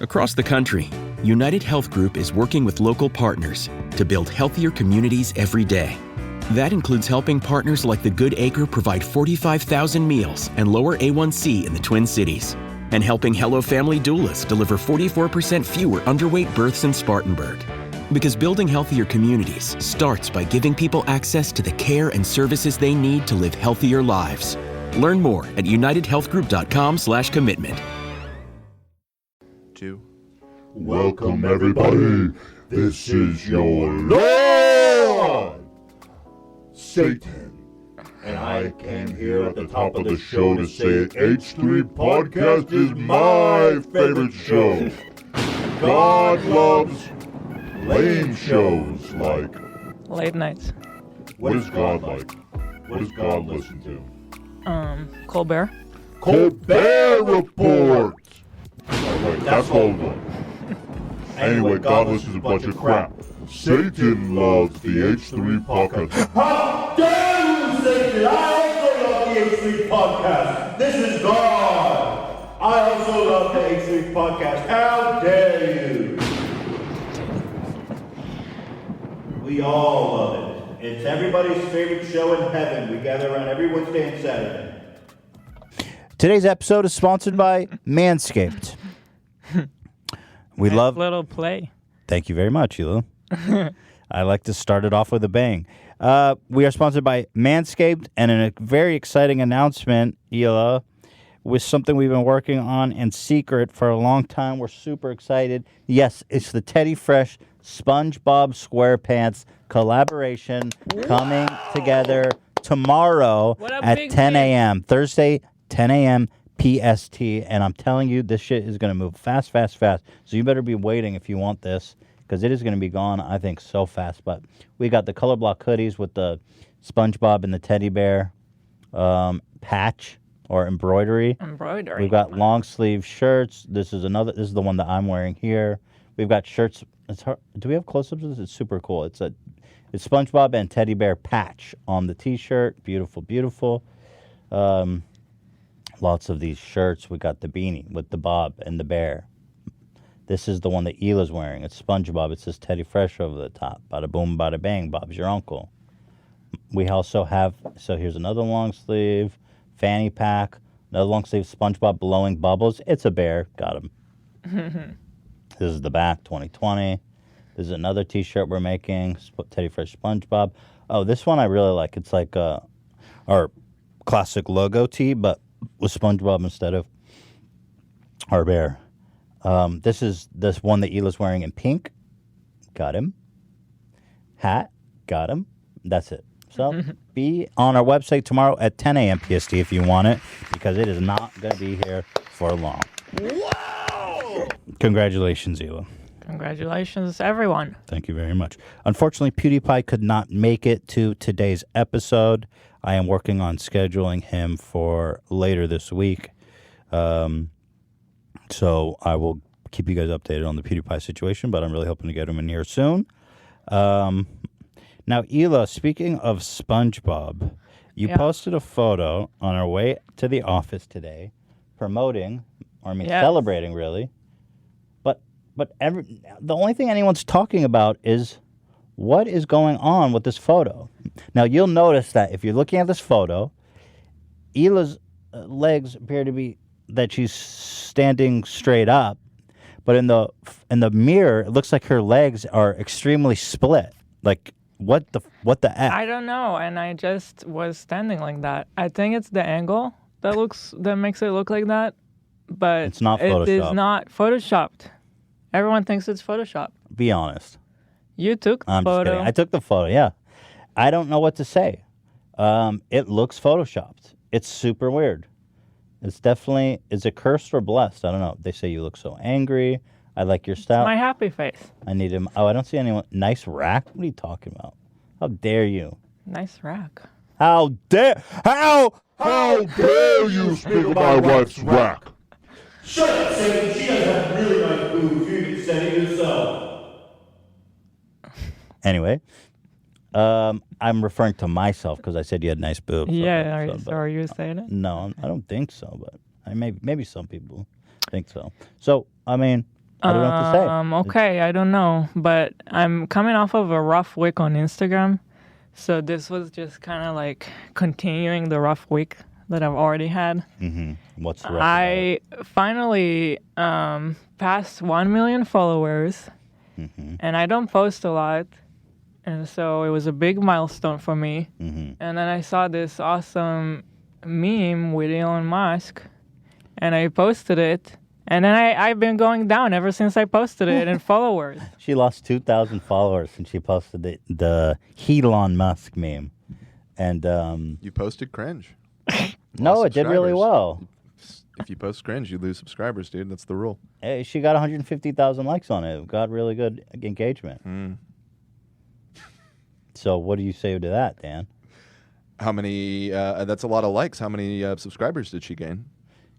Across the country, United Health Group is working with local partners to build healthier communities every day. That includes helping partners like the Good Acre provide 45,000 meals and lower A1C in the Twin Cities, and helping Hello Family doulas deliver 44% fewer underweight births in Spartanburg. Because building healthier communities starts by giving people access to the care and services they need to live healthier lives. Learn more at unitedhealthgroup.com/commitment. Welcome everybody, this is your Lord, Satan, and I came here at the top of the show to say H3 Podcast is my favorite show. God loves lame shows like... Late nights. What is God like? What does God listen to? Colbert. Colbert Report! Oh, wait, that's old one. Anyway, God listens to a bunch of crap. Satan loves the H3 Podcast. How dare you, Satan! I also love the H3 Podcast. This is God. I also love the H3 Podcast. How dare you? We all love it. It's everybody's favorite show in heaven. We gather around every Wednesday and Saturday. Today's episode is sponsored by Manscaped. We love little play. Thank you very much, Hila. I like to start it off with a bang. We are sponsored by Manscaped, and a very exciting announcement, Hila, with something we've been working on in secret for a long time. We're super excited. Yes, it's the Teddy Fresh SpongeBob SquarePants collaboration coming together tomorrow at 10 a.m. Thursday, 10 a.m. PST, and I'm telling you, this shit is going to move fast. So you better be waiting if you want this, because it is going to be gone, I think, so fast. But we got the color block hoodies with the SpongeBob and the teddy bear patch or embroidery. We've got long sleeve shirts. This is the one that I'm wearing here. We've got shirts. Do we have close-ups of this? It's super cool. It's SpongeBob and teddy bear patch on the t-shirt. Beautiful. Lots of these shirts. We got the beanie with the Bob and the bear. This is the one that Hila's wearing. It's SpongeBob. It says Teddy Fresh over the top. Bada boom, bada bang. Bob's your uncle. We also have, so here's another long sleeve fanny pack. Another long sleeve SpongeBob blowing bubbles. It's a bear. Got him. This is the back, 2020. This is another t-shirt we're making. Teddy Fresh SpongeBob. Oh, this one I really like. It's like our classic logo tee, but with SpongeBob instead of our bear. This is this one that Hila's wearing in pink. Got him. Hat. Got him. That's it. So be on our website tomorrow at 10 a.m. PST if you want it, because it is not going to be here for long. Wow! Congratulations, Hila. Congratulations, everyone. Thank you very much. Unfortunately, PewDiePie could not make it to today's episode. I am working on scheduling him for later this week. So I will keep you guys updated on the PewDiePie situation, but I'm really hoping to get him in here soon. Now, Hila, speaking of SpongeBob, you posted a photo on our way to the office today promoting, celebrating, really. But the only thing anyone's talking about is what is going on with this photo. Now, you'll notice that if you're looking at this photo, Hila's legs appear to be that she's standing straight up, but in the mirror, it looks like her legs are extremely split. Like, what the F? I don't know, and I just was standing like that. I think it's the angle that makes it look like that, but it's not Photoshopped. It is not Photoshopped. Everyone thinks it's Photoshopped. Be honest. You took the I'm photo. Just kidding. I took the photo, yeah. I don't know what to say. It looks Photoshopped. It's super weird. It's definitely, is it cursed or blessed? I don't know. They say you look so angry. I like your style. It's my happy face. I need him. Oh, I don't see anyone. Nice rack? What are you talking about? How dare you? Nice rack. How dare you speak of my wife's rack? Shut up, Satan. She doesn't have really nice boobs. You can say it yourself. Anyway, I'm referring to myself because I said you had nice boobs. Yeah, are you saying it? No, I don't think so, but maybe some people think so. So, I mean, What do you have to say? Okay, I don't know, but I'm coming off of a rough week on Instagram, so this was just kind of like continuing the rough week that I've already had. What's the rough? I finally passed 1 million followers, and I don't post a lot, and so it was a big milestone for me. And then I saw this awesome meme with Elon Musk, and I posted it. And then I've been going down ever since I posted it in followers. She lost 2,000 followers since she posted the Elon Musk meme. And You posted cringe. no, it did really subscribers. well. If you post cringe, you lose subscribers, dude. That's the rule. Hey, she got 150,000 likes on it. Got really good engagement. So what do you say to that, Dan? How many? That's a lot of likes. How many subscribers did she gain?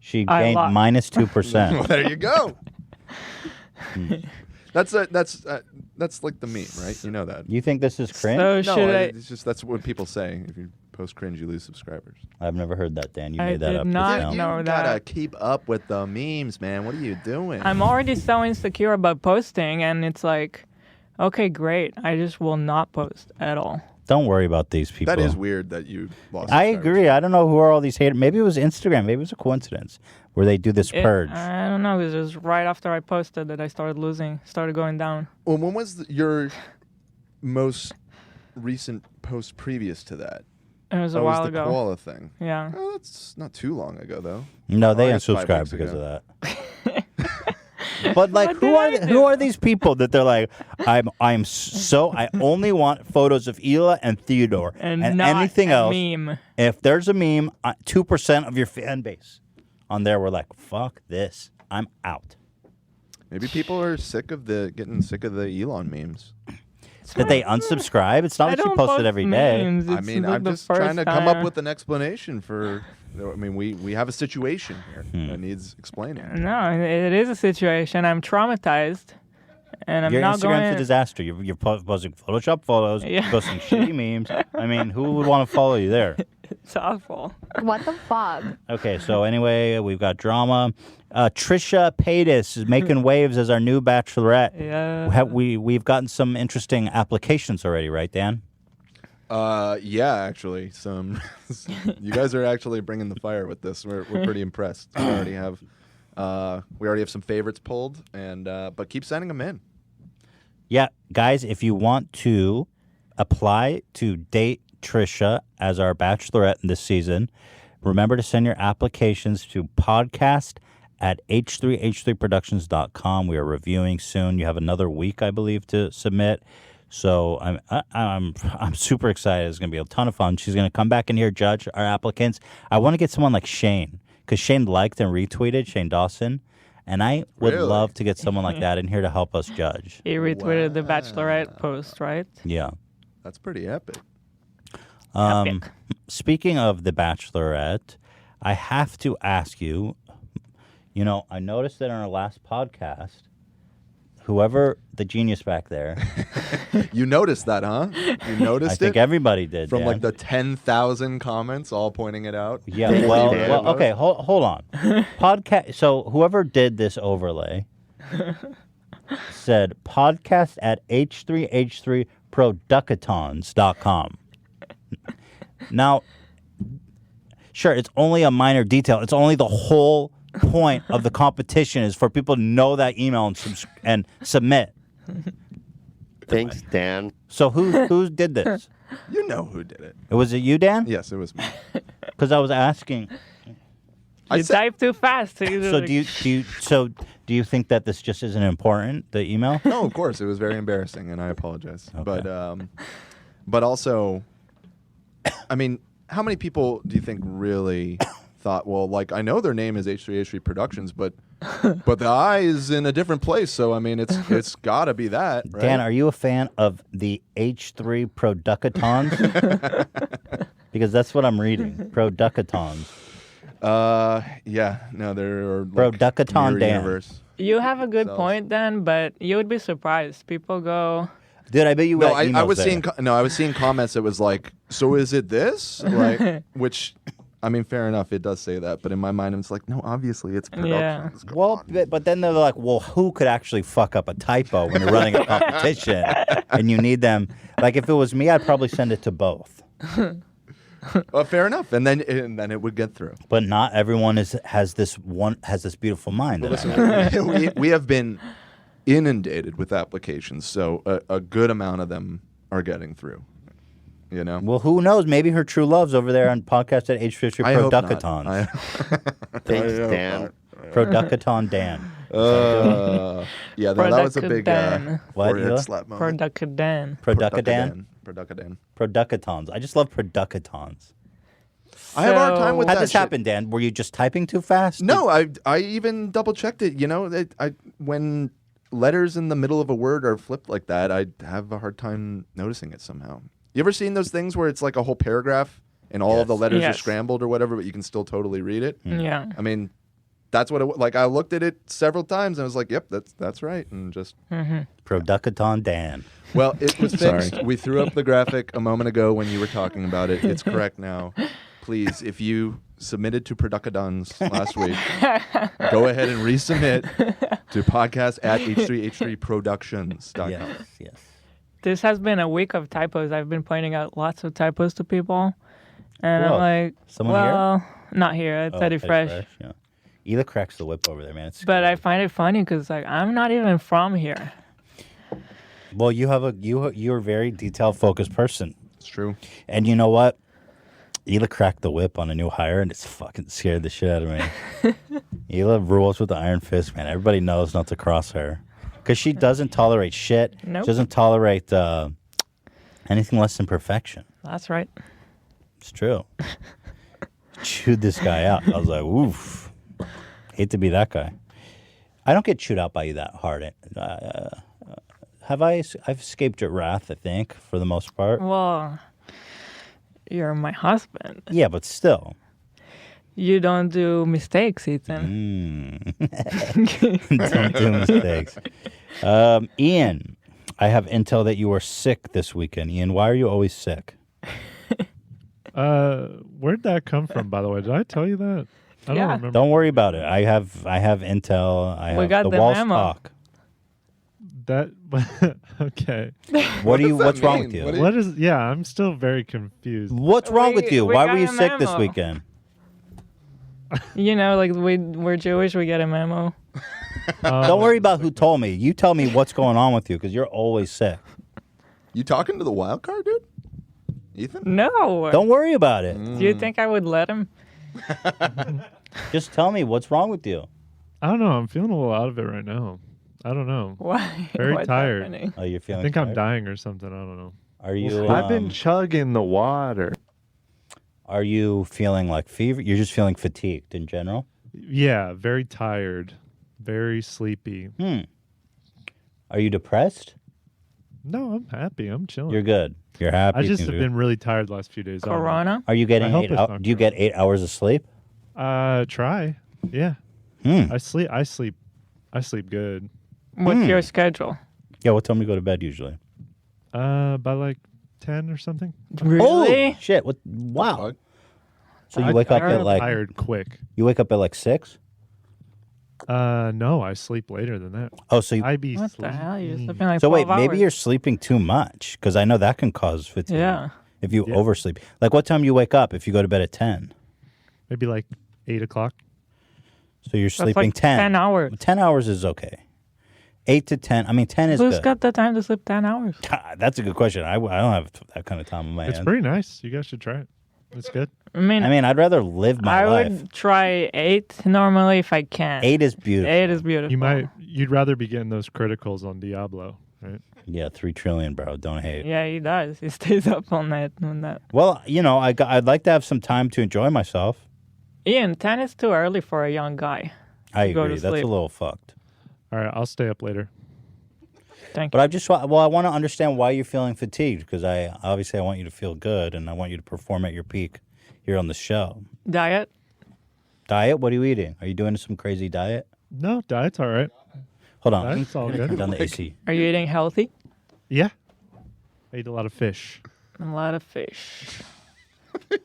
She I gained lost. minus 2%. Well, there you go. That's like the meme, right? You know that. You think this is cringe? So No, should I? it's just that's what people say. If you post cringe, you lose subscribers. I've never heard that, Dan. You I made that did up not just You now. know gotta that. keep up with the memes, man. What are you doing? I'm already so insecure about posting, and it's like, okay, great. I just will not post at all. Don't worry about these people. That is weird that you lost. I subscribers. agree. I don't know who are all these haters. Maybe it was Instagram. Maybe it was a coincidence where they do this purge. I don't know. It was just right after I posted that I started going down. Well, when was your most recent post previous to that? It was a That while was the ago. koala thing. Yeah. Oh, that's not too long ago, though. No, they I guess 5 unsubscribed weeks because ago. of that. But like, What did I who are these people that they're like, I only want photos of Hila and Theodore And, and not anything a else. meme. If there's a meme, 2% of your fan base on there were like, fuck this, I'm out. Maybe people are getting sick of the Elon memes. Did they unsubscribe? It's not I like she don't posted post every day. memes. I It's mean, like I'm the just trying to first come up time. with an explanation for. I mean, we have a situation here that needs explaining. No, it is a situation. I'm traumatized, and I'm Your not Instagram's going. a disaster. You're posting Photoshop photos, Yeah. posting shitty memes. I mean, who would want to follow you there? It's awful. What the fuck? Okay, so anyway, we've got drama. Trisha Paytas is making waves as our new bachelorette. Yeah. We've gotten some interesting applications already, right, Dan? Yeah, actually, some. You guys are actually bringing the fire with this. We're pretty impressed. We already have some favorites pulled, and but keep sending them in. Yeah, guys, if you want to apply to date Trisha as our bachelorette in this season, remember to send your applications to podcast@h3h3productions.com. We are reviewing soon. You have another week, I believe, to submit. So I'm super excited. It's going to be a ton of fun. She's going to come back in here, judge our applicants. I want to get someone like Shane, because Shane liked and retweeted, Shane Dawson. And I would Really? love to get someone like that in here to help us judge. He retweeted the Bachelorette post, right? Yeah. That's pretty epic. Epic. Speaking of the Bachelorette, I have to ask you, I noticed that on our last podcast, whoever the genius back there, You noticed that, huh? You noticed I think it everybody did, from Dan. like the 10,000 comments all pointing it out. Yeah, Dan well, noticed. okay, hold on. Podcast. So whoever did this overlay said podcast at h3h3producatons.com. Now, sure, it's only a minor detail. It's only the whole point of the competition is for people to know that email and submit. Thanks, Dan. So who did this? You know who did it? Was it you, Dan? Yes, it was me. Because I was asking. You type too fast. So So do you think that this just isn't important? The email? No, of course, it was very embarrassing, and I apologize. But also, I mean, how many people do you think really thought, well, like, I know their name is H3H3 Productions, but the I is in a different place, so I mean, it's got to be that, right? Dan, are you a fan of the H3 Producatons? Because that's what I'm reading. Producatons. Yeah, no, there are Producaton mirror Dan. universe. You have a good So- point, Dan, but you would be surprised. People go, Dude, I bet you No, got I was emails seeing there. I was seeing comments that was like, so is it this? Like, which I mean, fair enough. It does say that, but in my mind, it's like, no, obviously it's productions. Come Well, on. but then they're like, well, who could actually fuck up a typo when you're running a competition and you need them? Like, if it was me, I'd probably send it to both. Well, fair enough, and then it would get through. But not everyone has this beautiful mind. Well, that I listen, know. we have been inundated with applications, so a good amount of them are getting through. You know. Well, who knows? Maybe her true love's over there on podcast at H50 I hope not. Producatons. Thanks, Dan. Producaton Dan. Yeah, that was a big What, forehead Hila? slap moment. Producadan. Producadan. Producadan. Producatons. I just love Producatons. I have a hard time with How'd that this shit. happen, Dan? Were you just typing too fast? No, I even double checked it. You know, when letters in the middle of a word are flipped like that, I have a hard time noticing it somehow. You ever seen those things where it's like a whole paragraph and all of the letters are Yes. scrambled or whatever, but you can still totally read it? Yeah. I mean, that's what it like. I looked at it several times and I was like, "Yep, that's right." And just Producaton Dan. well, it was fixed. We threw up the graphic a moment ago when you were talking about it. It's correct now. Please, if you submitted to Producadons last week, go ahead and resubmit to podcast at h3h3productions.com. Yes. This has been a week of typos. I've been pointing out lots of typos to people. And Who I'm like, Someone here? well, not here. It's Eddie Fresh. Yeah. Ela cracks the whip over there, man. It's But I find it funny because like I'm not even from here. well, you're a very detail focused person, It's true. and you know what? Ela cracked the whip on a new hire, and it's fucking scared the shit out of me. Ela rules with the iron fist, man. Everybody knows not to cross her because she doesn't tolerate shit. Nope. She doesn't tolerate anything less than perfection. That's right. It's true. Chewed this guy out. I was like, oof. Hate to be that guy. I don't get chewed out by you that hard. Have I? I've escaped your wrath, I think, for the most part. Well, you're my husband. Yeah, but still. You don't do mistakes, Ethan. Don't do mistakes. Ian, I have intel that you are sick this weekend. Ian, why are you always sick? Where'd that come from, by the way? Did I tell you that? I don't Yeah. remember. Don't worry about it. I have intel. I We have got the the walls memo. talk. That okay. What's wrong with you? What is? Yeah, I'm still very confused. What's wrong with you? We Why got were you a sick this memo. weekend? You know, like we're Jewish, we get a memo. Don't worry about who told me. You tell me what's going on with you because you're always sick. You talking to the wild card, dude? Ethan? No. Don't worry about it. Do you think I would let him? Just tell me what's wrong with you. I don't know. I'm feeling a little out of it right now. I don't know. Why? Very What's tired. happening? Oh, you're I feeling think I'm tired? dying or something. I don't know. Are you? I've been chugging the water. Are you feeling like fever? You're just feeling fatigued in general. Yeah, very tired, very sleepy. Are you depressed? No, I'm happy. I'm chilling. You're good. You're happy. I just things have are been good. really tired the last few days. I don't know. Corona? Are you getting I hope 8 it's hours? not Do you get 8 hours of sleep? Try. Yeah. I sleep good. What's your schedule? Yeah. What time do you go to bed usually? By like 10 or something. Really? Holy shit! What? Wow. So you wake up I at get like tired quick. you wake up at like 6. No, I sleep later than that. Oh, so you, I be What the hell? You're sleeping like so 12 wait, maybe hours. you're sleeping too much because I know that can cause fatigue. Yeah. If you oversleep, like what time you wake up if you go to bed at 10? maybe like 8 o'clock. So you're That's sleeping like 10. 10 hours. 10 hours is okay. 8 to 10. I mean, 10 is Who's good. got the time to sleep 10 hours? That's a good question. I don't have that kind of time on my It's hands. pretty nice. You guys should try it. It's good. I mean, I'd rather live my I life. would try 8 normally if I can. 8 is beautiful. 8 is beautiful. You'd rather be getting those criticals on Diablo, right? Yeah, 3 trillion, bro. Don't hate. Yeah, he does. He stays up all night on that. Well, I'd like to have some time to enjoy myself. Ian, 10 is too early for a young guy. I Go agree. to That's a sleep. little fucked. All right, I'll stay up later. Thank But I want to understand why you're feeling fatigued because I want you to feel good and I want you to perform at your peak here on the show. you. Diet? Diet? What are you eating? Are you doing some crazy diet? No, diet's all right. Hold on. Diet's all Turn good. down the AC. Are you eating healthy? Yeah. I eat a lot of fish. A lot of fish.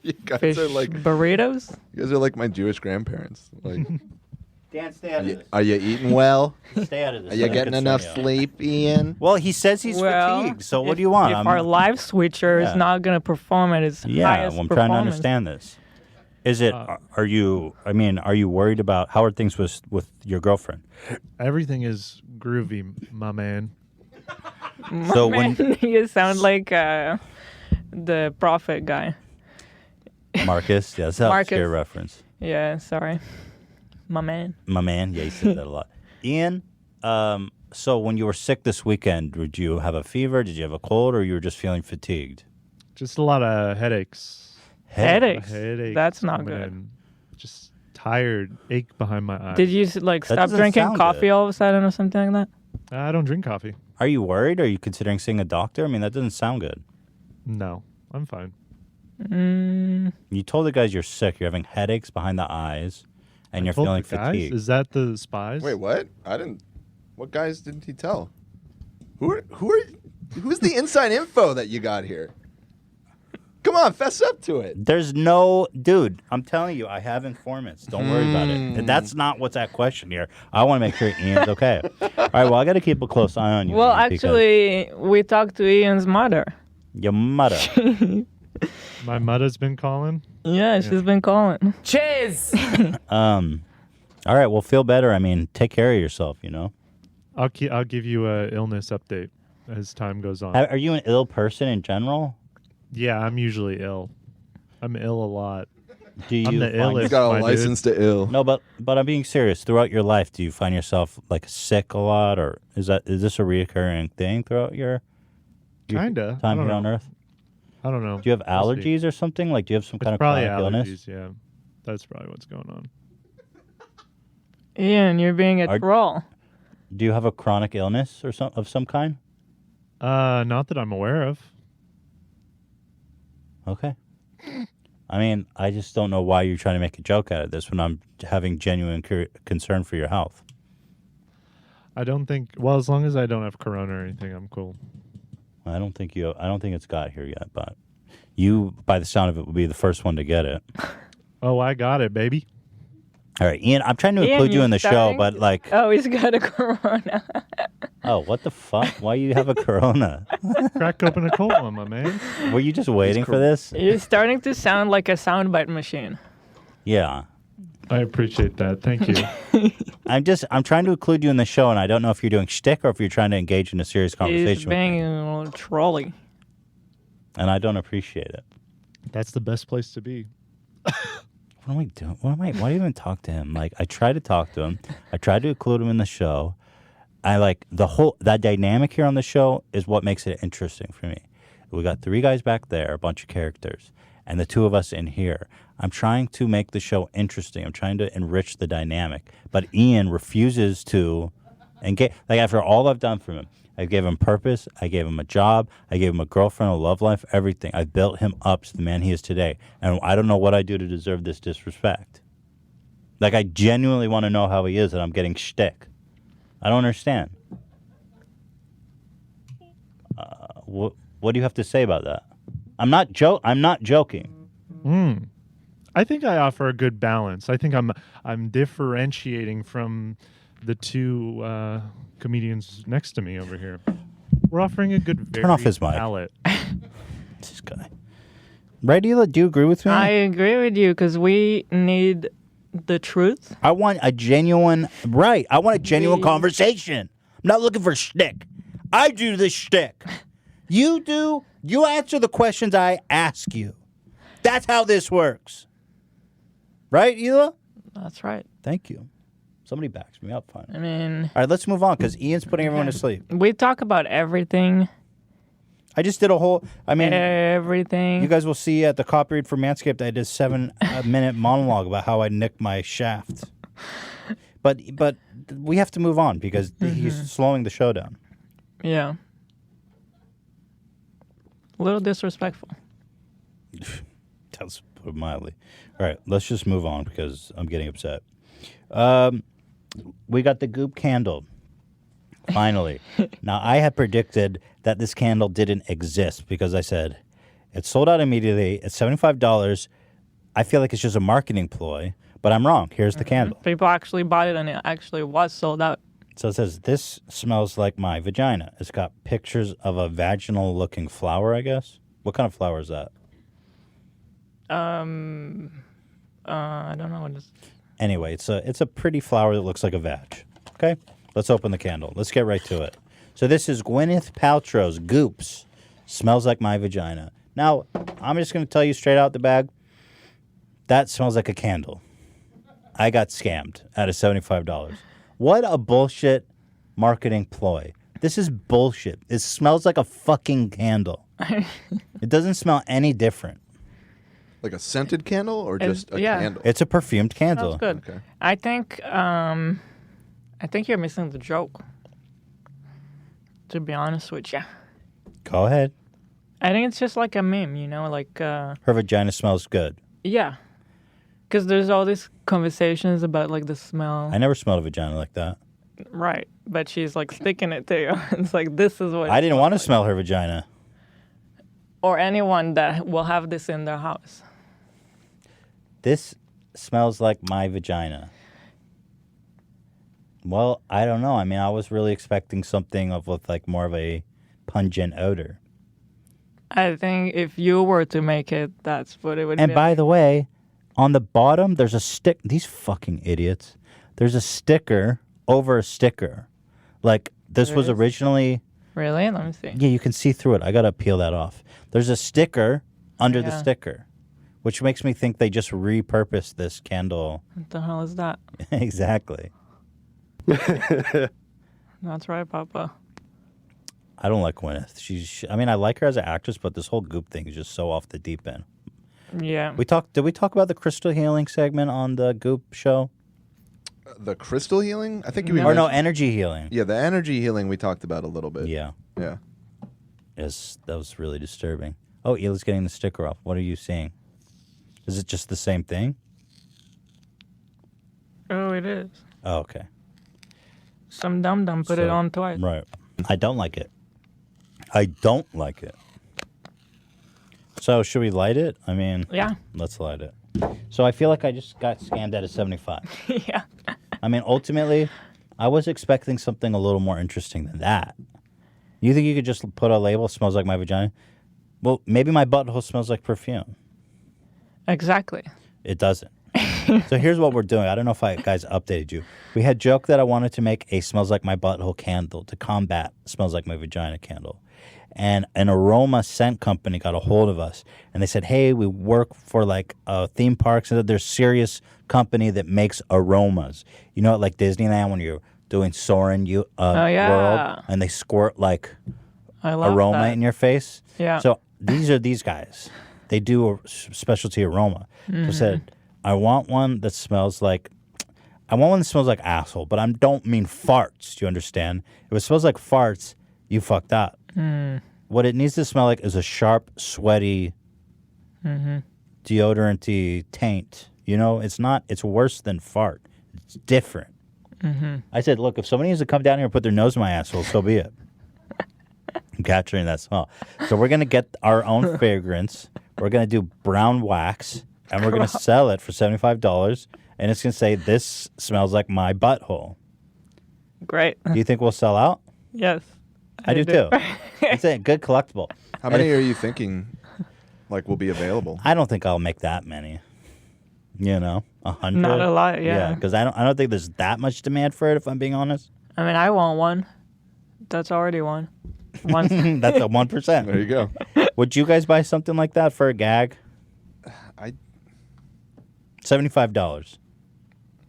You guys Fish are like burritos. you guys are like my Jewish grandparents. Like, Dan, stay out of this. are you eating well? Stay out of this. Are you getting enough sleep, Ian? Well, he says he's fatigued. So what do you want? If our live switcher is not going to perform at its highest I'm trying to performance. understand this. Is it? Are you? I mean, are you worried about how are things with your girlfriend? Everything is groovy, my man. So Man, you sound like the prophet guy. Marcus, yeah, that's an Marcus. obscure reference. Yeah, sorry. My man. My man, yeah, he said that a lot. Ian, so when you were sick this weekend, did you have a fever? Did you have a cold, or you were just feeling fatigued? Just a lot of headaches. Headaches? Headaches. That's not good. man. Just tired, ache behind my eyes. Did you That stop doesn't drinking sound coffee good. all of a sudden or something like that? I don't drink coffee. Are you worried? Are you considering seeing a doctor? I mean, that doesn't sound good. No, I'm fine. You told the guys you're sick. You're having headaches behind the eyes, and you're Told feeling the guys? fatigued. Is that the spies? Wait, what? I didn't. What guys didn't he tell? Who's the inside info that you got here? Come on, fess up to it. There's no, dude, I'm telling you, I have informants. Don't worry about it. And that's not what's at question here. I want to make sure Ian's okay. All right, well, I got to keep a close eye on you. Well, Ian, because actually, we talked to Ian's mother. your mother. My mother's been calling. Yeah, she's been calling. Cheers! All right, well, feel better. I mean, take care of yourself, you know? I'll give you a illness update as time goes on. Are you an ill person in general? Yeah, I'm usually ill. I'm ill a lot. Do you I'm the find illest. You got my a dude. license to ill. No, but I'm being serious. Throughout your life, do you find yourself like sick a lot, or is this a reoccurring thing throughout your Kinda. I time don't here on know. Earth? I don't know. Do you have We'll see. allergies or something? Like, do you have some It's kind of probably chronic allergies. illness? Yeah, that's probably what's going on. Ian, you're being a troll. Do you have a chronic illness or of some kind? Not that I'm aware of. Okay. I mean, I just don't know why you're trying to make a joke out of this when I'm having genuine concern for your health. I don't think. Well, as long as I don't have corona or anything, I'm cool. I don't think it's got here yet, but you, by the sound of it, will be the first one to get it. Oh, I got it, baby. All right, Ian, I'm trying to Ian, include you you're in the show, starting? but like, Oh, he's got a corona. oh, what the fuck? Why you have a corona? Crack open a cold one, my man. Were you just waiting for this? You're starting to sound like a soundbite machine. Yeah. I appreciate that. Thank you. I'm trying to include you in the show, and I don't know if you're doing shtick or if you're trying to engage in a serious He's conversation with being me. a little trolly. And I don't appreciate it. That's the best place to be. What am I doing? Why do you even talk to him? Like, I try to talk to him. I try to include him in the show. I like that dynamic here on the show is what makes it interesting for me. We got 3 guys back there, a bunch of characters, and the 2 of us in here. I'm trying to make the show interesting. I'm trying to enrich the dynamic. But Ian refuses to engage. Like, after all I've done for him, I gave him purpose. I gave him a job. I gave him a girlfriend, a love life, everything. I built him up to the man he is today. And I don't know what I do to deserve this disrespect. Like, I genuinely want to know how he is, and I'm getting shtick. I don't understand. What do you have to say about that? I'm not joking. I think I offer a good balance. I think I'm differentiating from the 2 comedians next to me over here. We're offering a good Turn off his mic. palette. This guy. Right, Hila? Do you agree with me? I agree with you because we need the truth. I want a genuine conversation. I'm not looking for shtick. I do the shtick. You do. You answer the questions I ask you. That's how this works. Right, Hila? That's right. Thank you. Somebody backs me up, fine. I mean, All right, let's move on because Ian's putting everyone to sleep. we talk about everything. I just did Everything. You guys will see at the copy read for Manscaped, I did a 7-minute monologue about how I nicked my shaft. But we have to move on because he's slowing the show down. Yeah. A little disrespectful. That's put it mildly. All right, let's just move on because I'm getting upset. We got the goop candle. Finally. Now, I had predicted that this candle didn't exist because I said, It sold out immediately. It's $75. I feel like it's just a marketing ploy, but I'm wrong. Here's the candle. People actually bought it, and it actually was sold out. So it says, this smells like my vagina. It's got pictures of a vaginal-looking flower, I guess. What kind of flower is that? I don't know what it is. Anyway, it's a pretty flower that looks like a vag. Okay? Let's open the candle. Let's get right to it. So this is Gwyneth Paltrow's Goops. Smells like my vagina. Now, I'm just going to tell you straight out the bag, that smells like a candle. I got scammed out of $75. What a bullshit marketing ploy. This is bullshit. It smells like a fucking candle. It doesn't smell any different. Like a scented candle or just a candle? It's a perfumed candle. That's good. Okay. I think you're missing the joke. To be honest with you. Go ahead. I think it's just like a meme, like... Her vagina smells good. Yeah. Because there's all these conversations about, like, the smell. I never smelled a vagina like that. Right. But she's, like, sticking it to you. It's like, this is what... I didn't want to smell her vagina. Or anyone that will have this in their house. This smells like my vagina. Well, I don't know. I mean, I was really expecting something with like more of a pungent odor. I think if you were to make it, that's what it would be. And by the way, on the bottom, there's a stick. These fucking idiots. There's a sticker over a sticker. Like, this was originally... Really? Let me see. Yeah, you can see through it. I got to peel that off. There's a sticker under the sticker, which makes me think they just repurposed this candle. What the hell is that? Exactly. That's right, Papa. I don't like Gwyneth. I mean, I like her as an actress, but this whole Goop thing is just so off the deep end. Yeah. Did we talk about the crystal healing segment on the Goop show? The crystal healing? I think Or no, energy healing. Yeah, the energy healing we talked about a little bit. Yeah. Yeah. Yes, that was really disturbing. Oh, Ela's getting the sticker off. What are you seeing? Is it just the same thing? Oh, it is. Oh, okay. Some dum-dum put it on twice. Right. I don't like it. I don't like it. So, should we light it? I mean, Yeah. Let's light it. So, I feel like I just got scammed out of 75. Yeah. I mean, ultimately, I was expecting something a little more interesting than that. You think you could just put a label, smells like my vagina? Well, maybe my butthole smells like perfume. Exactly. It doesn't. So here's what we're doing. I don't know if I guys updated you. We had joked that I wanted to make a smells like my butthole candle to combat smells like my vagina candle. And an aroma scent company got a hold of us. And they said, hey, we work for like theme parks. And there's a serious company that makes aromas. You know, like Disneyland when you're doing Soarin' World. And they squirt like aroma in your face. Yeah. So these are these guys. They do a specialty aroma. So I said, I want one that smells like asshole, but I don't mean farts. Do you understand? If it smells like farts, you fucked up. What it needs to smell like is a sharp, sweaty, deodorant-y taint. You know, it's worse than fart. It's different. I said, look, if somebody needs to come down here and put their nose in my asshole, so be it. I'm capturing that smell. So we're going to get our own fragrance. We're going to do brown wax, and we're going to sell it for $75, and it's going to say, this smells like my butthole. Great. Do you think we'll sell out? Yes. I do too. It's a good collectible. How many are you thinking like will be available? I don't think I'll make that many. You know, 100. Not a lot, yeah. because I don't think there's that much demand for it, if I'm being honest. I mean, I want one. That's already one. That's a 1%. There you go. Would you guys buy something like that for a gag? $75.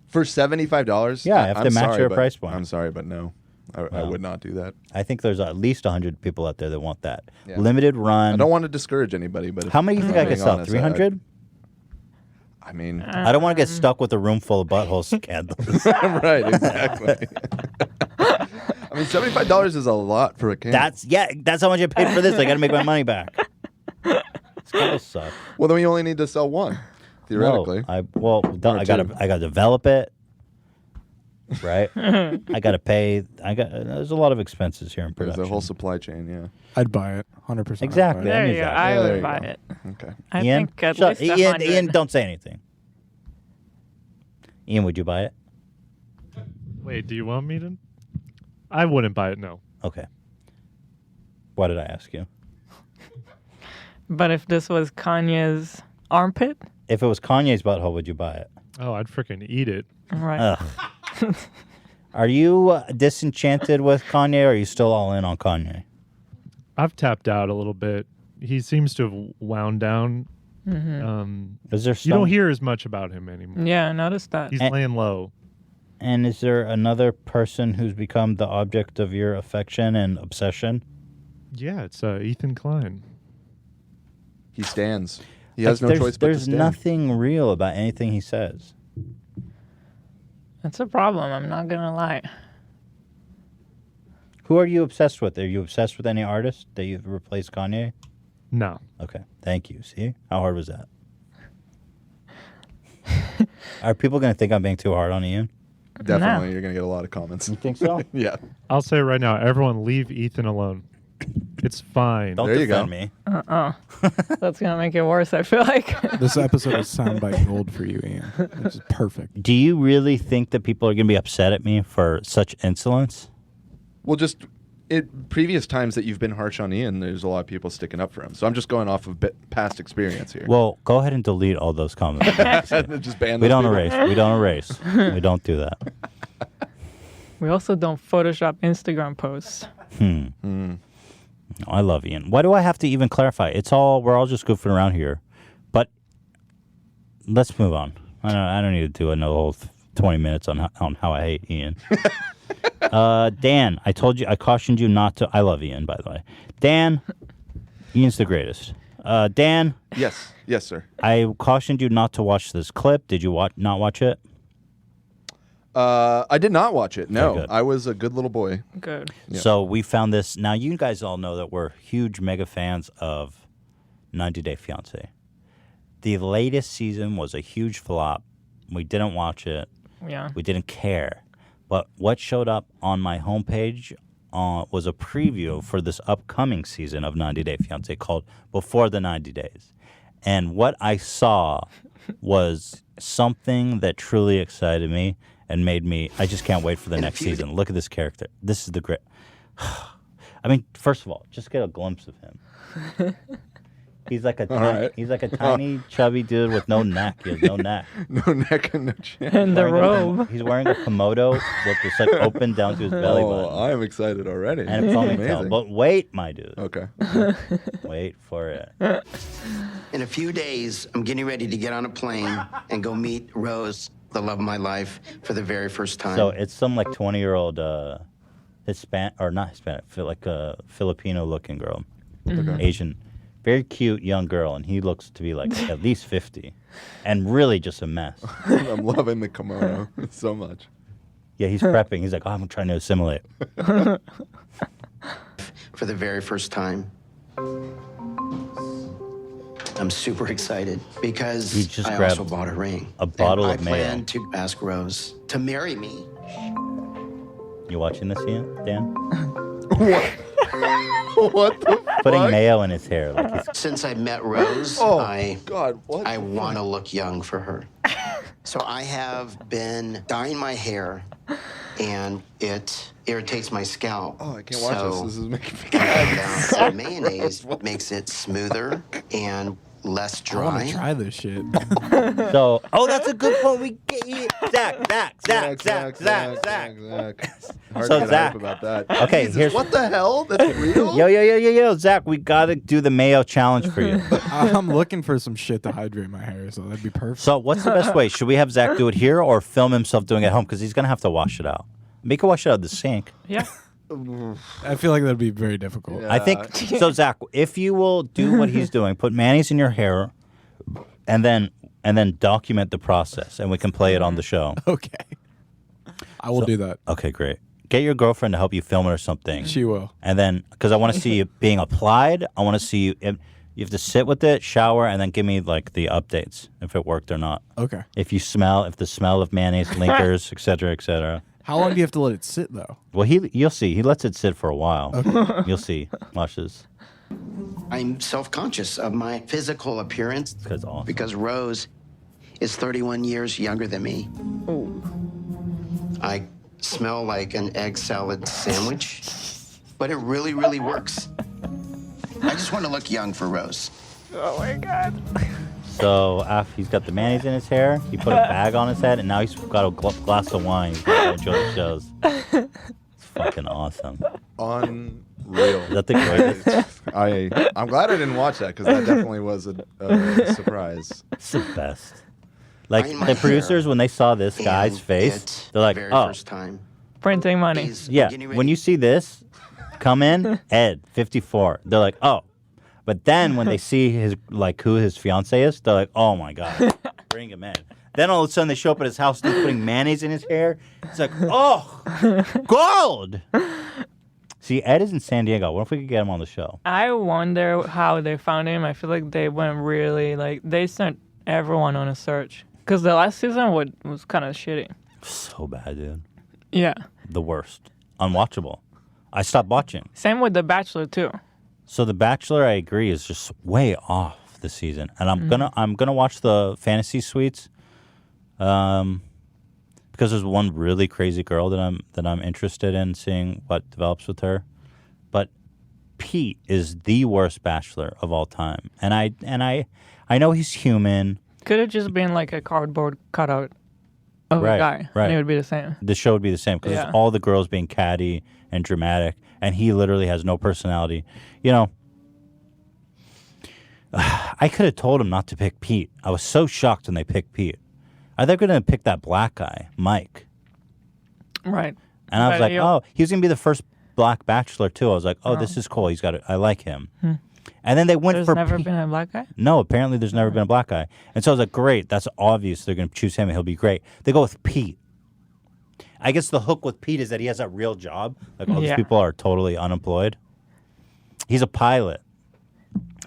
For $75? Yeah, I have to match your price point. I'm sorry, but no. I would not do that. I think there's at least 100 people out there that want that. Yeah. Limited run. I don't want to discourage anybody, but how many do you think I could sell? 300? I mean, I don't want to get stuck with a room full of butthole candles. Right, exactly. I mean, $75 is a lot for a candle. That's how much I paid for this. I got to make my money back. This candles suck. Well, then we only need to sell one, theoretically. No, I got to develop it. right? I got to pay. There's a lot of expenses here in There's production. a whole supply chain, yeah. I'd buy it, 100%. Exactly. There you go. Exactly. I Yeah, there would you buy go. it. Okay. I Ian, think at shut- least Ian, 100. Ian, don't say anything. Ian, would you buy it? Wait, do you want me to? I wouldn't buy it. No. Okay. Why did I ask you? But if this was Kanye's armpit, If it was Kanye's butthole, would you buy it? Oh, I'd freaking eat it. right? Ugh. Are you disenchanted with Kanye, or are you still all in on Kanye? I've tapped out a little bit. He seems to have wound down. Is there You don't hear as much about him anymore. Yeah, I noticed that. He's laying low. And is there another person who's become the object of your affection and obsession? Yeah, it's Ethan Klein. He stands. He has no choice but to There's stand. nothing real about anything he says. That's a problem. I'm not gonna lie. Who are you obsessed with? Are you obsessed with any artist that you've replaced Kanye? No. Okay, thank you. See? How hard was that? Are people going to think I'm being too hard on Ian? Definitely, you're going to get a lot of comments. You think so? Yeah. I'll say right now, everyone leave Ethan alone. It's fine. Don't There you defend go. me. That's gonna make it worse. I feel like. This episode is soundbite gold for you, Ian. Which is perfect. Do you really think that people are going to be upset at me for such insolence? Well, just previous times that you've been harsh on Ian, there's a lot of people sticking up for him. So I'm just going off of past experience here. Well, go ahead and delete all those comments. Just ban We those don't people. erase. We don't erase. We don't do that. We also don't Photoshop Instagram posts. I love Ian. Why do I have to even clarify? We're all just goofing around here. But let's move on. I don't need to do another whole 20 minutes on how I hate Ian. Dan, I cautioned you not to. I love Ian, by the way. Dan, Ian's the greatest. Dan. Yes, sir. I cautioned you not to watch this clip. Did you not watch it? I did not watch it. No, good. I was a good little boy. Good. Yeah. So we found this. Now, you guys all know that we're huge mega fans of 90 Day Fiancé. The latest season was a huge flop. We didn't watch it. Yeah. We didn't care. But what showed up on my homepage was a preview for this upcoming season of 90 Day Fiancé called Before the 90 Days. And what I saw was something that truly excited me and made me, I just can't wait for the next season. Look at this character. This is the great. I mean, first of all, just get a glimpse of him. He's like a tiny, chubby dude with no neck. He has no neck. No neck and no chin. And the robe. He's wearing a komodo with this like open down to his belly button. I am excited already. And a ponytail. Amazing. But wait, my dude. Okay. Wait for it. In a few days, I'm getting ready to get on a plane and go meet Rose, the love of my life, for the very first time. So it's some like 20-year-old not Hispanic, like a Filipino-looking girl, Asian, very cute young girl, and he looks to be like at least 50, and really just a mess. I'm loving the kimono so much. Yeah, he's prepping. He's like, oh, I'm trying to assimilate. For the very first time. I'm super excited because He just I grabbed also bought a ring. a bottle and of Mayo. I plan to ask Rose to marry me. You watching this, Ian? Dan? What the Putting fuck? Mayo in his hair. Like he's, Since I met Rose, God, what? I want to look young for her. So I have been dyeing my hair, and it irritates my scalp. Oh, I can't watch this. This is making me The mayonnaise makes it smoother and less I want dry. to try this shit. so, that's a good point. We get you. Zach. Hard So to get Zach- hype about that. Okay, Jesus, here's- what the hell? That's real? Yo, Zach, we got to do the Mayo challenge for you. I'm looking for some shit to hydrate my hair, so that'd be perfect. So what's the best way? Should we have Zach do it here or film himself doing it at home? Because he's going to have to wash it out. Make it wash it out of the sink. Yeah. I feel like that'd be very difficult. I think, so Zach, if you will do what he's doing, put mayonnaise in your hair and then document the process and we can play it on the show. Okay. I will do that. Okay, great. Get your girlfriend to help you film it or something. She will. And then, because I want to see it being applied, I want to see you. You have to sit with it, shower, and then give me like the updates if it worked or not. Okay. If the smell of mayonnaise lingers, et cetera, et cetera. How long do you have to let it sit though? Well, you'll see. He lets it sit for a while. Okay. You'll see. Watch this. I'm self-conscious of my physical appearance Awesome. because Rose is 31 years younger than me. Ooh. I smell like an egg salad sandwich, but it really, really works. I just want to look young for Rose. Oh my God. So after he's got the mayonnaise in his hair, he put a bag on his head, and now he's got a glass of wine. He's going to enjoy the shows. It's fucking awesome. Unreal. Is that the greatest? I'm glad I didn't watch that because that definitely was a surprise. It's the best. Like the producers, when they saw this guy's face, they're like, "Oh, first time. Printing money." Yeah. When you see this come in, Ed, 54, they're like, "Oh." But then when they see who his fiance is, they're like, "Oh my God, bring him in." Then all of a sudden they show up at his house and he's putting mayonnaise in his hair. It's like, "Oh, gold." See, Ed is in San Diego. What if we could get him on the show? I wonder how they found him. I feel like they went really, they sent everyone on a search. Because the last season was kind of shitty. So bad, dude. Yeah. The worst. Unwatchable. I stopped watching. Same with The Bachelor, too. So The Bachelor, I agree, is just way off this season. And I'm gonna watch the fantasy suites. Because there's one really crazy girl that I'm interested in seeing what develops with her. But Pete is the worst bachelor of all time. And I know he's human. Could have just been like a cardboard cutout of a guy. Right. And it would be the same. The show would be the same because it's all the girls being catty and dramatic, and he literally has no personality. You know, I could have told him not to pick Pete. I was so shocked when they picked Pete. I thought they were going to pick that black guy, Mike. Right. And I was like, oh, he was going to be the first black bachelor, too. I was like, oh, this is cool. I like him. And then they went There's for never been a black guy? No, apparently there's never been a black guy. And so I was like, great, that's obvious. They're going to choose him and he'll be great. They go with Pete. I guess the hook with Pete is that he has a real job. Like all these people are totally unemployed. He's a pilot.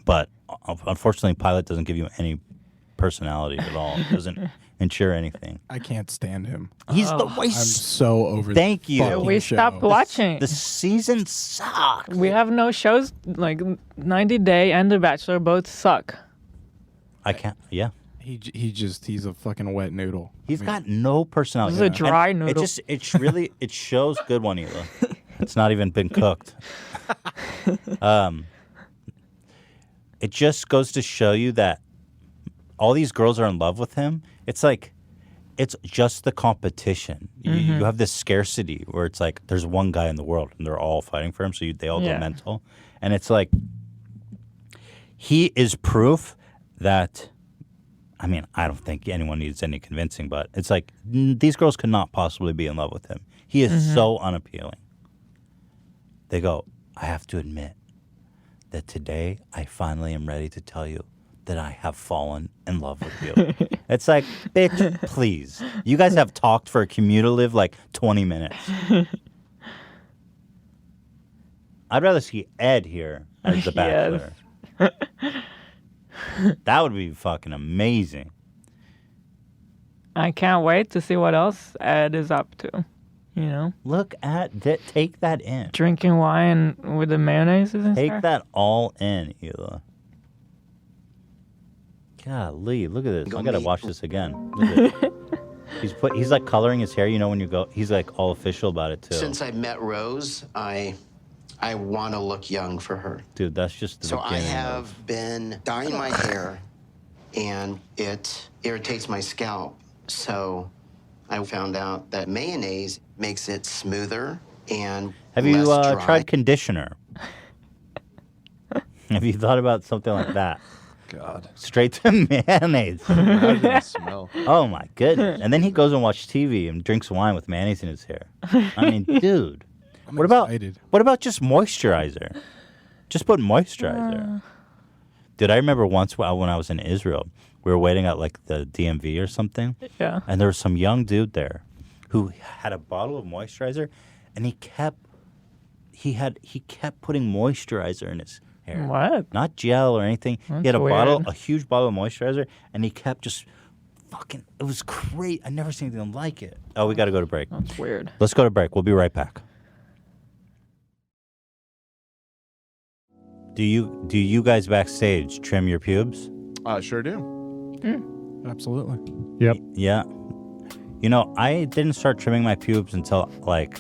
But unfortunately, pilot doesn't give you any personality at all. It doesn't ensure anything. I can't stand him. He's the I'm so over Thank the you. fucking We show. stopped watching. The season sucks. We have no shows, like 90 Day and The Bachelor both suck. I can't, yeah. He's a fucking wet noodle. He's got no personality. This is a dry And noodle. It shows good one, Hila. It's not even been cooked. It just goes to show you that all these girls are in love with him. It's like, it's just the competition. You have this scarcity where it's like, there's one guy in the world and they're all fighting for him. So they all go mental. And it's like, he is proof that, I mean, I don't think anyone needs any convincing, but it's like, these girls could not possibly be in love with him. He is so unappealing. They go, I have to admit that today I finally am ready to tell you that I have fallen in love with you. It's like, bitch, please. You guys have talked for a cumulative, 20 minutes. I'd rather see Ed here as the Bachelor. That would be fucking amazing. I can't wait to see what else Ed is up to. You know? Look at that. Take that in. Drinking wine with the mayonnaise and Take stuff. that all in, Hila. Golly, look at this. I gotta watch this again. Look at it. He's like coloring his hair, you know, when you go, he's like all official about it too. Since I met Rose, I want to look young for her. Dude, that's just the So I beginning. have been dyeing my hair, and it irritates my scalp. So I found out that mayonnaise makes it smoother and Have you less dry. tried conditioner? Have you thought about something like that? God. Straight to mayonnaise. Imagine the smell. Oh my goodness. And then he goes and watches TV and drinks wine with mayonnaise in his hair. I mean, dude. What about just moisturizer? Just put moisturizer. Dude, I remember once when I was in Israel, we were waiting at the DMV or something. Yeah. And there was some young dude there who had a bottle of moisturizer, and he kept putting moisturizer in his hair. What? Not gel or anything. That's He had weird. a huge bottle of moisturizer, and he kept just it was great. I never seen anything like it. Oh, we got to go to break. That's weird. Let's go to break. We'll be right back. Do you guys backstage trim your pubes? Sure do. Absolutely. Yep. Yeah. You know, I didn't start trimming my pubes until like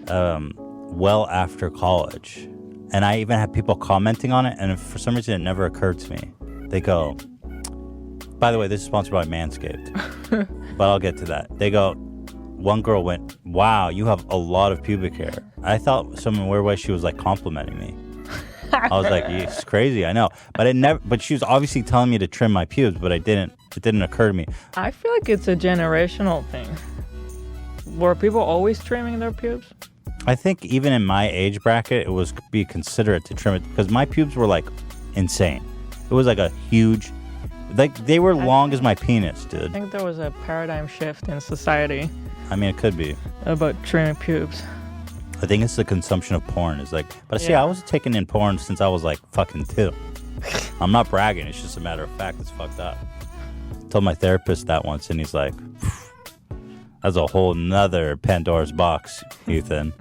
well after college. And I even had people commenting on it, and for some reason it never occurred to me. They go, by the way, this is sponsored by Manscaped, but I'll get to that. They go, one girl went, wow, you have a lot of pubic hair. I thought some weird way she was like complimenting me. I was like, it's crazy, I know. But she was obviously telling me to trim my pubes, but it didn't occur to me. I feel like it's a generational thing. Were people always trimming their pubes? I think even in my age bracket, it was be considerate to trim it because my pubes were like insane. It was like a huge, like they were long as my penis, I dude. think there was a paradigm shift in society I mean, it could be. about trimming pubes. I think it's the consumption of porn is like, but see, Yeah. I was taking in porn since I was like fucking 2. I'm not bragging. It's just a matter of fact. It's fucked up. I told my therapist that once and he's like, that's a whole nother Pandora's box, Ethan.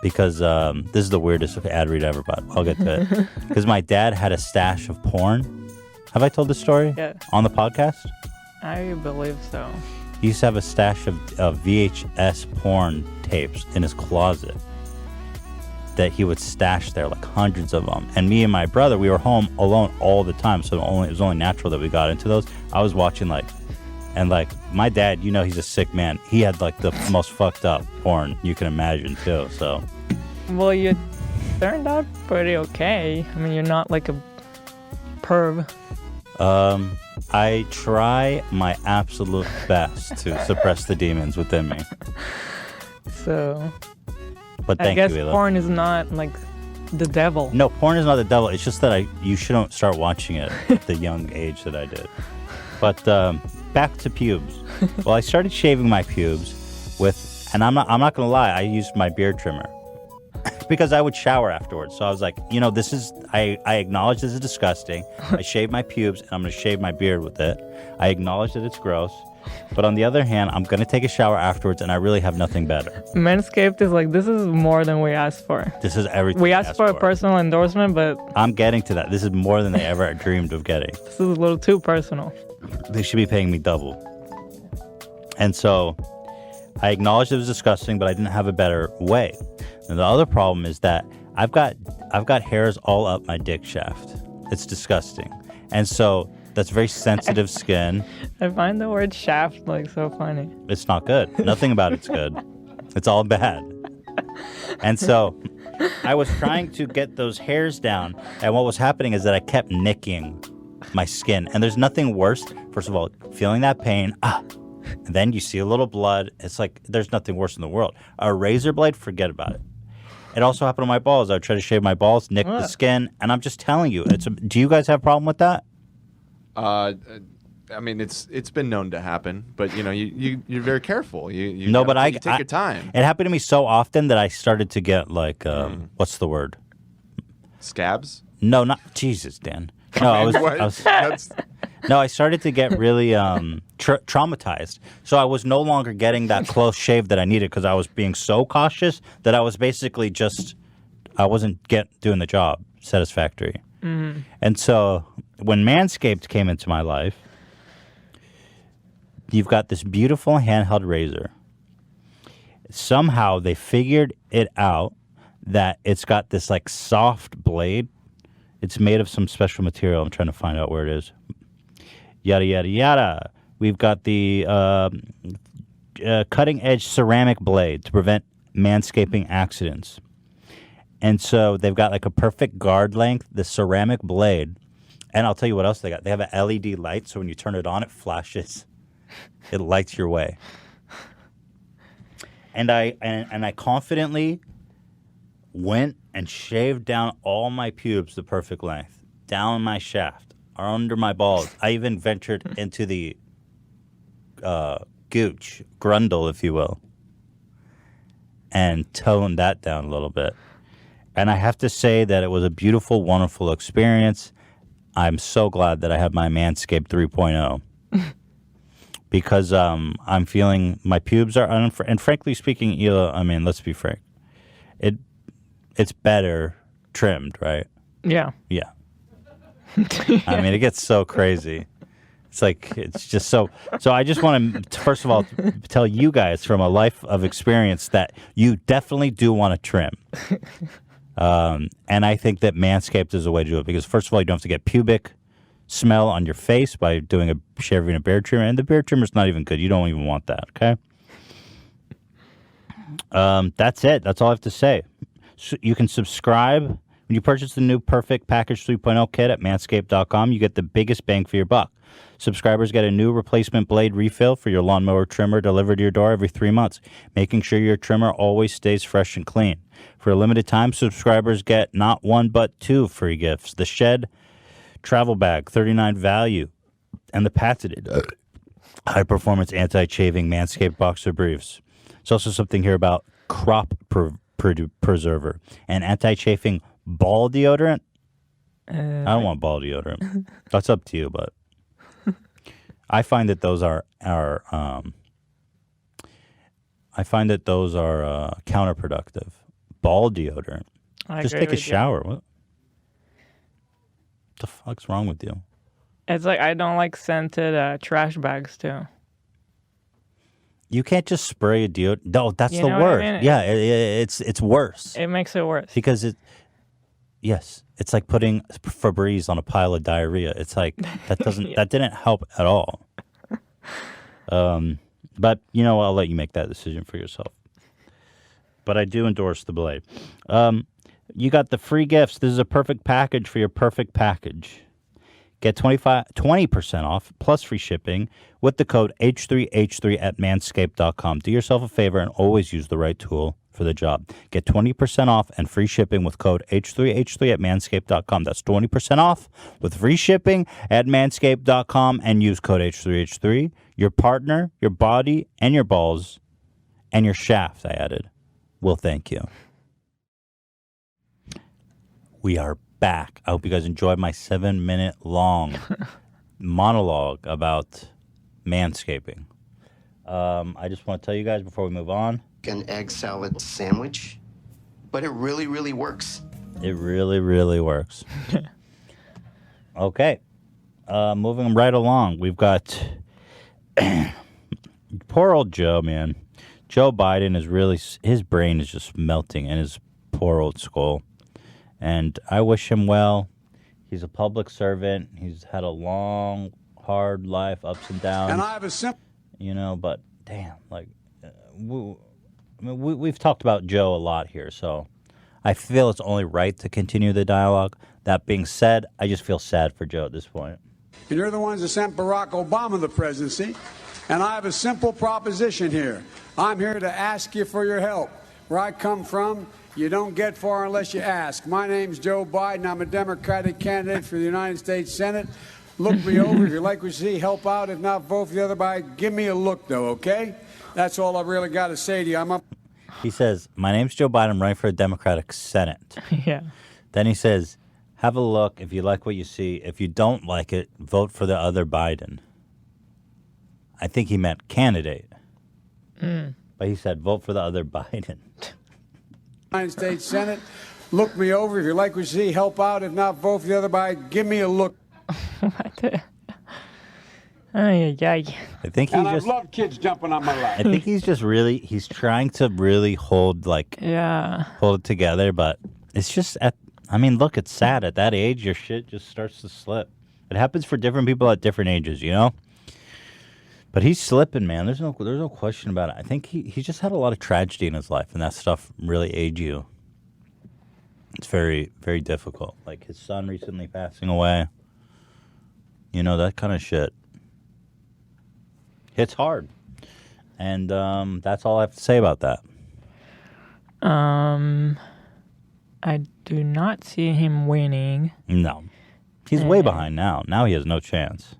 Because this is the weirdest ad read ever, but I'll get to it. Because my dad had a stash of porn. Have I told this story? Yeah. On the podcast? I believe so. He used to have a stash of VHS porn tapes in his closet that he would stash there, like hundreds of them. And me and my brother, we were home alone all the time, so it was only natural that we got into those. I was watching and my dad, you know, he's a sick man. He had like the most fucked up porn you can imagine too. So, Well, you turned out pretty okay. I mean, you're not like a perv. I try my absolute best to suppress the demons within me. So, But I thank guess you, Ela. porn is not like the devil. No, porn is not the devil. It's just that you shouldn't start watching it at the young age that I did. But back to pubes. Well, I started shaving my pubes with, and I'm not gonna lie, I used my beard trimmer because I would shower afterwards. So I was like, you know, I acknowledge this is disgusting. I shave my pubes and I'm gonna shave my beard with it. I acknowledge that it's gross. But on the other hand, I'm going to take a shower afterwards, and I really have nothing better. Manscaped is like, this is more than we asked for. This is everything we asked for a personal endorsement, but I'm getting to that. This is more than they ever dreamed of getting. this is a little too personal. They should be paying me double. And so I acknowledged it was disgusting, but I didn't have a better way. And the other problem is that I've got hairs all up my dick shaft. It's disgusting. And so that's very sensitive skin. I find the word shaft like so funny. It's not good. Nothing about it's good. It's all bad. And so I was trying to get those hairs down, and what was happening is that I kept nicking my skin. And there's nothing worse, first of all, feeling that pain, and then you see a little blood. It's like there's nothing worse in the world. A razor blade, forget about it. It also happened to my balls. I would try to shave my balls, nick the skin, and I'm just telling you, do you guys have a problem with that? I mean, it's been known to happen, but you know, you're very careful. You take your time. It happened to me so often that I started to get like what's the word? Scabs? No, not Jesus, Dan. No, I started to get really traumatized. So I was no longer getting that close shave that I needed because I was being so cautious that I was basically I wasn't doing the job satisfactory. Mm-hmm. And so when Manscaped came into my life, you've got this beautiful handheld razor. Somehow they figured it out that it's got this like soft blade. It's made of some special material. I'm trying to find out where it is. Yada, yada, yada. We've got the cutting edge ceramic blade to prevent manscaping accidents. And so they've got like a perfect guard length, the ceramic blade. And I'll tell you what else they got. They have an LED light, so when you turn it on, it flashes. It lights your way. And I confidently went and shaved down all my pubes the perfect length, down my shaft, or under my balls. I even ventured into the gooch, grundle, if you will, and toned that down a little bit. And I have to say that it was a beautiful, wonderful experience. I'm so glad that I have my Manscaped 3.0. because I'm feeling my pubes are and frankly speaking, Hila, I mean, let's be frank, it's better trimmed, right? Yeah. Yeah. I mean, it gets so crazy. It's like, it's just so I just want to, first of all, tell you guys from a life of experience that you definitely do want to trim. And I think that Manscaped is a way to do it because, first of all, you don't have to get pubic smell on your face by shaving a beard trimmer. And the beard trimmer is not even good. You don't even want that, okay? That's it. That's all I have to say. So you can subscribe. When you purchase the new Perfect Package 3.0 kit at manscaped.com, you get the biggest bang for your buck. Subscribers get a new replacement blade refill for your lawnmower trimmer delivered to your door every 3 months, making sure your trimmer always stays fresh and clean. For a limited time, subscribers get not one but two free gifts. The Shed Travel Bag, $39 value, and the patented high-performance anti-chafing Manscaped Boxer Briefs. There's also something here about Crop Preserver, an anti-chafing ball deodorant. I don't want ball deodorant. That's up to you, but I find that those are counterproductive. Ball deodorant. Just take a shower. What the fuck's wrong with you? It's like I don't like scented trash bags too. You can't just spray a deodorant. No, that's the know what worst. I mean? Yeah, it's worse. It makes it worse. Because it's like putting Febreze on a pile of diarrhea. It's like that doesn't that didn't help at all. But I'll let you make that decision for yourself. But I do endorse the blade. You got the free gifts. This is a perfect package for your perfect package. Get 20% off plus free shipping with the code H3H3 at manscaped.com. Do yourself a favor and always use the right tool for the job. Get 20% off and free shipping with code H3H3 at manscaped.com. That's 20% off with free shipping at manscaped.com and use code H3H3. Your partner, your body, and your balls, and your shaft, I added, will thank you. We are back. I hope you guys enjoyed my 7-minute long monologue about manscaping. I just want to tell you guys before we move on. An egg salad sandwich, but it really, really works. It really, really works. Okay. Moving right along. We've got poor old Joe, man. Joe Biden is really, his brain is just melting in his poor old skull. And I wish him well. He's a public servant. He's had a long, hard life, ups and downs. And I have a simple... but damn, like, we've talked about Joe a lot here, so I feel it's only right to continue the dialogue. That being said, I just feel sad for Joe at this point. And you're the ones that sent Barack Obama the presidency. And I have a simple proposition here. I'm here to ask you for your help. Where I come from, you don't get far unless you ask. My name's Joe Biden. I'm a Democratic candidate for the United States Senate. Look me over. If you like what you see, help out. If not, vote for the other guy. Give me a look, though, okay? That's all I've really got to say to you. I'm up. He says, my name's Joe Biden. I'm running for a Democratic Senate. Yeah. Then he says, have a look. If you like what you see. If you don't like it, vote for the other Biden. I think he meant candidate. But he said, vote for the other Biden. United States Senate. Look me over. If you like what you see, help out. If not, vote for the other guy. Give me a look. I think he I've loved kids jumping on my lap. I think he's just really, he's trying to really hold it together, but it's just look, it's sad. At that age, your shit just starts to slip. It happens for different people at different ages, But he's slipping, man. There's no question about it. I think he's just had a lot of tragedy in his life, and that stuff really aids you. It's very, very difficult. Like his son recently passing away. That kind of shit. Hits hard. And that's all I have to say about that. I do not see him winning. No. He's way behind now. Now he has no chance.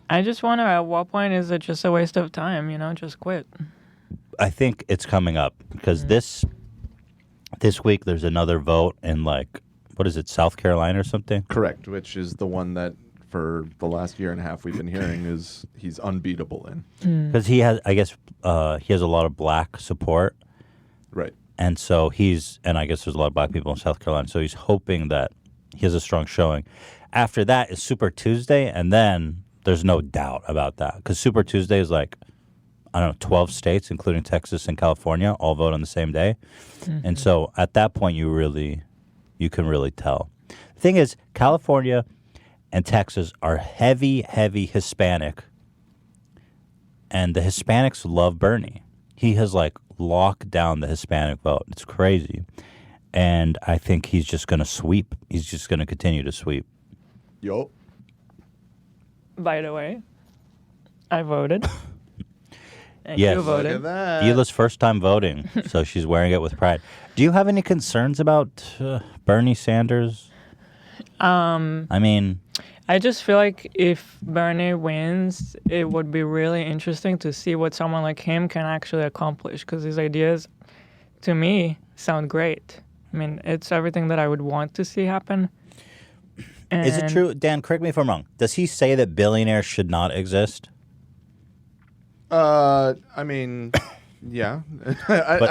I just wonder at what point is it just a waste of time, just quit. I think it's coming up because this week there's another vote in what is it, South Carolina or something? Correct, which is the one that for the last year and a half we've been hearing is he's unbeatable in. Because he has, I guess, he has a lot of black support. Right. And so and I guess there's a lot of black people in South Carolina, so he's hoping that he has a strong showing. After that is Super Tuesday, and then there's no doubt about that. Because Super Tuesday is like, I don't know, 12 states, including Texas and California, all vote on the same day. And so at that point, you can really tell. The thing is, California and Texas are heavy Hispanic. And the Hispanics love Bernie. He has like locked down the Hispanic vote. It's crazy. And I think he's just going to sweep. He's just going to continue to sweep. Yo. By the way, I voted. And Yes. you voted. Look at that. Hila's first time voting, so she's wearing it with pride. Do you have any concerns about Bernie Sanders? I mean, I just feel like if Bernie wins, it would be really interesting to see what someone like him can actually accomplish, because his ideas, to me, sound great. I mean, it's everything that I would want to see happen. is it true, Dan, correct me if I'm wrong, does he say that billionaires should not exist? I mean, yeah.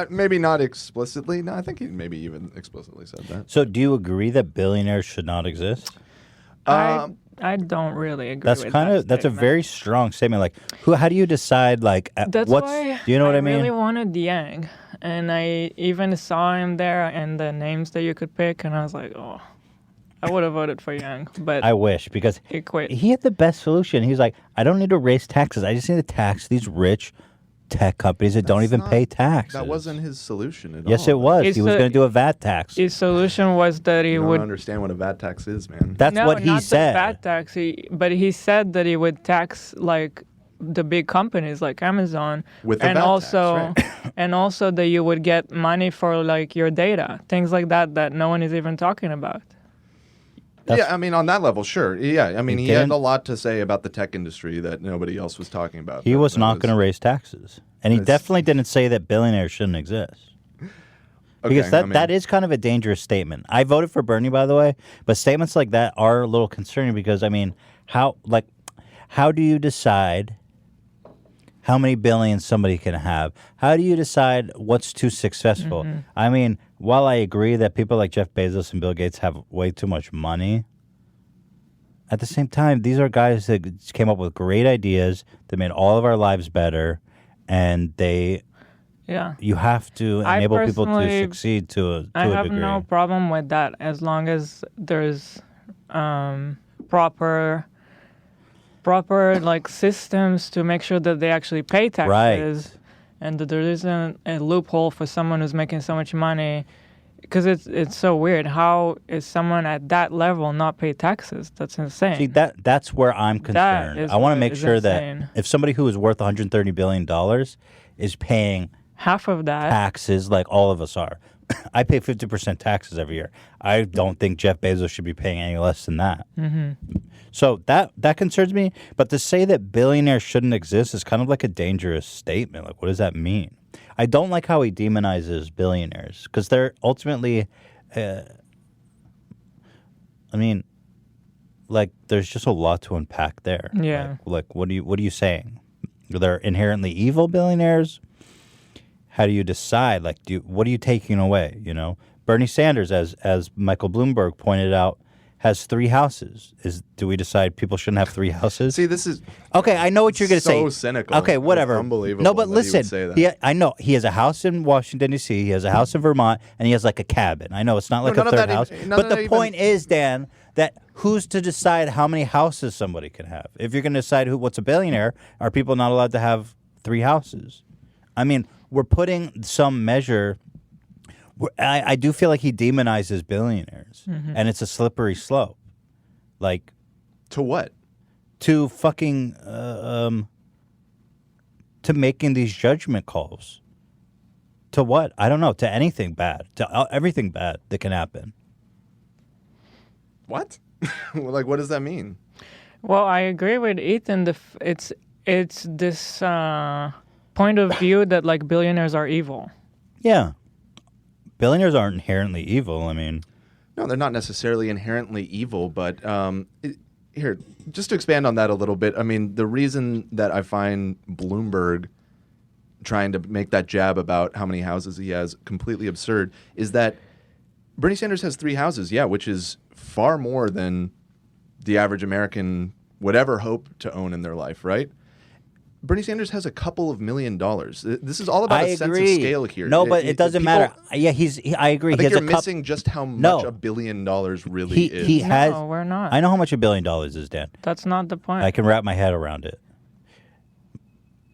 Maybe not explicitly. No, I think he maybe even explicitly said that. So do you agree that billionaires should not exist? I don't really agree That's with kind that of that's a statement. very strong statement. Like, how do you decide? Like, That's what's? why Do you know what I mean? really wanted Yang, and I even saw him there and the names that you could pick, and I was like, oh, I would have voted for Yang, but I wish, because he quit. he had the best solution. He's like, I don't need to raise taxes. I just need to tax these rich tech companies that don't even pay taxes. That wasn't his solution at all. Yes, it was. He was going to do a VAT tax. His solution was that he You would don't understand what a VAT tax is, man. That's no, what he not said. the VAT tax. But he said that he would tax like the big companies like Amazon, With the and VAT also tax, right. and also that you would get money for like your data, things like that that no one is even talking about. Yeah, I mean, on that level, sure. Yeah, I mean, He he had didn't- a lot to say about the tech industry that nobody else was talking about. He was not going to raise taxes. And he That's- definitely didn't say that billionaires shouldn't exist. Because Okay, that, I mean- that is kind of a dangerous statement. I voted for Bernie, by the way, but statements like that are a little concerning because, I mean, how do you decide how many billions somebody can have? How do you decide what's too successful? Mm-hmm. I mean, while I agree that people like Jeff Bezos and Bill Gates have way too much money, at the same time, these are guys that came up with great ideas that made all of our lives better, and Yeah. you have to I enable people to personally- succeed to a I have degree. no problem with that as long as there's proper like systems to make sure that they actually pay taxes, and that there isn't a loophole for someone who's making so much money. Because it's so weird. How is someone at that level not pay taxes? That's insane. See, that's where I'm concerned. is I want to what make is sure insane. that if somebody who is worth $130 billion is paying half of that taxes like all of us are. I pay 50% taxes every year. I don't think Jeff Bezos should be paying any less than that. Mm-hmm. So that concerns me. But to say that billionaires shouldn't exist is kind of like a dangerous statement. Like, what does that mean? I don't like how he demonizes billionaires because they're ultimately, I mean, like there's just a lot to unpack there. Yeah. Like what are you saying? They're inherently evil billionaires? How do you decide? Like, what are you taking away? You know, Bernie Sanders, as Michael Bloomberg pointed out, has 3 houses. Do we decide people shouldn't have 3 houses? See, this is okay. I know what you're going to say. so cynical. Okay, whatever. It's unbelievable. No, but that he would listen. say that. I know he has a house in Washington D.C. He has a house in Vermont, and he has like a cabin. I know it's not like none a of third that house, even- none but of the that even- point is, Dan, that who's to decide how many houses somebody can have? If you're going to decide what's a billionaire, are people not allowed to have 3 houses? I mean, we're putting some measure. I do feel like he demonizes billionaires, and it's a slippery slope. Like, to what? To fucking to making these judgment calls. To what? I don't know. To anything bad. To everything bad that can happen. What? Like, what does that mean? Well, I agree with Ethan. It's this point of view that like billionaires are evil. Yeah. Billionaires aren't inherently evil. I mean, No, they're not necessarily inherently evil, but here, just to expand on that a little bit, I mean, the reason that I find Bloomberg trying to make that jab about how many houses he has completely absurd is that Bernie Sanders has 3 houses, which is far more than the average American would ever hope to own in their life, right? Bernie Sanders has a couple of $1 million. This is all about a sense of scale here. No, but it doesn't matter. Yeah, I agree. I think he has you're missing just how much $1 billion really is. He has. No, we're not. I know how much $1 billion is, Dan. That's not the point. I can wrap my head around it.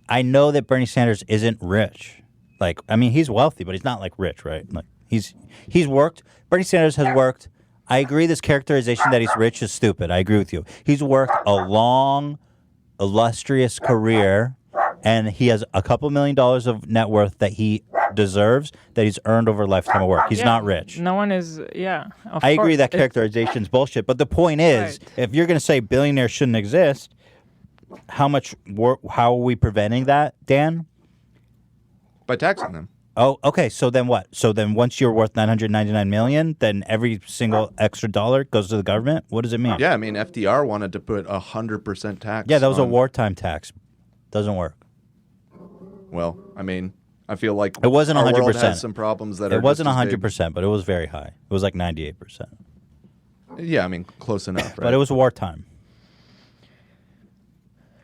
I know that Bernie Sanders isn't rich. Like, I mean, he's wealthy, but he's not like rich, right? Like, he's worked. Bernie Sanders has worked. I agree. This characterization that he's rich is stupid. I agree with you. He's worked a long, illustrious career, and he has a couple $1 million of net worth that he deserves, that he's earned over a lifetime of work. He's not rich. No one is. Yeah. I agree that characterization's bullshit. But the point is, if you're going to say billionaires shouldn't exist, how are we preventing that, Dan? By taxing them. Oh, okay. So then what? So then once you're worth $999 million, then every single extra dollar goes to the government? What does it mean? Yeah, I mean, FDR wanted to put 100% tax. Yeah, that was a wartime tax. Doesn't work. Well, I mean, I feel like it wasn't 100%. Our world has some problems that it wasn't 100%, but it was very high. It was like 98%. Yeah, I mean, close enough, right? But it was wartime.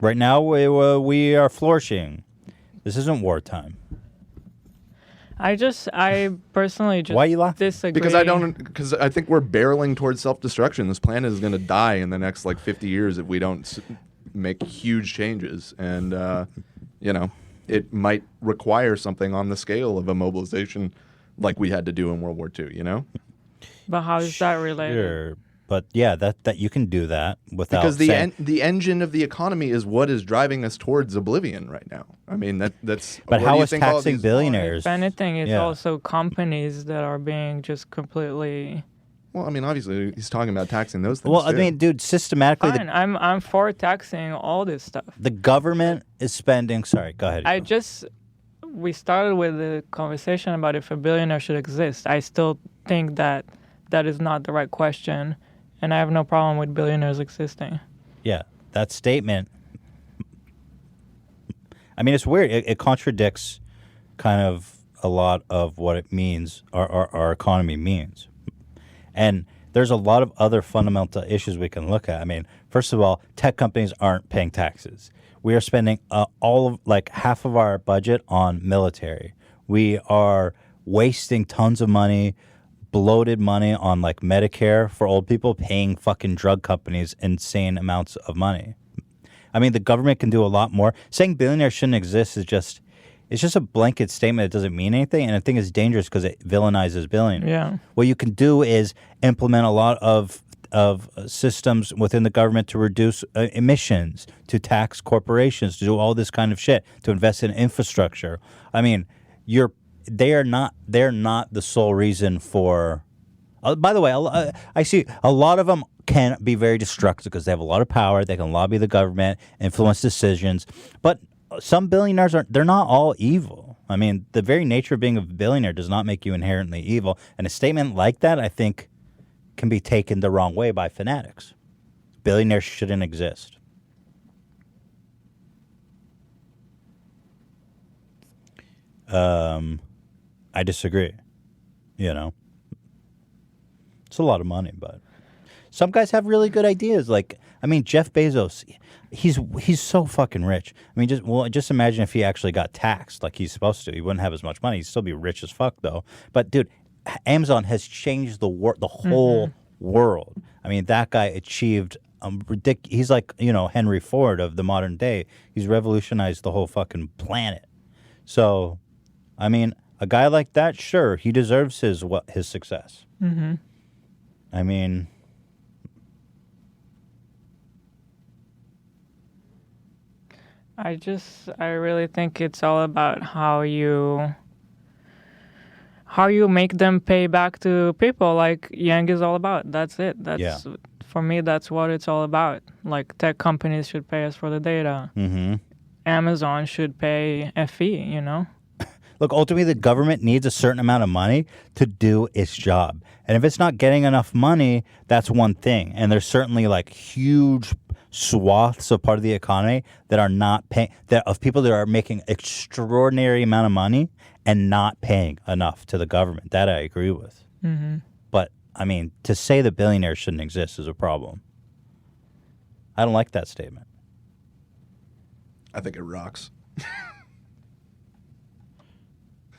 Right now, we are flourishing. This isn't wartime. I personally just Why you laughing? disagree. Because I think we're barreling towards self-destruction. This planet is going to die in the next 50 years if we don't make huge changes. And, it might require something on the scale of a mobilization like we had to do in World War II, But how is that related? Sure. But yeah, that you can do that without because the engine of the economy is what is driving us towards oblivion right now. I mean that's. But how is taxing billionaires? If anything, it's also companies that are being just completely. Well, I mean, obviously, he's talking about taxing those things. Well, I mean, dude, systematically. Fine, I'm for taxing all this stuff. The government is spending. Sorry, go ahead. We started with the conversation about if a billionaire should exist. I still think that is not the right question. And I have no problem with billionaires existing. Yeah, that statement. I mean, it's weird. It contradicts kind of a lot of what it means, our economy means. And there's a lot of other fundamental issues we can look at. I mean, first of all, tech companies aren't paying taxes. We are spending half of our budget on military. We are wasting tons of money, bloated money on Medicare for old people, paying fucking drug companies insane amounts of money. I mean, the government can do a lot more. Saying billionaires shouldn't exist is just a blanket statement that doesn't mean anything, and I think it's dangerous because it villainizes billionaires. Yeah. What you can do is implement a lot of systems within the government to reduce emissions, to tax corporations, to do all this kind of shit, to invest in infrastructure. I mean, they're not the sole reason for. By the way, I see a lot of them can be very destructive because they have a lot of power. They can lobby the government, influence decisions. But some billionaires they're not all evil. I mean, the very nature of being a billionaire does not make you inherently evil. And a statement like that, I think, can be taken the wrong way by fanatics. Billionaires shouldn't exist. I disagree. It's a lot of money, but some guys have really good ideas. Jeff Bezos, he's so fucking rich. I mean, just imagine if he actually got taxed like he's supposed to. He wouldn't have as much money. He'd still be rich as fuck, though. But dude, Amazon has changed the whole world. I mean, that guy achieved he's like Henry Ford of the modern day. He's revolutionized the whole fucking planet. So, I mean, a guy like that, sure, he deserves his success. Mm-hmm. I mean, I really think it's all about how you make them pay back to people, like Yang is all about. That's it. For me, that's what it's all about. Like, tech companies should pay us for the data. Mm-hmm. Amazon should pay a fee, Look, ultimately, the government needs a certain amount of money to do its job. And if it's not getting enough money, that's one thing. And there's certainly like huge swaths of part of the economy that are not paying, that of people that are making extraordinary amount of money and not paying enough to the government. That I agree with. Mm-hmm. But, I mean, to say that billionaires shouldn't exist is a problem. I don't like that statement. I think it rocks.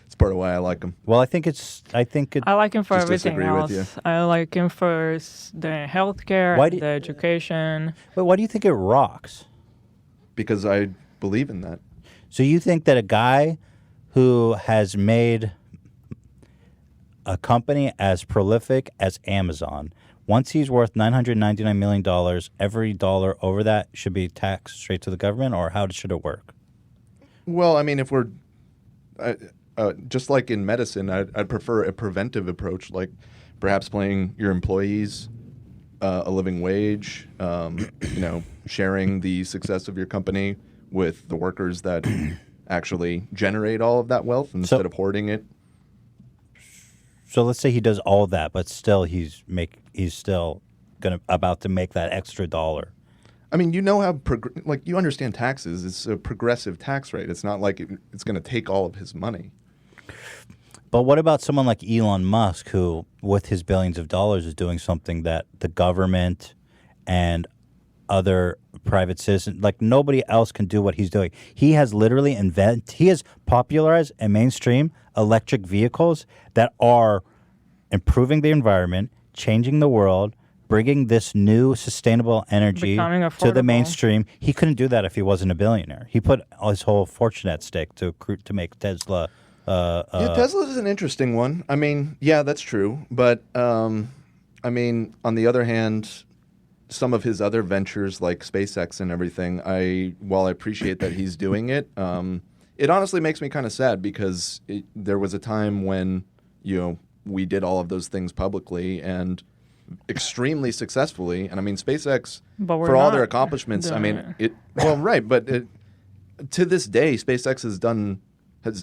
It's part of why I like him. Well, I think I like him for Just everything disagree with else. I like him for the healthcare, the education. But why do you think it rocks? Because I believe in that. So you think that a guy who has made a company as prolific as Amazon, once he's worth $999 million, every dollar over that should be taxed straight to the government, or how should it work? Well, I mean, if we're just like in medicine, I'd prefer a preventive approach, like perhaps paying your employees a living wage, sharing the success of your company with the workers that actually generate all of that wealth instead of hoarding it. So let's say he does all that, but still he's still about to make that extra dollar. I mean, you know how you understand taxes. It's a progressive tax rate. It's not like it's going to take all of his money. But what about someone like Elon Musk, who, with his billions of dollars, is doing something that the government and other private citizens, like nobody else can do what he's doing. He has literally he has popularized and mainstream electric vehicles that are improving the environment, changing the world, bringing this new sustainable energy to the mainstream. He couldn't do that if he wasn't a billionaire. He put his whole fortune at stake to make Tesla. Tesla is an interesting one. I mean, yeah, that's true. But I mean, on the other hand, some of his other ventures like SpaceX and everything, while I appreciate that he's doing it, it honestly makes me kind of sad because there was a time when, we did all of those things publicly and extremely successfully. And I mean, SpaceX, for all their accomplishments, I mean, but to this day, SpaceX has done.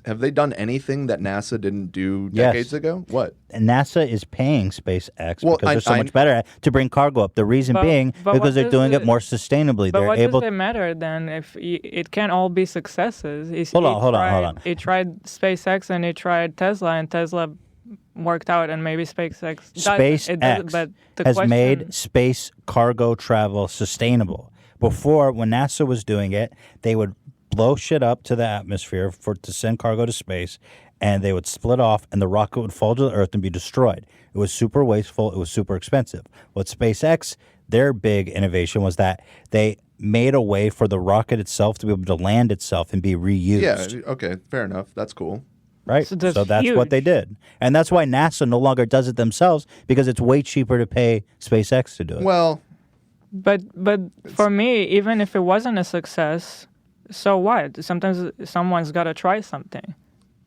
Have they done anything that NASA didn't do decades ago? What? And NASA is paying SpaceX because they're so much better to bring cargo up. The reason being because they're doing it more sustainably. But they're what able does it matter then if it can't all be successes? Hold on. He tried SpaceX and he tried Tesla, and Tesla worked out, and maybe SpaceX has made space cargo travel sustainable. Before, when NASA was doing it, they would blow shit up to the atmosphere to send cargo to space, and they would split off, and the rocket would fall to the Earth and be destroyed. It was super wasteful. It was super expensive. What SpaceX, their big innovation was that they made a way for the rocket itself to be able to land itself and be reused. Yeah, okay, fair enough. That's cool. Right? So that's what they did. And that's why NASA no longer does it themselves, because it's way cheaper to pay SpaceX to do it. Well, but for me, even if it wasn't a success, so what? Sometimes someone's got to try something.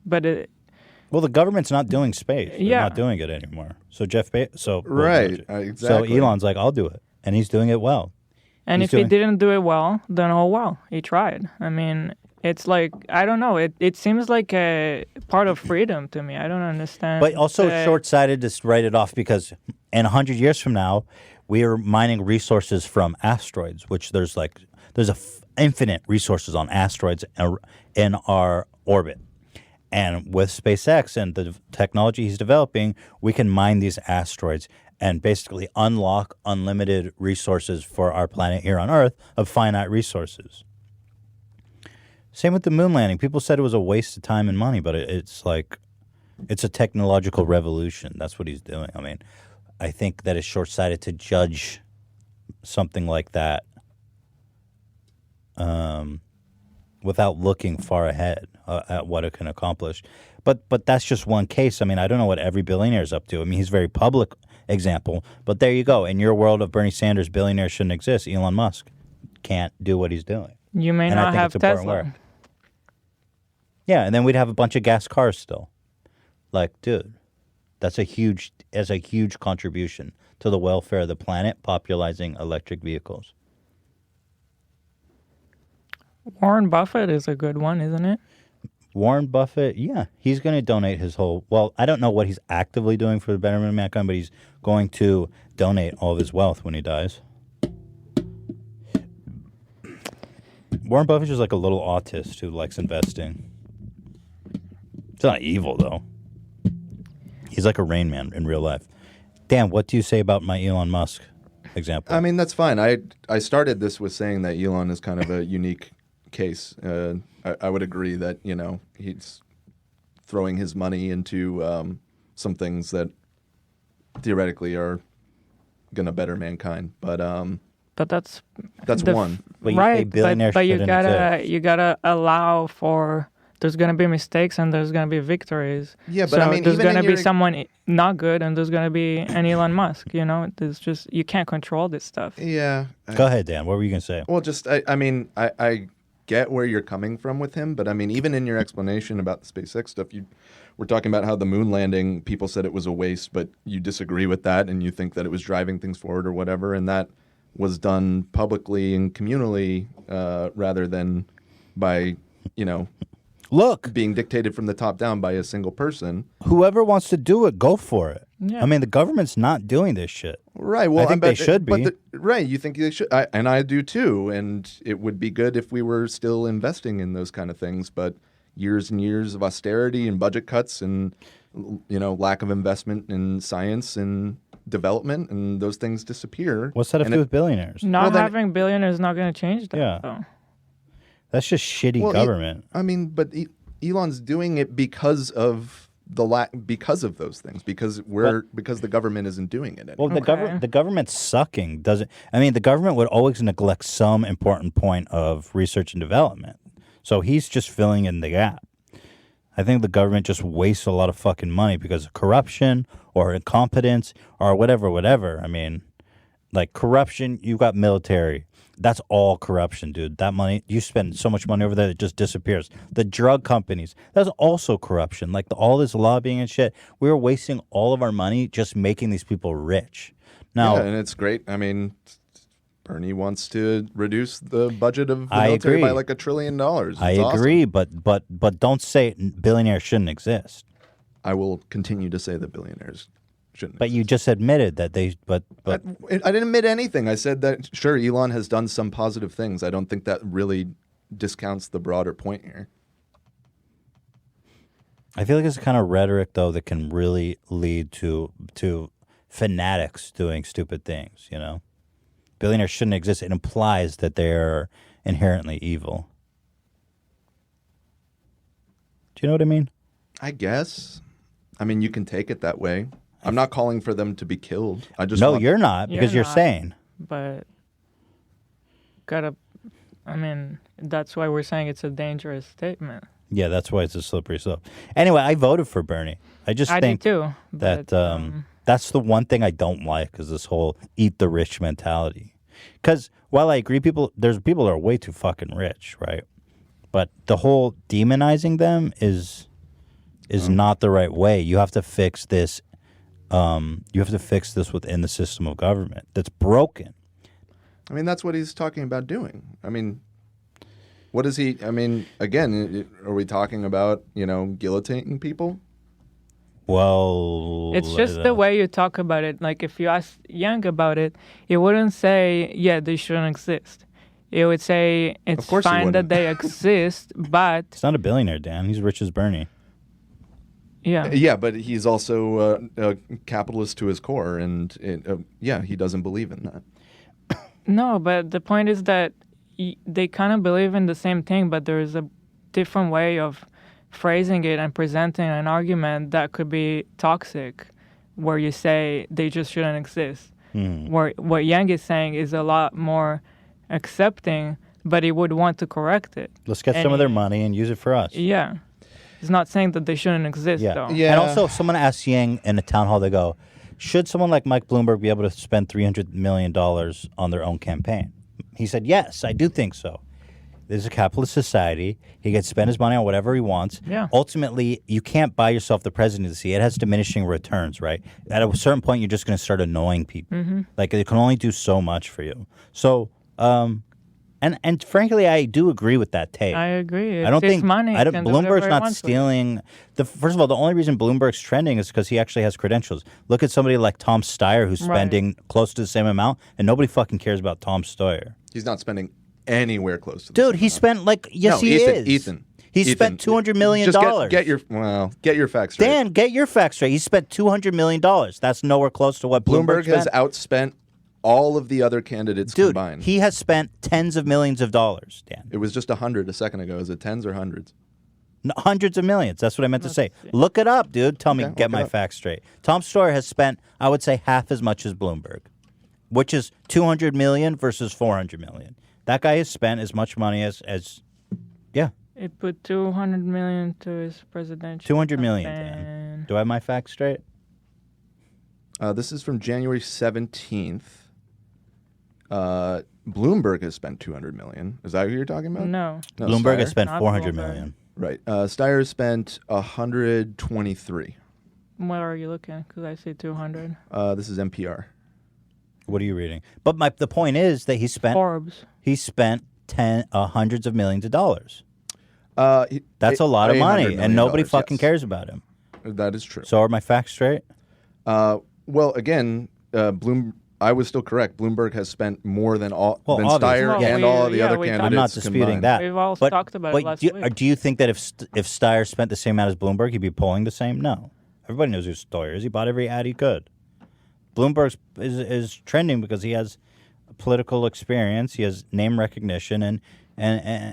But the government's not doing space. They're not doing it anymore. So exactly. So Elon's like, I'll do it, and he's doing it well. And if he didn't do it well, then oh well, he tried. I mean, it's like, I don't know. It seems like a part of freedom to me. I don't understand. But also short-sighted to write it off, because in 100 years from now, we are mining resources from asteroids, which there's infinite resources on asteroids in our orbit. And with SpaceX and the technology he's developing, we can mine these asteroids and basically unlock unlimited resources for our planet here on Earth of finite resources. Same with the moon landing. People said it was a waste of time and money, but it's a technological revolution. That's what he's doing. I mean, I think that it's short-sighted to judge something like that without looking far ahead at what it can accomplish. But that's just one case. I mean, I don't know what every billionaire is up to. I mean, he's a very public example. But there you go. In your world of Bernie Sanders, billionaires shouldn't exist. Elon Musk can't do what he's doing. You may not have Tesla. Yeah, and then we'd have a bunch of gas cars still. Like, dude, that's a huge contribution to the welfare of the planet, popularizing electric vehicles. Warren Buffett is a good one, isn't it? Warren Buffett, yeah, he's going to donate his whole. Well, I don't know what he's actively doing for the betterment of mankind, but he's going to donate all of his wealth when he dies. Warren Buffett's just like a little autist who likes investing. It's not evil, though. He's like a Rain Man in real life. Dan, what do you say about my Elon Musk example? I mean, that's fine. I started this with saying that Elon is kind of a unique case. I would agree that, you know, he's throwing his money into some things that theoretically are going to better mankind. But that's one. Right, but you gotta allow for there's gonna be mistakes and there's gonna be victories. Yeah, but so I mean, there's even gonna in be your... someone not good and there's gonna be an Elon Musk. You know, there's just you can't control this stuff. Yeah. Go ahead, Dan. What were you gonna say? Well, just I mean, I get where you're coming from with him, but I mean, even in your explanation about the SpaceX stuff, you were talking about how the moon landing, people said it was a waste, but you disagree with that and you think that it was driving things forward or whatever, and that was done publicly and communally rather than by, you know, being dictated from the top down by a single person. Whoever wants to do it, go for it. Yeah. I mean, the government's not doing this shit. Right. Well, I think they should be. Right. You think they should. And I do too. And it would be good if we were still investing in those kind of things. But years and years of austerity and budget cuts and, you know, lack of investment in science and development, and those things disappear. What's that have to do with billionaires? Not having billionaires is not going to change that. Yeah. Though. That's just shitty government. I mean, but Elon's doing it because of because of those things, because the government isn't doing it anymore. Well, the government's sucking. Doesn't I mean the government would always neglect some important point of research and development. So he's just filling in the gap. I think the government just wastes a lot of fucking money because of corruption or incompetence or whatever. I mean, like corruption, you got military. That's all corruption, dude. That money, you spend so much money over there, it just disappears. The drug companies, that's also corruption. Like all this lobbying and shit. We were wasting all of our money just making these people rich. Now, yeah, and it's great. I mean, Bernie wants to reduce the budget of the military by like $1 trillion. I agree, but don't say billionaires shouldn't exist. I will continue to say that billionaires shouldn't. But you just admitted that they. But I didn't admit anything. I said that sure, Elon has done some positive things. I don't think that really discounts the broader point here. I feel like it's the kind of rhetoric though that can really lead to fanatics doing stupid things. You know. Billionaires shouldn't exist. It implies that they're inherently evil. Do you know what I mean? I guess. I mean, you can take it that way. I'm not calling for them to be killed. You're not, because you're sane. But I mean, that's why we're saying it's a dangerous statement. Yeah, that's why it's a slippery slope. Anyway, I voted for Bernie. I think did too, that that's the one thing I don't like is this whole eat the rich mentality. Because while I agree, there's people that are way too fucking rich, right? But the whole demonizing them is not the right way. You have to fix this. You have to fix this within the system of government that's broken. I mean, that's what he's talking about doing. I mean, what is he? I mean, again, are we talking about, you know, guillotining people? Well, it's just the way you talk about it. Like if you ask Yang about it, he wouldn't say, yeah, they shouldn't exist. He would say it's fine that they exist, but... He's not a billionaire, Dan. He's rich as Bernie. Yeah. Yeah, but he's also a capitalist to his core, and he doesn't believe in that. No, but the point is that they kind of believe in the same thing, but there's a different way of phrasing it and presenting an argument that could be toxic, where you say they just shouldn't exist. Where what Yang is saying is a lot more accepting, but he would want to correct it. Let's get some of their money and use it for us. Yeah. He's not saying that they shouldn't exist, though. Yeah. And also, someone asked Yang in a town hall, they go, should someone like Mike Bloomberg be able to spend $300 million on their own campaign? He said, yes, I do think so. This is a capitalist society. He gets to spend his money on whatever he wants. Yeah. Ultimately, you can't buy yourself the presidency. It has diminishing returns, right? At a certain point, you're just going to start annoying people. Like, it can only do so much for you. So, and And frankly, I do agree with that take. I agree. I don't It's think money. I don't, Can do whatever Bloomberg's he not wants with it. stealing. First of all, the only reason Bloomberg's trending is because he actually has credentials. Look at somebody like Tom Steyer who's Right. spending close to the same amount, and nobody fucking cares about Tom Steyer. He's not spending anywhere close to this. Dude, he spent like yes, No, he Ethan, is. Ethan. He Ethan, spent $200 million. Just get your facts straight. Dan, get your facts straight. He spent $200 million. That's nowhere close to what Bloomberg Bloomberg has spent. outspent all of the other candidates Dude, combined. he has spent tens of millions of dollars, Dan. It was just 100 a second ago. Is it tens or hundreds? No, hundreds of millions. That's what I meant to say. Look it up, dude. Tell me, Okay, get look my it up. facts straight. Tom Steyer has spent, I would say, half as much as Bloomberg, which is $200 million versus $400 million. That guy has spent as much money as yeah, He put $200 million to his presidential. $200 million. campaign. Dan. Do I have my facts straight? This is from January 17th. Bloomberg has spent $200 million. Is that who you're talking about? No. Bloomberg Steyer? has spent Not $400 Bloomberg. million. Right. Steyer spent 123. Where are you looking? Because I see 200. This is NPR. What are you reading? But the point is that he spent Forbes. he spent hundreds of millions of dollars. That's That's a lot of money, and nobody fucking yes. cares about him. That is true. So are my facts straight? Well, again, I was still correct. Bloomberg has spent more than obviously. Steyer No, and we- all of the yeah, other we- candidates I'm not disputing combined. that. We've all but, talked about but it last do, week. do you think that if Steyer spent the same amount as Bloomberg, he'd be polling the same? No. Everybody knows who Steyer is. He bought every ad he could. Bloomberg is trending because he has political experience. He has name recognition, and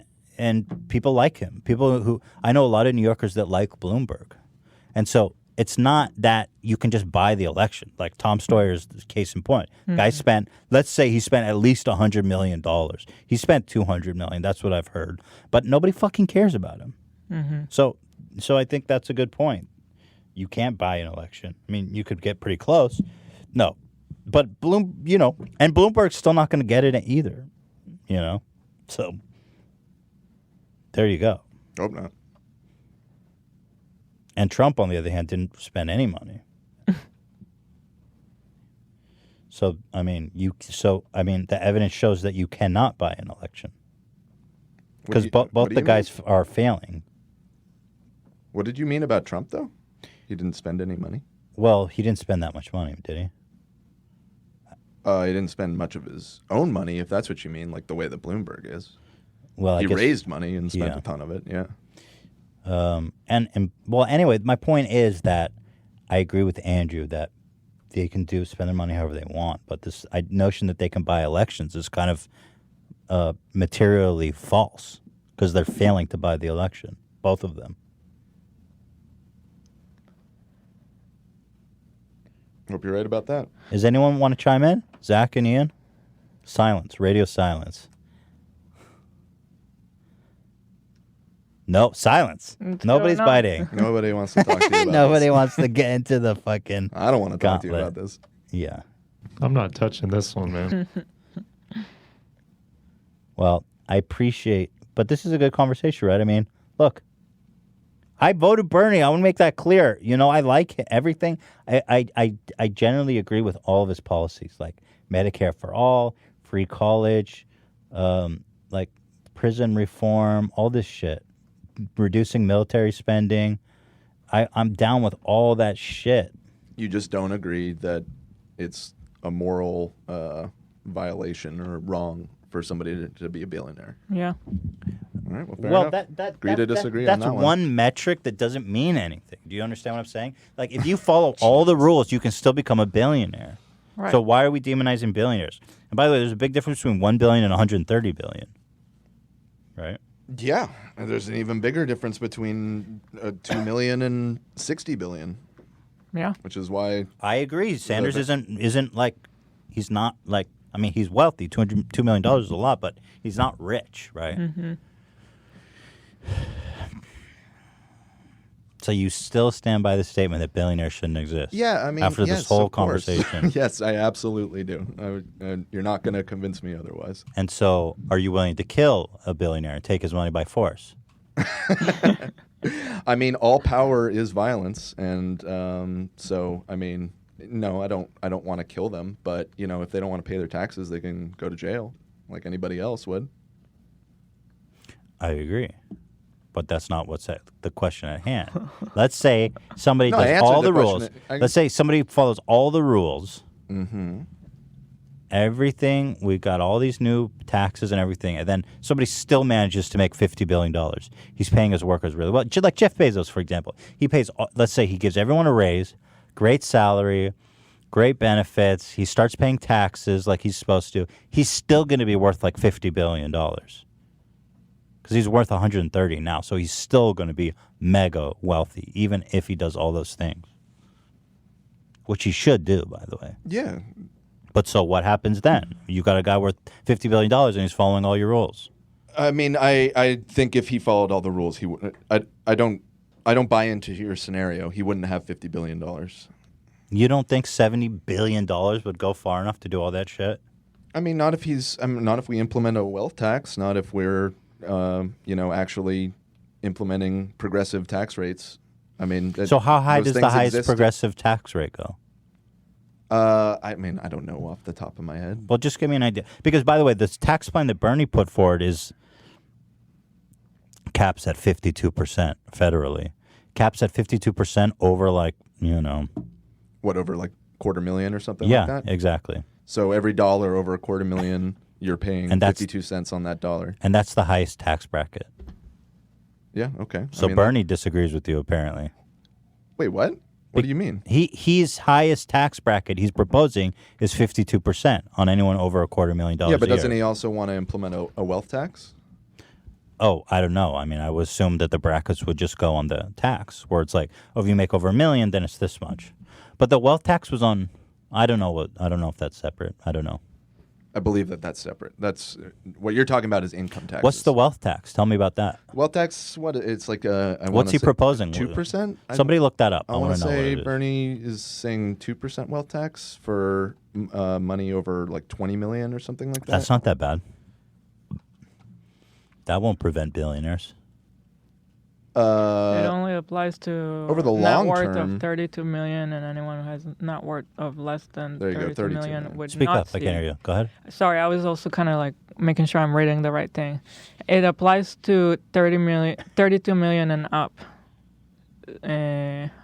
people like him. People who I know a lot of New Yorkers that like Bloomberg, and so it's not that you can just buy the election. Like Tom Steyer is the case in point. Guy spent, let's say he spent at least $100 million. He spent $200 million. That's what I've heard. But nobody fucking cares about him. So I think that's a good point. You can't buy an election. I mean, you could get pretty close. No. But and Bloomberg's still not going to get it either. So there you go. Hope not. And Trump, on the other hand, didn't spend any money. So the evidence shows that you cannot buy an election because both what do the you guys are failing. What did you mean about Trump, though? He didn't spend any money. Well, he didn't spend that much money, did he? He didn't spend much of his own money, if that's what you mean, like the way that Bloomberg is. Well, he I guess, raised money and spent yeah. a ton of it. Yeah. Anyway, my point is that I agree with Andrew that they can spend their money however they want, but this notion that they can buy elections is kind of materially false because they're failing to buy the election, both of them. Hope you're right about that. Does anyone want to chime in? Zach and Ian? Silence. Radio silence. No, silence. Nobody's going on? biting. Nobody wants to talk to you about Nobody this. wants to get into the fucking I don't want to talk to you gauntlet. about this. Yeah. I'm not touching this one, man. Well, I appreciate, but this is a good conversation, right? I mean, look, I voted Bernie. I want to make that clear. I like everything. I generally agree with all of his policies, like Medicare for all, free college, like prison reform, all this shit, reducing military spending. I'm down with all that shit. You just don't agree that it's a moral violation or wrong for somebody to be a billionaire. Yeah. All right. Well, fair Well, enough. that Agree to disagree that's on that one metric that doesn't mean anything. Do you understand what I'm saying? Like, if you follow all the rules, you can still become a billionaire. Right. So why are we demonizing billionaires? And by the way, there's a big difference between 1 billion and 130 billion. Right? Yeah, and there's an even bigger difference between 2 million and 60 billion. Yeah. Which is why I agree. Sanders isn't like, he's not like, I mean, he's wealthy. $2 million is a lot, but he's not rich, right? Mm-hmm. So you still stand by the statement that billionaires shouldn't exist? Yeah, I mean, after yes, this whole of course. conversation. Yes, I absolutely do. You're not going to convince me otherwise. And so, are you willing to kill a billionaire and take his money by force? I mean, all power is violence, and so I mean, no, I don't want to kill them, but if they don't want to pay their taxes, they can go to jail like anybody else would. I agree. But that's not what's at the question at hand. Let's say somebody does all the rules. Let's say somebody follows all the rules. Mm-hmm. Everything, we got all these new taxes and everything, and then somebody still manages to make $50 billion. He's paying his workers really well. Like Jeff Bezos, for example. He pays, let's say he gives everyone a raise, great salary, great benefits. He starts paying taxes like he's supposed to. He's still going to be worth like $50 billion. Because he's worth 130 now, so he's still going to be mega wealthy, even if he does all those things. Which he should do, by the way. Yeah. But so what happens then? You got a guy worth $50 billion and he's following all your rules. I mean, I think if he followed all the rules, he would. I don't buy into your scenario. He wouldn't have $50 billion. You don't think $70 billion would go far enough to do all that shit? I mean, not if not if we implement a wealth tax. Not if we're, actually implementing progressive tax rates. I mean, so how high does the highest progressive tax rate go? I mean, I don't know off the top of my head. Well, just give me an idea. Because, by the way, this tax plan that Bernie put forward is caps at 52% federally. Caps at 52% over, like, What, over like $250,000 or something like that? Yeah, exactly. So every dollar over $250,000, you're paying 52 cents on that dollar. And that's the highest tax bracket. Yeah, okay. So Bernie disagrees with you, apparently. Wait, what? What do you mean? His highest tax bracket he's proposing is 52% on anyone over $250,000. Yeah, but doesn't he also want to implement a wealth tax? Oh, I don't know. I mean, I would assume that the brackets would just go on the tax, where it's like, if you make over $1 million, then it's this much. But the wealth tax was on. I don't know if that's separate. I don't know. I believe that's separate. That's what you're talking about is income tax. What's the wealth tax? Tell me about that. Wealth tax? What it's like? What's he proposing? 2%. Somebody look that up. I want to say Bernie is saying 2% wealth tax for money over like $20 million or something like that. That's not that bad. That won't prevent billionaires. It only applies to over the net long worth term. of 32 million, and anyone who has net worth of less than 32 million would Speak not up. see. I can't hear you. Go ahead. Sorry, I was also kind of like making sure I'm reading the right thing. It applies to 32 million and up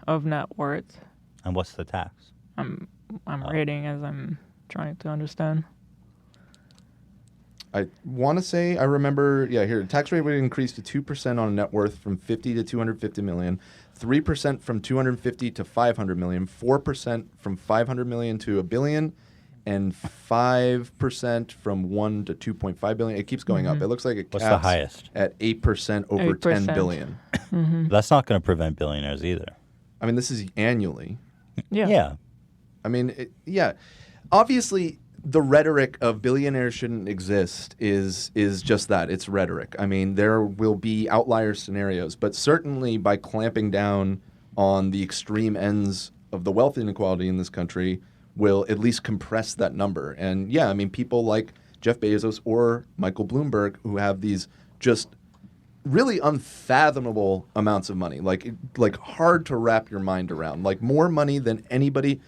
of net worth. And what's the tax? I'm reading as I'm trying to understand. I want to say I remember. Yeah, here tax rate would increase to 2% on net worth from 50 to 250 million, 3% from 250 to 500 million, 4% from 500 million to $1 billion, and 5% from 1 to 2.5 billion. It keeps going up. It looks like it caps What's the highest? At 8% over 10 billion. That's not going to prevent billionaires either. I mean, this is annually. Yeah. I mean, obviously. The rhetoric of billionaires shouldn't exist is just that. It's rhetoric. I mean, there will be outlier scenarios, but certainly by clamping down on the extreme ends of the wealth inequality in this country will at least compress that number. And yeah, I mean, people like Jeff Bezos or Michael Bloomberg who have these just really unfathomable amounts of money, like hard to wrap your mind around, like more money than anybody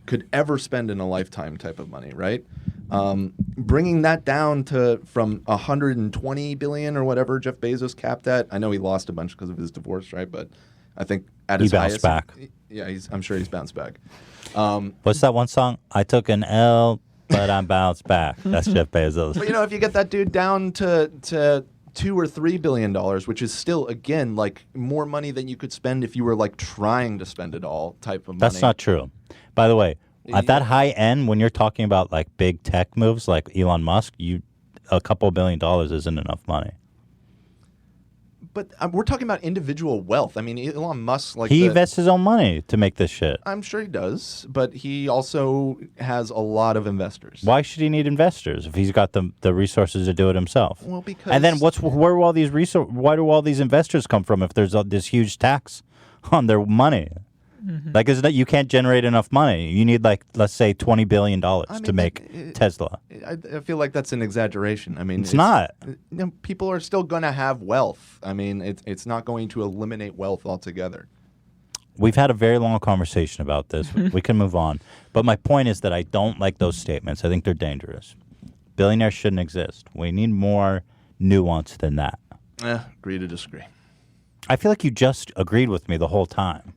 could ever spend in a lifetime type of money, right? Bringing that down from 120 billion or whatever Jeff Bezos capped at. I know he lost a bunch because of his divorce, right? But I think at his highest, he bounced back. Yeah, I'm sure he's bounced back. What's that one song? I took an L, but I bounced back. That's Jeff Bezos. But if you get that dude down to $2 or $3 billion, which is still again like more money than you could spend if you were like trying to spend it all type of money. That's not true. By the way, at that high end, when you're talking about like big tech moves like Elon Musk, a couple $1 billion isn't enough money. But we're talking about individual wealth. I mean, Elon Musk, he invests his own money to make this shit. I'm sure he does, but he also has a lot of investors. Why should he need investors if he's got the resources to do it himself? Well, because and then why do all these investors come from if there's this huge tax on their money? Mm-hmm. Like, isn't it you can't generate enough money? You need let's say $20 billion to make Tesla. I feel like that's an exaggeration. I mean, it's not. People are still going to have wealth. I mean, it's not going to eliminate wealth altogether. We've had a very long conversation about this. We can move on. But my point is that I don't like those statements. I think they're dangerous. Billionaires shouldn't exist. We need more nuance than that. Agree to disagree. I feel like you just agreed with me the whole time.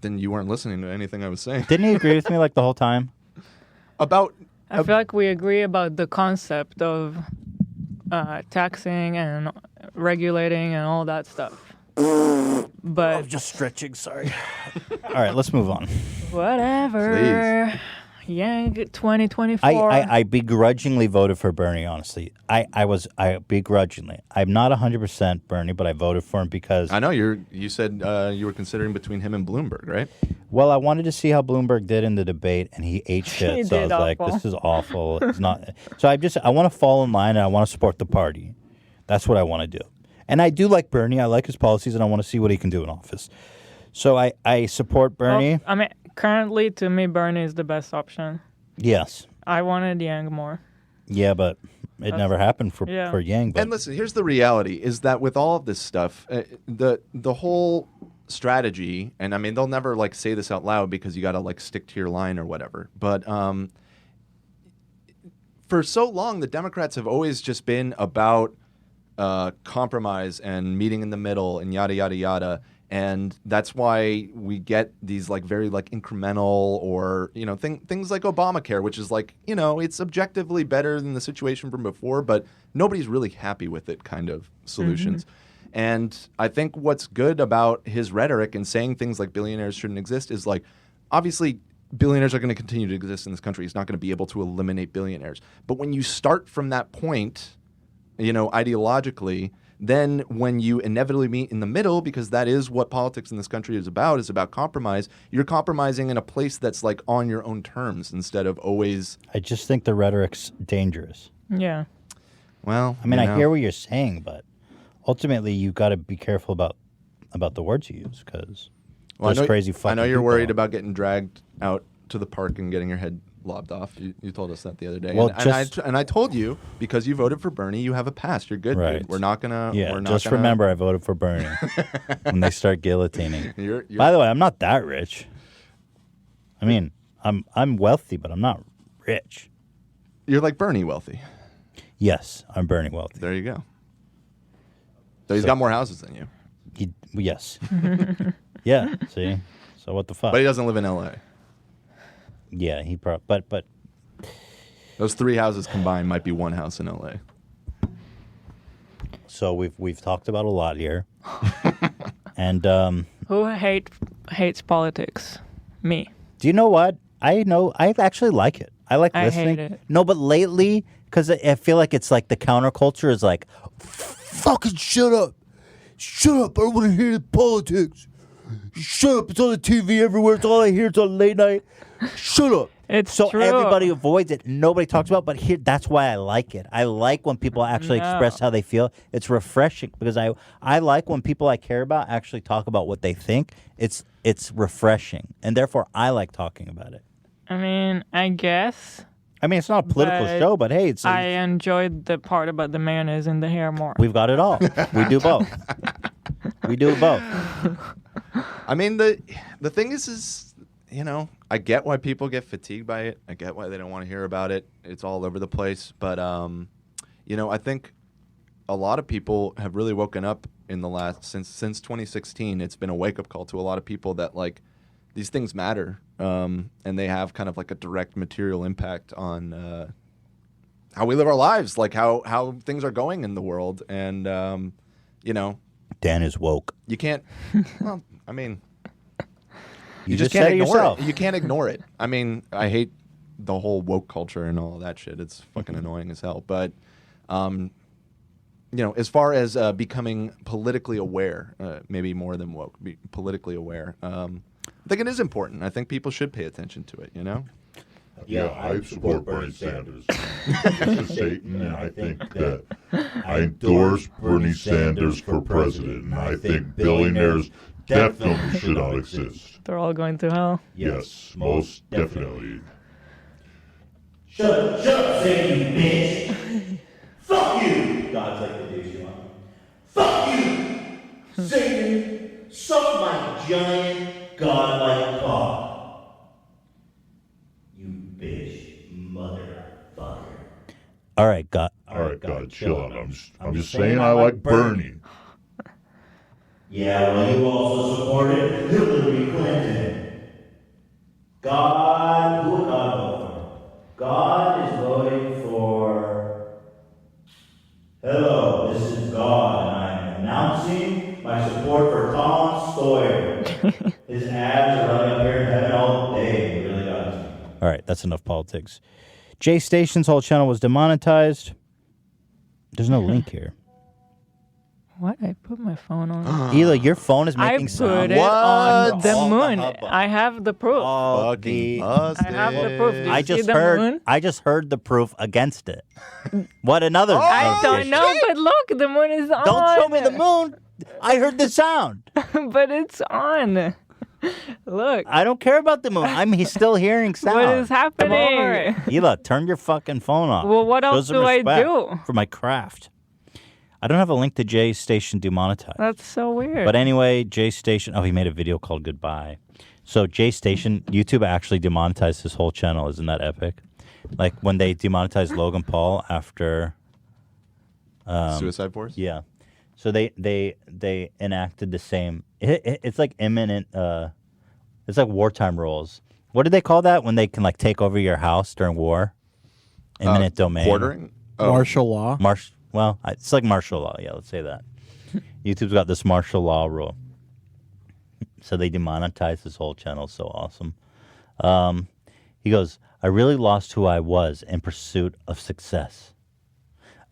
Then you weren't listening to anything I was saying. Didn't he agree with me like the whole time? About I feel like we agree about the concept of taxing and regulating and all that stuff. But I'm just stretching, sorry. All right, let's move on. Whatever. Yang 2024. I begrudgingly voted for Bernie, honestly. I begrudgingly. I'm not 100% Bernie, but I voted for him because... I know, you said you were considering between him and Bloomberg, right? Well, I wanted to see how Bloomberg did in the debate, and he ate shit. He So I was did like, awful. this is awful. It's not... So I want to fall in line, and I want to support the party. That's what I want to do. And I do like Bernie. I like his policies, and I want to see what he can do in office. So I support Bernie. Well, I mean, currently, to me, Bernie is the best option. Yes. I wanted Yang more. Yeah, but it never happened for Yang. But And listen, here's the reality: is that with all of this stuff, the whole strategy, and I mean, they'll never like say this out loud because you got to like stick to your line or whatever. But for so long, the Democrats have always just been about compromise and meeting in the middle and yada yada yada. And that's why we get these like very like incremental or, you know, things like Obamacare, which is like, you know, it's objectively better than the situation from before, but nobody's really happy with it kind of solutions. Mm-hmm. And I think what's good about his rhetoric and saying things like billionaires shouldn't exist is like, obviously billionaires are going to continue to exist in this country. He's not going to be able to eliminate billionaires. But when you start from that point, you know, ideologically, then when you inevitably meet in the middle, because that is what politics in this country is about compromise, you're compromising in a place that's like on your own terms instead of always... I just think the rhetoric's dangerous. Yeah. Well, I mean, I hear what you're saying, but ultimately you got to be careful about the words you use because there's crazy fucking I know you're people worried out. about getting dragged out to the park and getting your head lobbed off. You told us that the other day. Well, and I told you, because you voted for Bernie, you have a pass. You're good, Right. dude. We're not gonna... Yeah, we're not just gonna... remember I voted for Bernie when they start guillotining. You're- By the way, I'm not that rich. I mean, I'm wealthy, but I'm not rich. You're like Bernie wealthy. Yes, I'm Bernie wealthy. There you go. So he's got more houses than you. Yes. Yeah, see? So what the fuck? But he doesn't live in L.A. Yeah, he probably... But... Those three houses combined might be one house in L.A. So we've talked about a lot here. And... Who hates politics? Me. Do you know what? I actually like it. I like I listening. hate it. No, but lately, because I feel like it's like the counterculture is like, fucking shut up. Shut up. I don't want to hear the politics. Shut up. It's on the TV everywhere. It's all I hear. It's on late night. Shut up. It's so true. everybody avoids it. Nobody talks about it. But here, that's why I like it. I like when people actually express how they feel. It's refreshing because I like when people I care about actually talk about what they think. It's refreshing. And therefore, I like talking about it. I mean, I guess. I mean, it's not a political show, but hey, it's... I enjoyed the part about the mayonnaise and the hair more. We've got it all. We do both. We do both. I mean, the thing is, you know, I get why people get fatigued by it. I get why they don't want to hear about it. It's all over the place. But, you know, I think a lot of people have really woken up in the last... Since 2016, it's been a wake-up call to a lot of people that, like, these things matter. And they have kind of like a direct material impact on how we live our lives, like how things are going in the world. And, you know... Dan is woke. You can't... Well, I mean... You just said can't it ignore yourself. it. You can't ignore it. I mean, I hate the whole woke culture and all of that shit. It's fucking annoying as hell. But, you know, as far as becoming politically aware, maybe more than woke, be politically aware, I think it is important. I think people should pay attention to it, you know? Yeah, I support Bernie Sanders. This is Satan, and I think that I endorse Bernie Sanders for president, and I think billionaires definitely should not exist. They're all going to hell. Yes, most definitely. Shut up, Satan, bitch. Fuck you. God's like the douche you want. Fuck you, Satan. Suck my giant godlike cock. You bitch, motherfucker. All All right, God. All right, God, chill out. I'm just saying I like Bernie. Yeah, well, you also supported Hillary Clinton. God, who would God vote for? God is voting for... Hello, this is God, and I'm announcing my support for Tom Sawyer. His ads are running up here in heaven all day. It really got me. All right, that's enough politics. Jay Station's whole channel was demonetized. There's no link here. What? I put my phone on. Hila, your phone is making sound. I put it on the moon. I have the proof. Oh, I have the proof. Do you see the moon? I just heard the proof against it. What another? I don't know, but look, the moon is on. Don't show me the moon. I heard the sound. But it's on. Look. I don't care about the moon. He's still hearing sound. What is happening? Hila, turn your fucking phone off. Well, what else do I do? For my craft. I don't have a link to Jay Station demonetized. That's so weird. But anyway, Jay Station, he made a video called Goodbye. So Jay Station, YouTube actually demonetized his whole channel. Isn't that epic? Like when they demonetized Logan Paul after... Suicide Force? Yeah. So they enacted the same... It's like imminent... it's like wartime rules. What do they call that when they can like take over your house during war? Imminent domain. Quartering? Martial law? Well, it's like martial law. Yeah, let's say that. YouTube's got this martial law rule. So they demonetized his whole channel. So awesome. He goes, I really lost who I was in pursuit of success.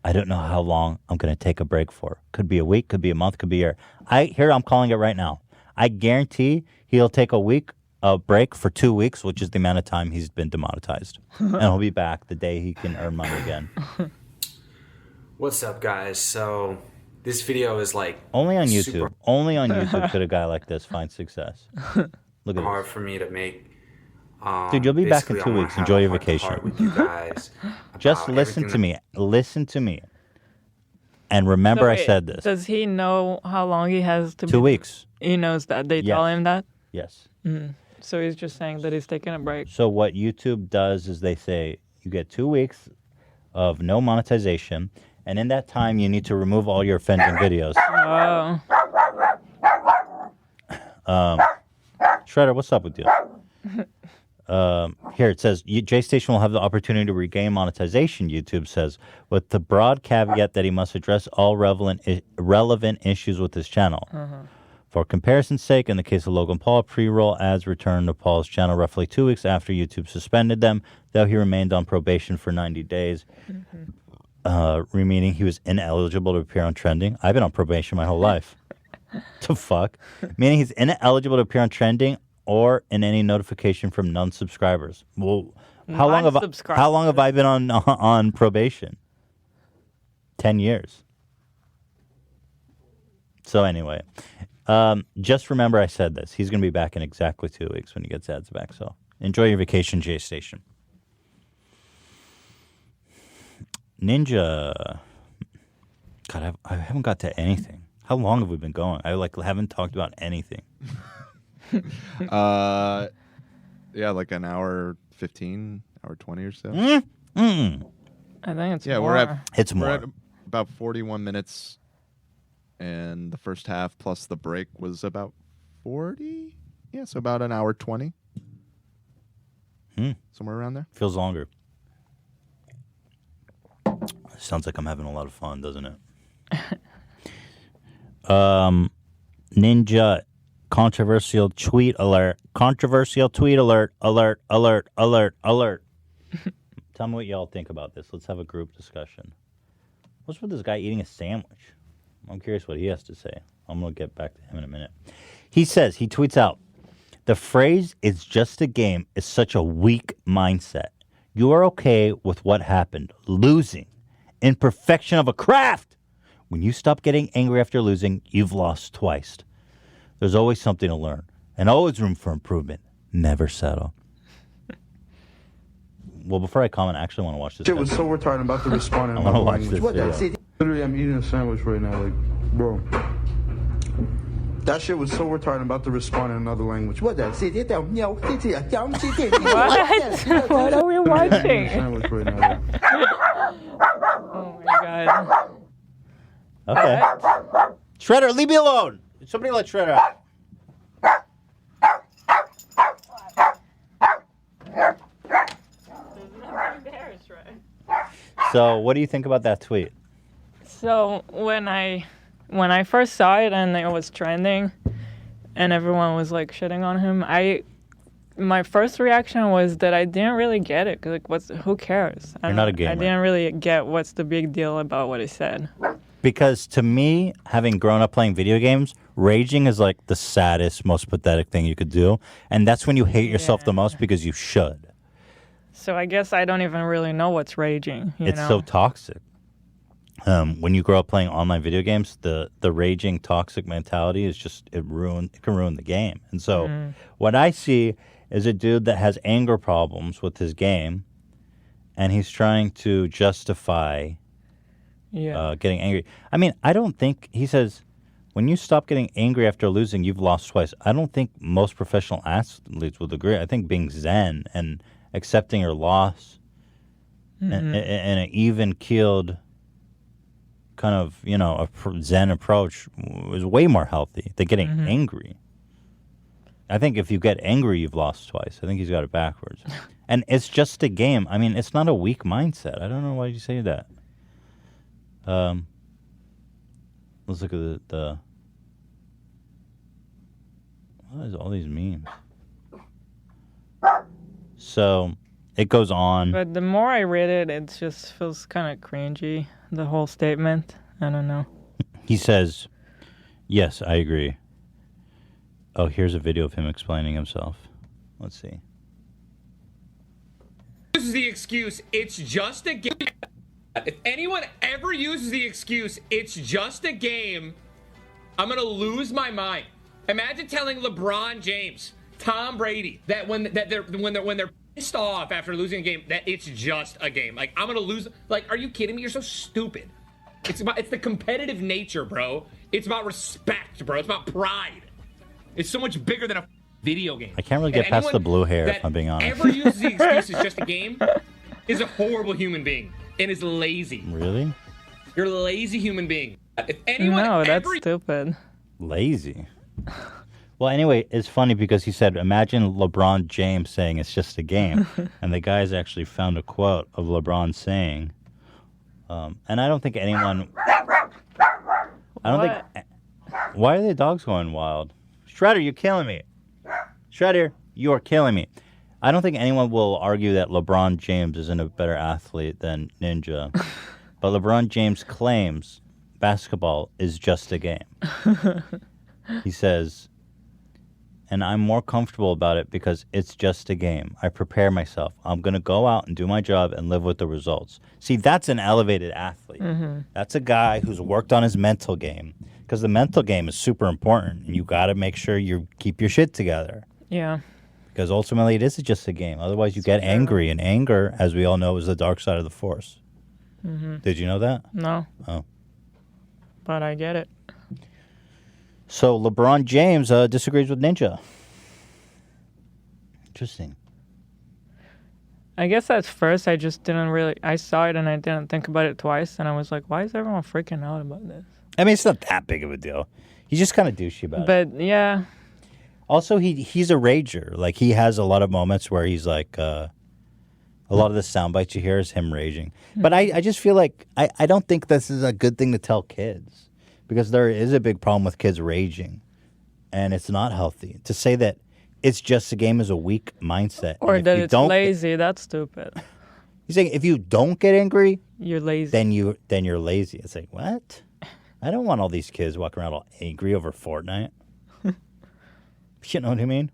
I don't know how long I'm going to take a break for. Could be a week, could be a month, could be a year. I'm calling it right now. I guarantee he'll take a break for 2 weeks, which is the amount of time he's been demonetized. And he'll be back the day he can earn money again. What's up, guys? So this video is like only on YouTube. Only on YouTube could a guy like this find success. Look at hard this. for me to make. Dude, you'll be back in 2 basically, I weeks. wanna Enjoy have your a vacation. heart-to-heart with you guys Just about listen to everything me. Listen to me. And remember, I said this. Does he know how long he has to 2 weeks. He knows that. They tell him that? Yes. So he's just saying that he's taking a break. So what YouTube does is they say you get 2 weeks of no monetization, and in that time you need to remove all your offending videos. Shredder, what's up with you? Here it says Jay Station will have the opportunity to regain monetization, YouTube says, with the broad caveat that he must address all relevant issues with his channel. For comparison's sake, in the case of Logan Paul, pre-roll ads returned to Paul's channel roughly 2 weeks after YouTube suspended them, though he remained on probation for 90 days, meaning he was ineligible to appear on trending. I've been on probation my whole life. The fuck? Meaning he's ineligible to appear on trending or in any notification from non-subscribers. Well, how long have I been on probation? 10 years. So anyway, just remember I said this. He's going to be back in exactly 2 weeks when he gets ads back. So enjoy your vacation, Jay Station. Ninja. God, I haven't got to anything. How long have we been going? I haven't talked about anything. Yeah, like an hour 15, hour 20 or so. I think it's more. We're at about 41 minutes, and the first half plus the break was about 40. Yeah, so about an hour 20. Somewhere around there. Feels longer. Sounds like I'm having a lot of fun, doesn't it? Ninja, controversial tweet alert. Controversial tweet alert. Alert, alert, alert, alert. Tell me what y'all think about this. Let's have a group discussion. What's with this guy eating a sandwich? I'm curious what he has to say. I'm going to get back to him in a minute. He tweets out, the phrase, it's just a game, is such a weak mindset. You are okay with what happened, losing. Imperfection of a craft. When you stop getting angry after losing, you've lost twice. There's always something to learn and always room for improvement. Never settle. Well, before I comment, I actually want to watch this. Shit was so retarded about to respond. I want to watch this video. Literally, I'm eating a sandwich right now, like, bro. That shit was so retarded about to respond in another language. What? What are we watching? Sandwich right now, God. Okay. Shredder, leave me alone. Somebody let Shredder out. So, what do you think about that tweet? So when I first saw it and it was trending, and everyone was like shitting on him, my first reaction was that I didn't really get it. 'Cause, like, who cares? You're not a gamer. I didn't really get what's the big deal about what he said. Because to me, having grown up playing video games, raging is like the saddest, most pathetic thing you could do, and that's when you hate yourself the most because you should. So I guess I don't even really know what's raging. It's so toxic. When you grow up playing online video games, the raging toxic mentality is just it can ruin the game. And so what I see is a dude that has anger problems with his game, and he's trying to justify getting angry. I mean, I don't think he says when you stop getting angry after losing, you've lost twice. I don't think most professional athletes would agree. I think being zen and accepting your loss and an even-keeled kind of, zen approach is way more healthy than getting angry. I think if you get angry, you've lost twice. I think he's got it backwards. And it's just a game. I mean, it's not a weak mindset. I don't know why you say that. Let's look at the what is all these memes? So it goes on. But the more I read it, it just feels kind of cringy, the whole statement. I don't know. He says, yes, I agree. Oh, here's a video of him explaining himself. Let's see. This is the excuse, it's just a game. If anyone ever uses the excuse, it's just a game, I'm going to lose my mind. Imagine telling LeBron James, Tom Brady, that when they're pissed off after losing a game, that it's just a game. Like, I'm gonna lose. Like, are you kidding me? You're so stupid. It's the competitive nature, bro. It's about respect, bro. It's about pride. It's so much bigger than a video game. I can't really get past the blue hair, if I'm being honest. Ever uses the excuse it's just a game is a horrible human being and is lazy. Really? You're a lazy human being. If anyone No, that's stupid. Lazy. Well, anyway, it's funny because he said, imagine LeBron James saying it's just a game. And the guys actually found a quote of LeBron saying, and I don't think anyone... Why are the dogs going wild? Shredder, you're killing me. Shredder, you are killing me. I don't think anyone will argue that LeBron James isn't a better athlete than Ninja. But LeBron James claims basketball is just a game. He says... And I'm more comfortable about it because it's just a game. I prepare myself. I'm going to go out and do my job and live with the results. See, that's an elevated athlete. That's a guy who's worked on his mental game because the mental game is super important. And you got to make sure you keep your shit together. Yeah. Because ultimately it is just a game. Otherwise you get angry. And anger, as we all know, is the dark side of the force. Did you know that? No. Oh. But I get it. So LeBron James disagrees with Ninja. Interesting. I guess at first I just didn't really... I saw it and I didn't think about it twice. And I was like, why is everyone freaking out about this? I mean, it's not that big of a deal. He's just kind of douchey about it. But, yeah. Also, he's a rager. Like, he has a lot of moments where he's like... a lot of the sound bites you hear is him raging. But I just feel like... I don't think this is a good thing to tell kids. Because there is a big problem with kids raging. And it's not healthy. To say that it's just a game is a weak mindset. Or that it's lazy, that's stupid. He's saying if you don't get angry... You're lazy. Then you're lazy. It's like, what? I don't want all these kids walking around all angry over Fortnite. You know what I mean?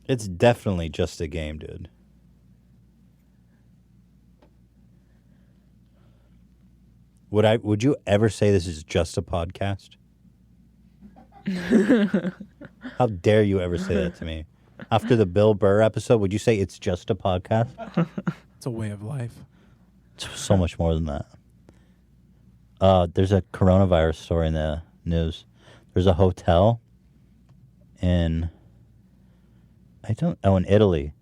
It's definitely just a game, dude. Would you ever say this is just a podcast? How dare you ever say that to me? After the Bill Burr episode, would you say it's just a podcast? It's a way of life. It's so much more than that. There's a coronavirus story in the news. There's a hotel in Italy.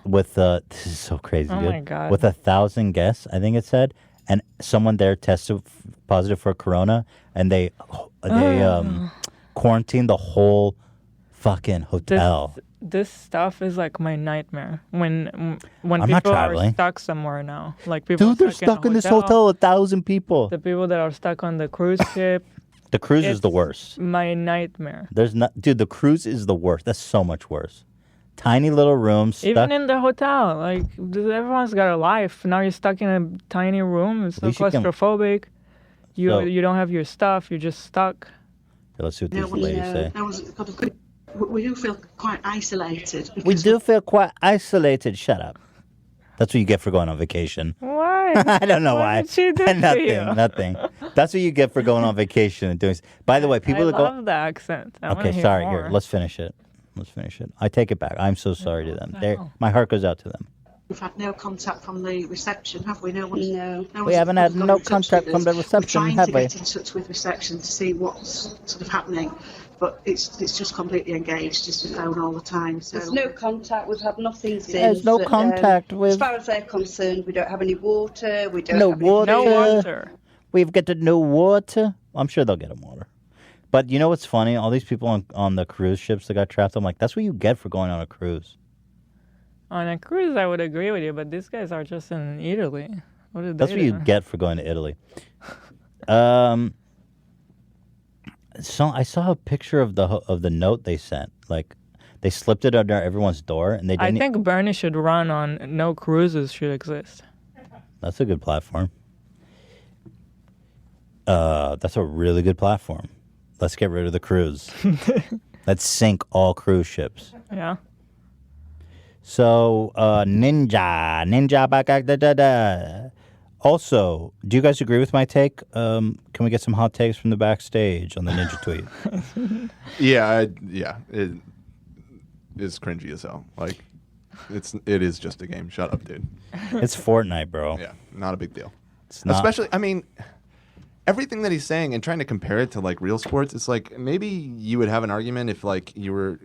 With this is so crazy, dude. Oh my God. With 1,000 guests, I think it said, and someone there tested positive for corona, and they quarantined the whole fucking hotel. This stuff is like my nightmare. When I'm not people are traveling. stuck somewhere now, like people. Dude, they're stuck in this hotel. 1,000 people. The people that are stuck on the cruise ship. The cruise is the worst. My nightmare. Dude, the cruise is the worst. That's so much worse. Tiny little rooms. Stuck. Even in the hotel, like everyone's got a life. Now you're stuck in a tiny room. It's so least you can- claustrophobic. So- You don't have your stuff. You're just stuck. Here, let's see what these ladies say. We do feel quite isolated. We do feel quite isolated. Shut up. That's what you get for going on vacation. Why? I don't know why. What did she do to Nothing. you? Nothing. That's what you get for going on vacation and doing. By the way, people I that go. love the accent. I wanna Okay, hear sorry. more. Here, let's finish it. I take it back. I'm so sorry to them. My heart goes out to them. We've had no contact from the reception, have we? No. We haven't had no contact from the reception, We're trying have to we? get in touch with reception to see what's sort of happening, but it's just completely engaged. It's just phone all the time. So There's no contact. We've had nothing since. There's no contact with. As far as they're concerned, we don't have any water. We don't No have water. Any No water. We've got no water. I'm sure they'll get them water. But you know what's funny? All these people on the cruise ships that got trapped, I'm like, that's what you get for going on a cruise. On a cruise, I would agree with you, but these guys are just in Italy. What did That's they what you do? get for going to Italy. So I saw a picture of the note they sent. Like, they slipped it under everyone's door, and they I didn't. think Bernie should run on no cruises should exist. That's a good platform. That's a really good platform. Let's get rid of the cruise. Let's sink all cruise ships. Yeah. So, Ninja back. Da. Also, do you guys agree with my take? Can we get some hot takes from the backstage on the Ninja tweet? It is cringy as hell. Like, it is just a game. Shut up, dude. It's Fortnite, bro. Yeah, not a big deal. It's not. Especially, I mean, everything that he's saying and trying to compare it to like real sports. It's like maybe you would have an argument if like you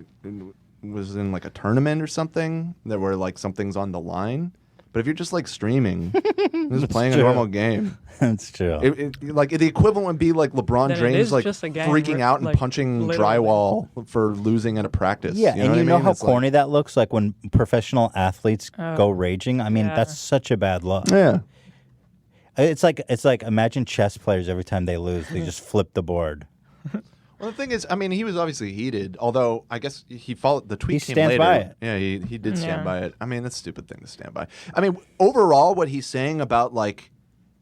was in like a tournament or something that where like something's on the line. But if you're just like streaming, just playing a normal game, that's true. Like the equivalent would be like LeBron Then it James is like just a game, freaking out and like, punching literally. drywall for losing at a practice. Yeah, you know and you what I know mean? how It's like- corny that looks like when professional athletes Oh, go raging. I mean, yeah. that's such a bad look. Yeah. It's like imagine chess players every time they lose, they just flip the board. Well, the thing is, I mean, he was obviously heated. Although I guess he followed the tweet. He came stands later. by it. Yeah, he did stand Yeah. by it. I mean, that's a stupid thing to stand by. I mean, overall, what he's saying about like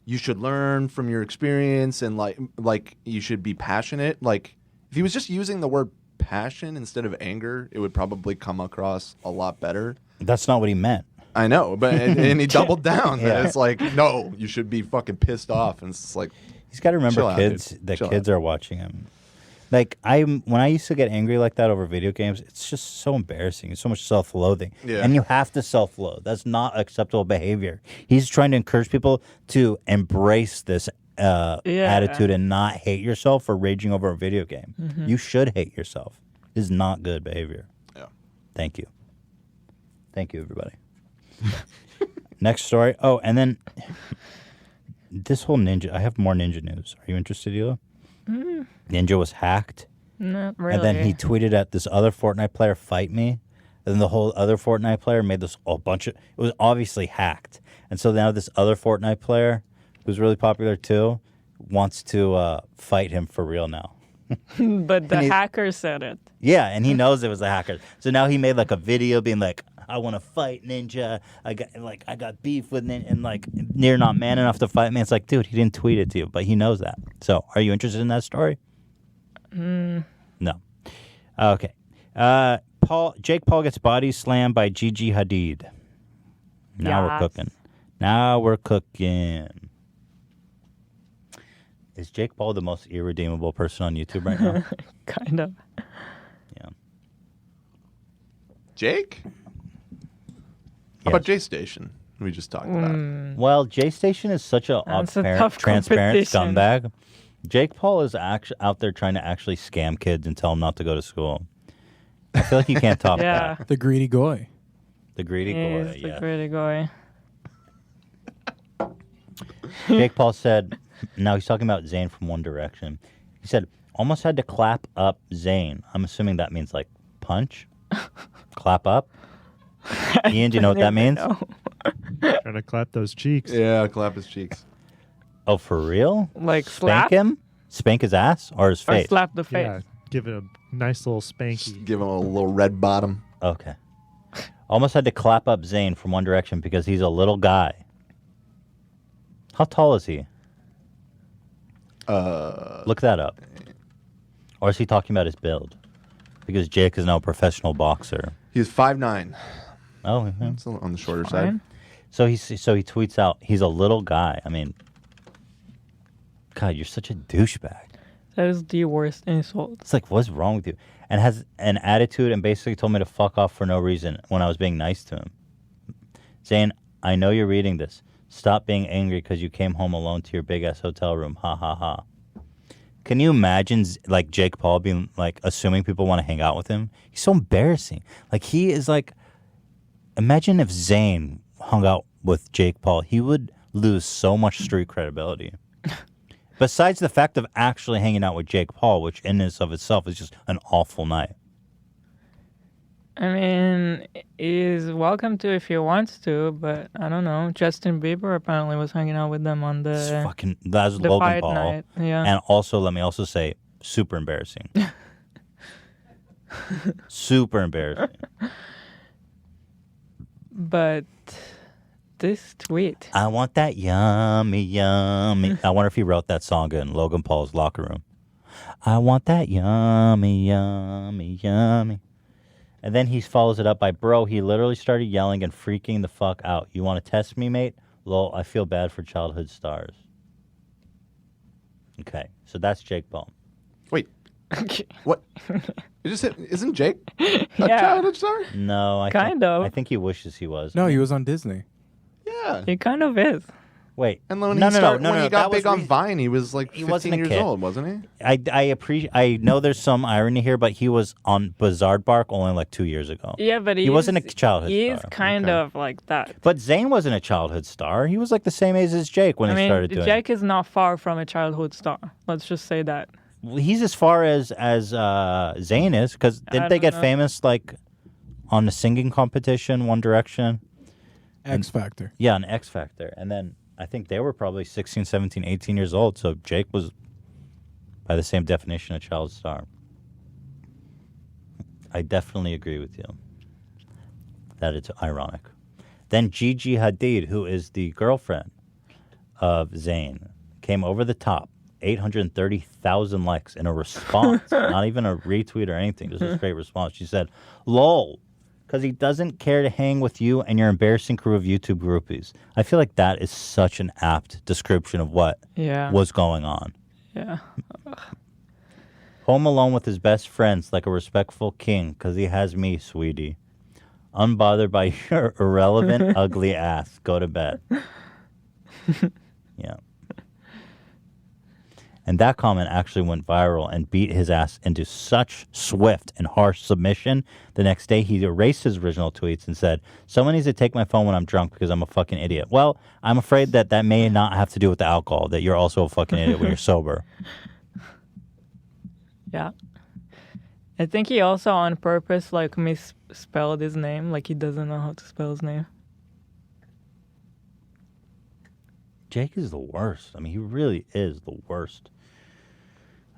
you should learn from your experience and like you should be passionate. Like if he was just using the word passion instead of anger, it would probably come across a lot better. That's not what he meant. I know, but and he doubled down. Yeah. It's like, no, you should be fucking pissed off. And it's like, He's got to remember chill out, kids. dude. That Chill kids are watching him. Like when I used to get angry like that over video games, it's just so embarrassing. It's so much self-loathing, Yeah. and you have to self-loathe. That's not acceptable behavior. He's trying to encourage people to embrace this attitude and not hate yourself for raging over a video game. Mhm. You should hate yourself. This is not good behavior. Yeah. Thank you. Thank you, everybody. Next story. Oh, and then this whole Ninja. I have more Ninja news. Are you interested, Hila? Mm, Ninja was hacked. not really. And then he tweeted at this other Fortnite player, fight me. And then the whole other Fortnite player made this a bunch of, it was obviously hacked. And so now this other Fortnite player, who's really popular too, wants to fight him for real now. But the and he- hacker said it. Yeah, and he knows it was a hacker. So now he made like a video being like, I want to fight Ninja. I got beef with Ninja, and like you're not man enough to fight me. It's like, dude, he didn't tweet it to you, but he knows that. So are you interested in that story? Mm, No. Okay. Jake Paul gets body slammed by Gigi Hadid. Now we're Yes. cooking. Now we're cooking. Is Jake Paul the most irredeemable person on YouTube right now? kind of. Yeah. Jake? How about J Station? We just talked about. Well, J Station is such a That's a apparent, tough transparent competition. scumbag. Jake Paul is actually out there trying to actually scam kids and tell them not to go to school. I feel like you can't top Yeah. that. The greedy goy. The greedy He's boy, the yeah. greedy guy. Jake Paul said, now he's talking about Zayn from One Direction. He said, almost had to clap up Zayn. I'm assuming that means like punch? Clap up? Ian, do you know what that means? Trying to clap those cheeks. Yeah, clap his cheeks. Oh, for real? Like Spank slap? him? Spank his ass or his Or face? slap the face. Yeah, give it a nice little spanky. Give him a little red bottom. Okay. Almost had to clap up Zayn from One Direction because he's a little guy. How tall is he? Look that up. Or is he talking about his build? Because Jake is now a professional boxer. He's 5'9". Oh, yeah. It's on the shorter Fine. side. So he tweets out, he's a little guy. I mean, God, you're such a douchebag. That is the worst insult. It's like, what's wrong with you? And has an attitude and basically told me to fuck off for no reason when I was being nice to him. Zayn, I know you're reading this. Stop being angry because you came home alone to your big-ass hotel room. Ha, ha, ha. Can you imagine, like, Jake Paul being, like, assuming people want to hang out with him? He's so embarrassing. Like, he is, like... Imagine if Zayn hung out with Jake Paul. He would lose so much street credibility. Besides the fact of actually hanging out with Jake Paul, which in and of itself is just an awful night. I mean, he's welcome to if he wants to, but I don't know. Justin Bieber apparently was hanging out with them on the That's the Logan fight Paul. night. Yeah. And also, let me also say, super embarrassing. Super embarrassing. But this tweet. I want that yummy, yummy. I wonder if he wrote that song in Logan Paul's locker room. I want that yummy, yummy, yummy. And then he follows it up by, bro, he literally started yelling and freaking the fuck out. You want to test me, mate? Lol, I feel bad for childhood stars. Okay, so that's Jake Paul. Wait. What? You just said, isn't Jake a Yeah. childhood star? No, I think he wishes he was. No, he was on Disney. Yeah. He kind of is. Wait. And when No, he no, started, no, when no, he got that big was on Vine, he was like 15 wasn't a years kid. old, wasn't he? I know there's some irony here, but he was on Bizarre Bark only like 2 years ago. Yeah, but he wasn't a childhood He's star. kind of like that. But Zayn wasn't a childhood star. He was like the same age as Jake when I he mean, started doing Jake is not far from a childhood star. Let's just say that. it. He's as far as Zayn is, because didn't they don't get know. famous like on the singing competition, One Direction? X Factor. Yeah, an X Factor. And then I think they were probably 16, 17, 18 years old. So Jake was, by the same definition, a child star. I definitely agree with you that it's ironic. Then Gigi Hadid, who is the girlfriend of Zayn, came over the top. 830,000 likes in a response. Not even a retweet or anything. Just a straight response. She said, lol. Because he doesn't care to hang with you and your embarrassing crew of YouTube groupies. I feel like that is such an apt description of what was going on. Yeah. Home alone with his best friends like a respectful king because he has me, sweetie. Unbothered by your irrelevant, ugly ass. Go to bed. Yeah. And that comment actually went viral and beat his ass into such swift and harsh submission. The next day, he erased his original tweets and said, someone needs to take my phone when I'm drunk because I'm a fucking idiot. Well, I'm afraid that may not have to do with the alcohol, that you're also a fucking idiot when you're sober. Yeah. I think he also on purpose like misspelled his name. Like he doesn't know how to spell his name. Jake is the worst. I mean, he really is the worst.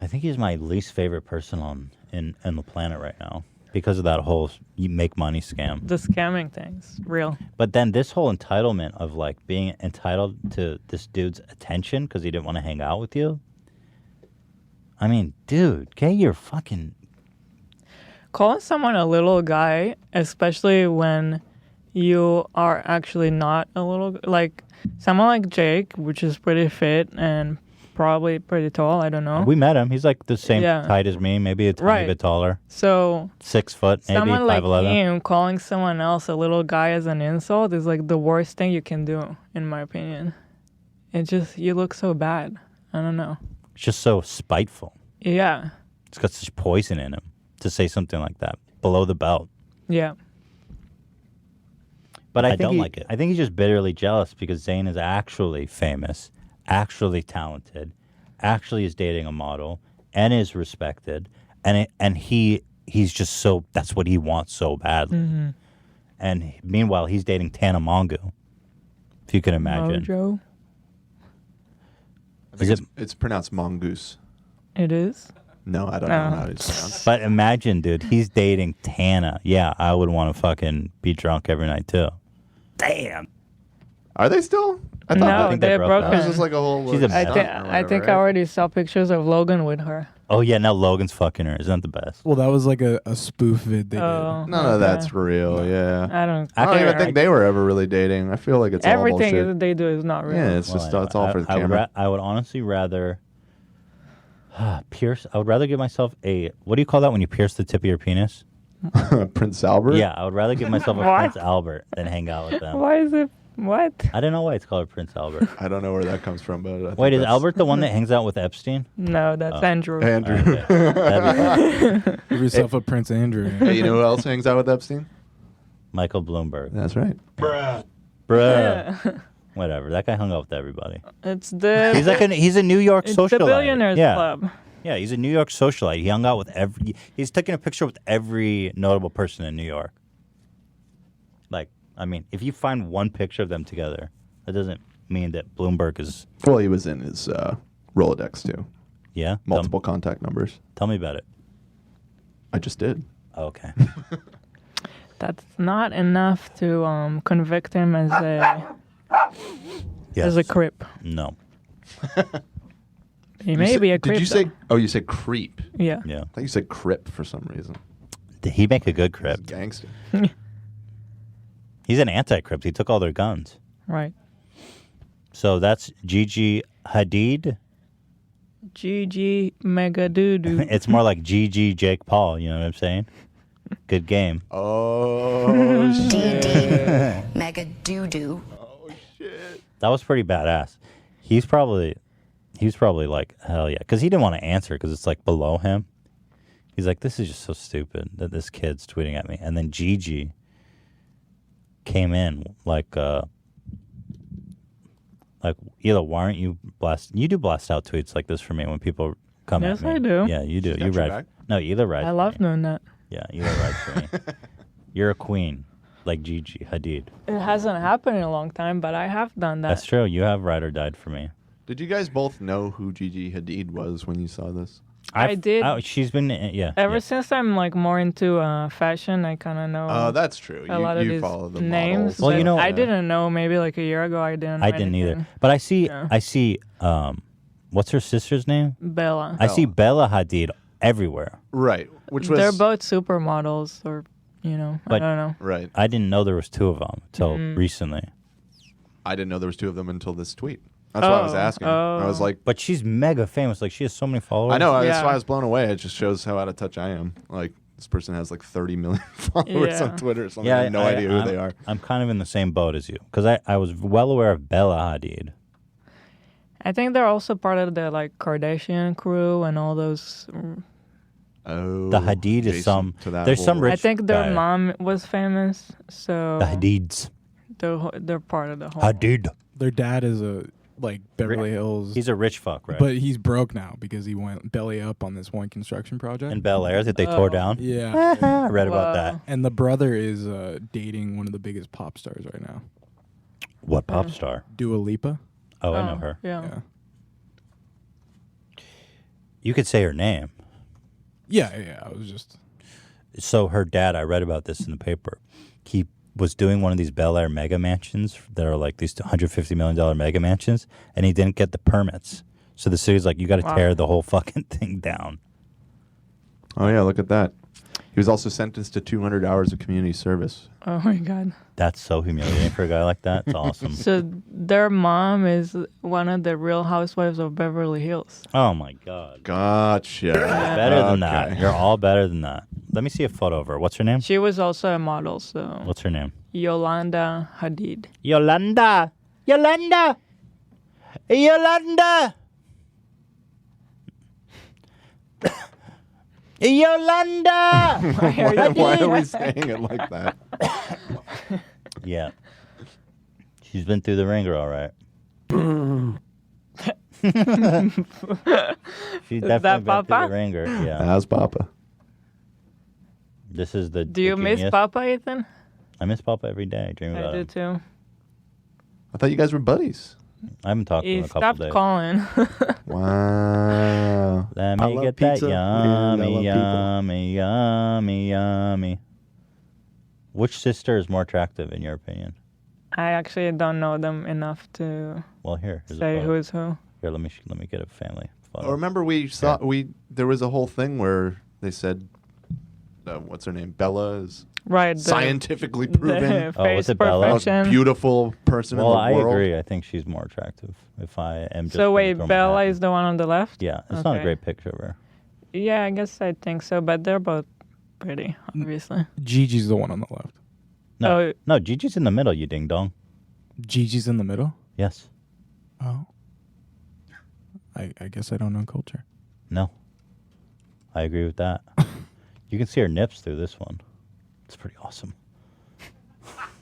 I think he's my least favorite person on in the planet right now because of that whole you make money scam. The scamming thing's real. But then this whole entitlement of like being entitled to this dude's attention because he didn't want to hang out with you. I mean, dude, get your fucking... Calling someone a little guy, especially when you are actually not a little... Like, someone like Jake, which is pretty fit and probably pretty tall, I don't know. We met him. He's like the same Yeah. height as me, maybe a tiny bit taller. So... 6 foot, maybe Someone like 5'11". him calling someone else a little guy as an insult is like the worst thing you can do, in my opinion. It just... You look so bad. I don't know. It's just so spiteful. Yeah. It's got such poison in him to say something like that below the belt. Yeah. But I don't like it. I think he's just bitterly jealous because Zayn is actually famous actually talented, actually is dating a model, and is respected, and he's just so, that's what he wants so badly. Mm-hmm. And meanwhile, he's dating Tana Mongeau, if you can imagine. Mojo. It's pronounced mongoose. It is? No, I don't know how it's pronounced. But imagine, dude, he's dating Tana. Yeah, I would want to fucking be drunk every night, too. Damn. Are they still? I think they're broken. This is like a whole. She's a mess. I think I already saw pictures of Logan with her. Oh, yeah, now Logan's fucking her. Isn't that the best? Well, that was like a spoof vid they did. None of that's real. Yeah. I don't even think they were ever really dating. I feel like it's all everything bullshit. that they do is not real. Yeah, it's just it's all for the I camera. I would honestly rather pierce. I would rather give myself a, what do you call that when you pierce the tip of your penis? Prince Albert? Yeah, I would rather give myself a What? Prince Albert than hang out with them. Why is it? What? I don't know why it's called Prince Albert. I don't know where that comes from, but I think Wait, is that's- Albert the one that hangs out with Epstein? No, that's Andrew. Andrew. Okay. That'd be fun. Give yourself a Prince Andrew. Hey, you know who else hangs out with Epstein? Michael Bloomberg. That's right. Bruh. Whatever. That guy hung out with everybody. It's the. He's like he's a New York it's socialite. the Billionaires yeah. Club. Yeah, he's a New York socialite. He hung out with he's taking a picture with every notable person in New York. Like, I mean, if you find one picture of them together, that doesn't mean that Bloomberg is. Well, he was in his Rolodex too. Yeah? Multiple contact numbers. Tell me about it. I just did. Okay. That's not enough to convict him as a creep. No. He may be a creep. Did you say? Oh, you said creep. Yeah. Yeah. I thought you said crip for some reason. Did he make a good crip? Gangster. He's an anti-crip. He took all their guns. Right. So that's Gigi Hadid. Gigi Mega Doo Doo. It's more like Gigi Jake Paul. You know what I'm saying? Good game. Oh shit. Mega doo doo. That was pretty badass. He's probably like, hell yeah. Because he didn't want to answer because it's like below him. He's like, this is just so stupid that this kid's tweeting at me. And then Gigi came in like, Ela, why aren't you you do blast out tweets like this for me when people come Yes, at me. I do. Yeah, you do. Got You your write. back? No, Ela writes. I love doing that. Yeah, Ela writes for me. You're a queen, like Gigi Hadid. It hasn't happened in a long time, but I have done that. That's true. You have ride or died for me. Did you guys both know who Gigi Hadid was when you saw this? I did. She's been, yeah. Ever yeah. since I'm like more into fashion, I kind of know. Oh, that's true. A You- lot of you these follow the names. models. Well, you know- I didn't know. Maybe like a year ago, I didn't. Know I didn't anything. either. But I see, Yeah. what's her sister's name? Bella. I see Bella Hadid everywhere. Right. Which was They're both supermodels, or I But- don't know. right. I didn't know there was two of them until Mhm. recently. I didn't know there was two of them until this tweet. That's why I was asking. I was like, But she's mega famous. Like, she has so many followers. I know. That's Yeah. why I was blown away. It just shows how out of touch I am. Like, this person has like 30 million followers Yeah. on Twitter or something. I have no idea who they are. I'm kind of in the same boat as you because I was well aware of Bella Hadid. I think they're also part of the like Kardashian crew and all those. Oh, The Hadid is Jason some. to that There's some whole- rich. I think their guy. mom was famous, so The Hadids. they're part of the whole. Hadid. Their dad is a like Beverly Hills. He's a rich fuck, right? But he's broke now because he went belly up on this one construction project. in Bel Air that they tore down. Yeah. I read about that. And the brother is dating one of the biggest pop stars right now. What pop star? Dua Lipa. Oh, I know her. Yeah. You could say her name. Yeah. I was just. So her dad, I read about this in the paper. He was doing one of these Bel Air mega mansions that are like these $150 million mega mansions, and he didn't get the permits. So the city's like, you got to Wow. tear the whole fucking thing down. Oh, yeah. Look at that. He was also sentenced to 200 hours of community service. Oh my god. That's so humiliating for a guy like that. It's awesome. So their mom is one of the Real Housewives of Beverly Hills. Oh my god. Gotcha. Better than that. You're all better than that. Let me see a photo of her. What's her name? She was also a model, so What's her name? Yolanda Hadid. Yolanda. Yolanda. Yolanda. Yolanda. Why are we saying it like that? Yeah. She's been through the ringer, all right. She Is definitely that been through Papa? the ringer. Yeah. That's Papa. This is the. Do you the miss genius. Papa, Ethan? I miss Papa every day. I dream I about do him. too. I thought you guys were buddies. I haven't talked to He him in a couple stopped days. calling. Wow. Let I me love get pizza, that and I yummy, love people. yummy, yummy. Which sister is more attractive in your opinion? I actually don't know them enough to Well, here's a say photo. who is who. Here, let me get a family photo. Oh, remember we saw there was a whole thing where they said, what's her name? Bella is Right. scientifically proven. was it Bella? Most beautiful person Well, in the world. I agree. I think she's more attractive. If I am just So gonna wait, throw my Bella hat- is the one on the left? Yeah, it's not a Okay. great picture of her. Yeah, I guess I think so, but they're both pretty, obviously. Gigi's the one on the left. No, Oh. no, Gigi's in the middle. You ding dong. Gigi's in the middle? Yes. Oh. I guess I don't know culture. No. I agree with that. You can see her nips through this one. It's pretty awesome.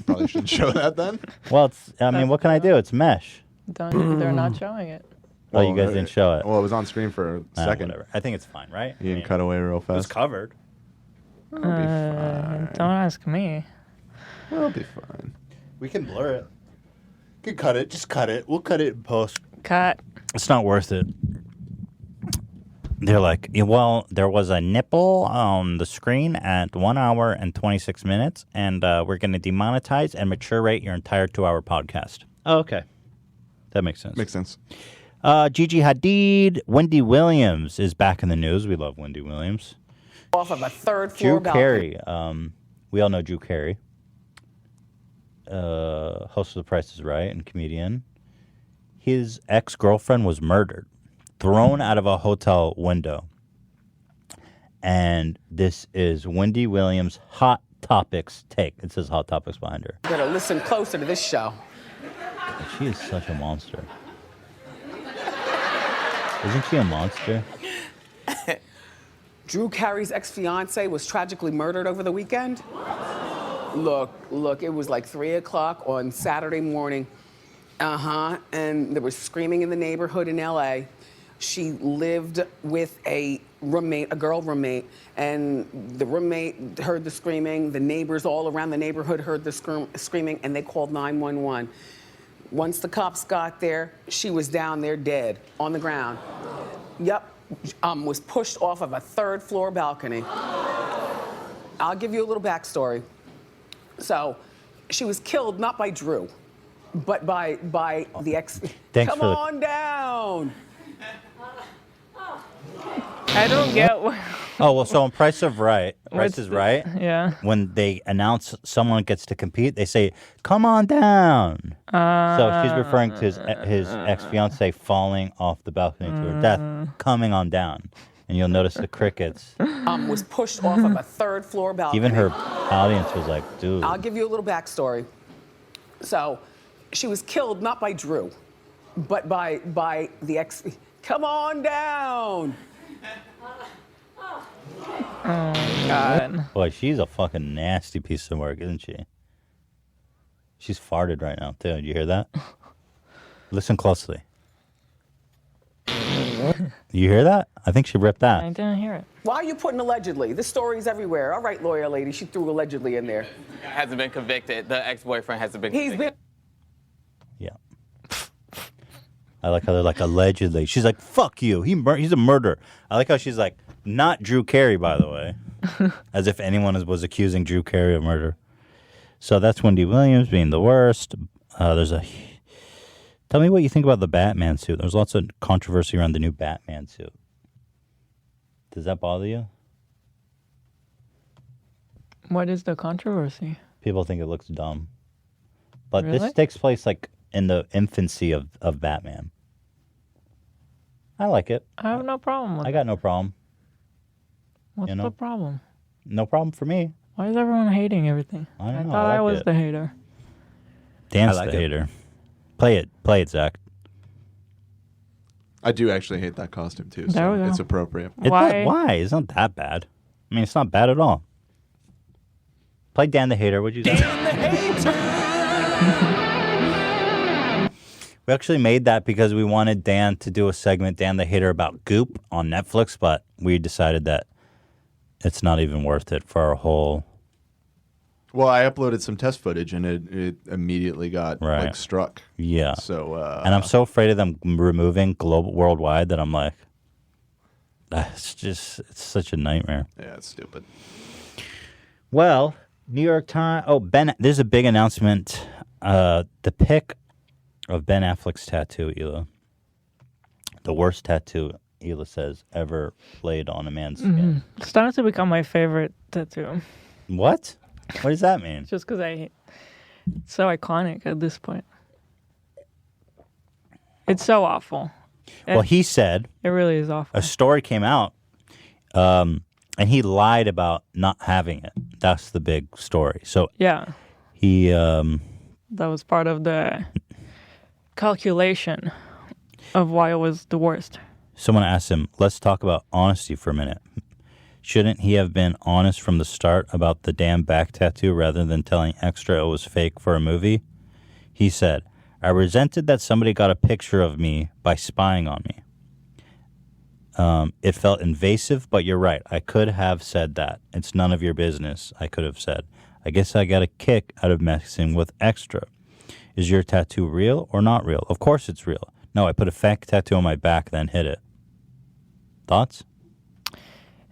Probably shouldn't show that then. Well, it's. I mean, what can I do? It's mesh. They're not showing it. Oh, you guys didn't show it. Well, it was on screen for a second. Whatever. I think it's fine, right? You didn't cut away real It was fast. covered. Don't ask me. It'll be fine. We can blur it. You can cut it. Just cut it. We'll cut it in post. Cut. It's not worth it. They're like, "Yeah, well, there was a nipple on the screen at 1 hour and 26 minutes, and we're going to demonetize and mature rate your entire 2-hour podcast. Oh, okay. That makes sense. Makes sense. Gigi Hadid, Wendy Williams is back in the news. We love Wendy Williams. Off of a third floor Drew balcony. Carey. We all know Drew Carey. Host of The Price is Right and comedian. His ex-girlfriend was murdered, thrown out of a hotel window. And this is Wendy Williams' Hot Topics take. It says Hot Topics behind her. Better listen closer to this show. She is such a monster. Isn't she a monster? Drew Carey's ex-fiance was tragically murdered over the weekend. Look, it was like 3 o'clock on Saturday morning. And there was screaming in the neighborhood in LA. She lived with a roommate, a girl roommate, and the roommate heard the screaming. The neighbors all around the neighborhood heard the screaming, and they called 911. Once the cops got there, she was down there dead on the ground. Yep, was pushed off of a third floor balcony. I'll give you a little backstory. So, she was killed not by Drew, but by the ex. Thanks Come for the- on down. I don't get what. Oh, well, so on Price is Right, Yeah. when they announce someone gets to compete, they say, come on down. So she's referring to his ex-fiance falling off the balcony to her death, coming on down. And you'll notice the crickets. Was pushed off of a third floor balcony. Even her audience was like, dude. I'll give you a little backstory. So, she was killed not by Drew, but by the ex. Come on down. Oh, God. Boy, she's a fucking nasty piece of work, isn't she? She's farted right now, too. Did you hear that? Listen closely. You hear that? I think she ripped that. I didn't hear it. Why are you putting allegedly? This story's everywhere. All right, lawyer lady, she threw allegedly in there. Hasn't been convicted. The ex-boyfriend hasn't been He's convicted. I like how they're like, allegedly. She's like, fuck you. He's a murderer. I like how she's like, not Drew Carey, by the way. As if anyone was accusing Drew Carey of murder. So that's Wendy Williams being the worst. Tell me what you think about the Batman suit. There's lots of controversy around the new Batman suit. Does that bother you? What is the controversy? People think it looks dumb. But Really? this takes place like in the infancy of Batman. I like it. I have no problem with I got no problem. What's you know? the problem? No problem for me. Why is everyone hating everything? I don't know, thought I I like was it. the hater. Dan's I like the it. hater. Play it, Zach. I do actually hate that costume too, There we so go. it's appropriate. Why? It's not that bad. I mean, it's not bad at all. Play Dan the Hater, would you say? We actually made that because we wanted Dan to do a segment, Dan the Hater, about Goop on Netflix, but we decided that it's not even worth it for our whole... Well, I uploaded some test footage, and it immediately got, like, struck. Yeah. So, and I'm so afraid of them removing worldwide that I'm like... It's such a nightmare. Yeah, it's stupid. Well, New York Times... Oh, there's a big announcement. The pic of Ben Affleck's tattoo, Hila. The worst tattoo, Hila says, ever laid on a man's skin. It's starting to become my favorite tattoo. What? What does that mean? Just because it's so iconic at this point. It's so awful. Well, he said... It really is awful. A story came out, and he lied about not having it. That's the big story. So yeah, he... that was part of the calculation of why it was the worst. Someone asked him, let's talk about honesty for a minute. Shouldn't he have been honest from the start about the damn back tattoo rather than telling Extra it was fake for a movie? He said, I resented that somebody got a picture of me by spying on me. It felt invasive, but you're right. I could have said that. It's none of your business, I could have said. I guess I got a kick out of messing with Extra. Is your tattoo real or not real? Of course it's real. No, I put a fake tattoo on my back, then hid it. Thoughts?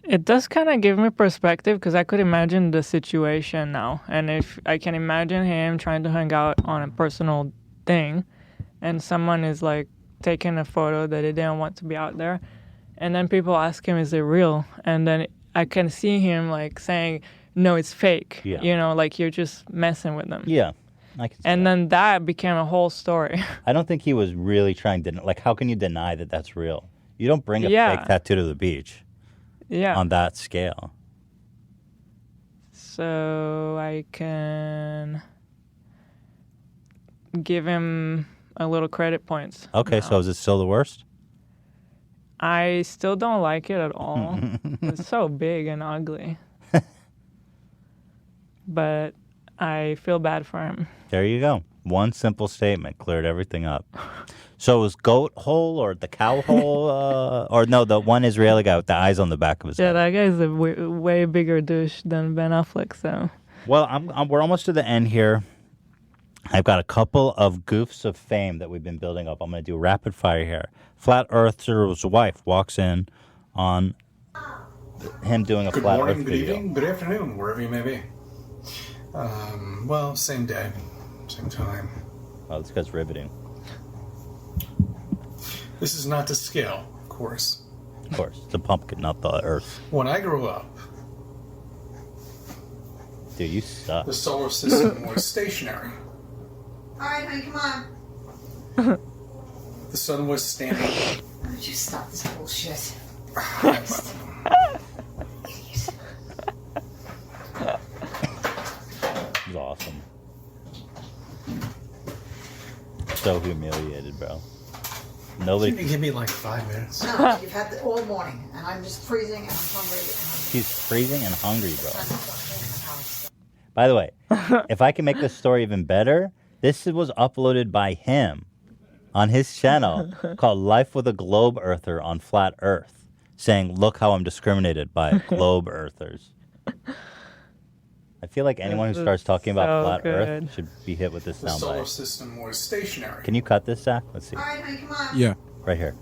It does kind of give me perspective because I could imagine the situation now. And if I can imagine him trying to hang out on a personal thing and someone is like taking a photo that they didn't want to be out there. And then people ask him, is it real? And then I can see him like saying, no, it's fake. Yeah. You know, like you're just messing with them. Yeah. I can see and then that became a whole story. I don't think he was really trying to... Like, how can you deny that that's real? You don't bring a Yeah. fake tattoo to the beach. Yeah. On that scale. So I can give him a little credit points. Okay, so is it still the worst? I still don't like it at all. It's so big and ugly. But I feel bad for him. There you go. One simple statement cleared everything up. So it was goat hole or the cow hole? Or no, the one Israeli guy with the eyes on the back of his Yeah, head. that guy's a way bigger douche than Ben Affleck, so. Well, we're almost to the end here. I've got a couple of goofs of fame that we've been building up. I'm going to do rapid fire here. Flat Earther's wife walks in on him doing a Good Flat morning, Earth good video. evening, good afternoon, wherever you may be. Well, same day, same time. Oh, this guy's riveting. This is not to scale, of course. Of course. It's a pumpkin, not the Earth. When I grew up, Dude, you suck. the solar system was stationary. All right, honey, come on. The sun was standing. Why don't you stop this bullshit? It was awesome. So humiliated, bro. Nobody. You can give me like 5 minutes. No, you've had it all morning, and I'm just freezing, and I'm hungry, and He's freezing and hungry, bro. By the way, if I can make this story even better, this was uploaded by him on his channel called Life with a Globe Earther on Flat Earth, saying, look how I'm discriminated by globe earthers. I feel like anyone who This starts is talking about so Flat Earth good. should be hit with this The solar soundbite. system was stationary. Can you cut this, Zach? Let's see. all right, honey, come on. Yeah. Right here.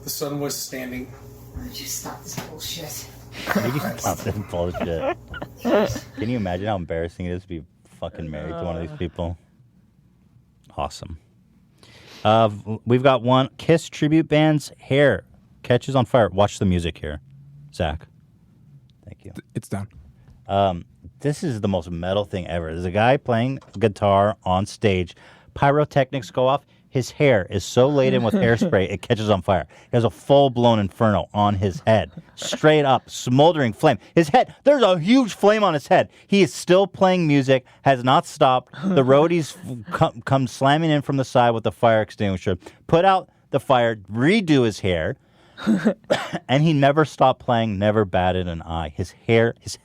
The sun was standing. Why don't you stop this bullshit? You can stop this bullshit. Can you imagine how embarrassing it is to be fucking married to one of these people? Awesome. We've got one. Kiss tribute band's hair catches on fire. Watch the music here, Zach. Thank you. It's done. This is the most metal thing ever. There's a guy playing guitar on stage. Pyrotechnics go off. His hair is so laden with hairspray, it catches on fire. He has a full-blown inferno on his head. Straight up, smoldering flame. His head, there's a huge flame on his head. He is still playing music, has not stopped. The roadies come slamming in from the side with the fire extinguisher, put out the fire, redo his hair, and he never stopped playing, never batted an eye. His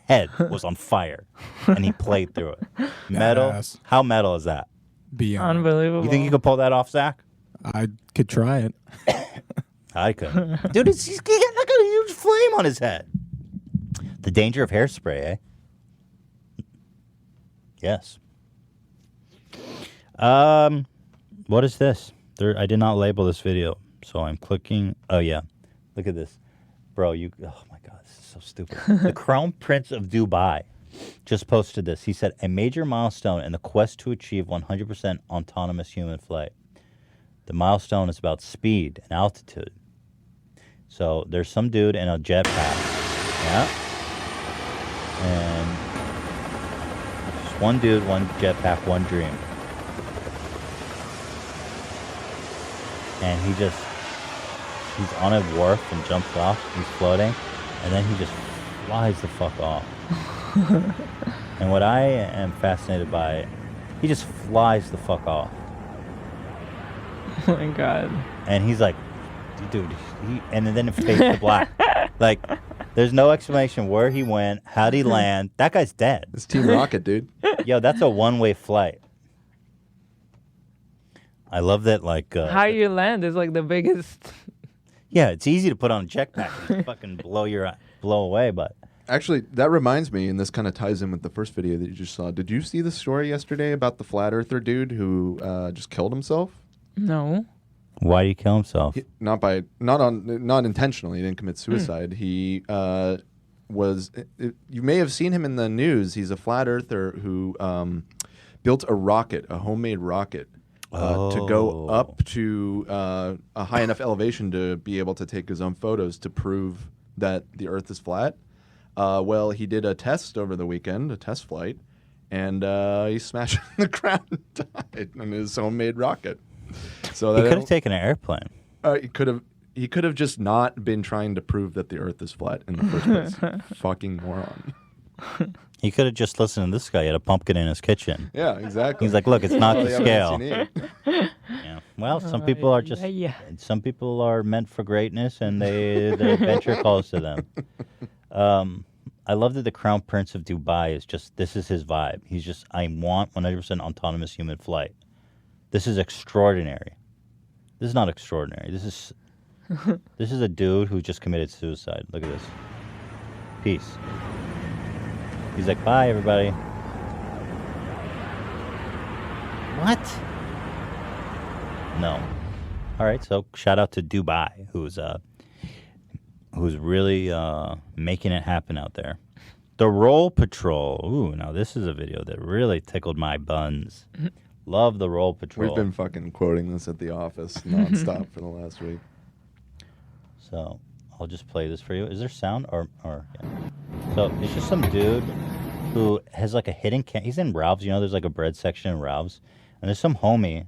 head was on fire, and he played through it. Metal? Badass. How metal is that? Beyond. Unbelievable. You think you could pull that off, Zach? I could try it. I could. Dude, he's got like a huge flame on his head. The danger of hairspray, eh? Yes. What is this? I did not label this video, so I'm clicking. Oh, yeah. Look at this. Bro, oh my God, this is so stupid. The Crown Prince of Dubai just posted this. He said, a major milestone in the quest to achieve 100% autonomous human flight. The milestone is about speed and altitude. So there's some dude in a jetpack. Yeah. And just one dude, one jetpack, one dream. And he's on a wharf and jumps off. He's floating. And then he just flies the fuck off. And what I am fascinated by, he just flies the fuck off. Oh my God. And he's like, dude, and then it fades to black. Like, there's no explanation where he went, how'd he land. That guy's dead. It's Team Rocket, dude. Yo, that's a one-way flight. I love that, like... how you land is like the biggest... Yeah, it's easy to put on a jetpack and fucking blow away, but... Actually, that reminds me, and this kind of ties in with the first video that you just saw. Did you see the story yesterday about the flat earther dude who just killed himself? No. Why did he kill himself? Not intentionally. He didn't commit suicide. He was. You may have seen him in the news. He's a flat earther who built a rocket, a homemade rocket, to go up to a high enough elevation to be able to take his own photos to prove that the Earth is flat. Well, he did a test over the weekend, a test flight, and he smashed the ground and died in his homemade rocket. So he could have taken an airplane. He could have just not been trying to prove that the Earth is flat in the first place. Fucking moron. He could have just listened to this guy. He had a pumpkin in his kitchen. Yeah, exactly. He's like, look, it's not All to the evidence scale. you need. Yeah. Well, some people are just. Some people are meant for greatness, and their adventure calls to them. I love that the Crown Prince of Dubai is just. This is his vibe. He's just. I want 100% autonomous human flight. This is extraordinary. This is not extraordinary. This is a dude who just committed suicide. Look at this. Peace. He's like, bye, everybody. What? No. All right, so shout out to Dubai, who's really making it happen out there. The Roll Patrol. Ooh, now this is a video that really tickled my buns. Love the Roll Patrol. We've been fucking quoting this at the office nonstop for the last week. So I'll just play this for you. Is there sound or yeah. So it's just some dude who has like a hidden he's in Ralph's. You know, there's like a bread section in Ralph's, and there's some homie.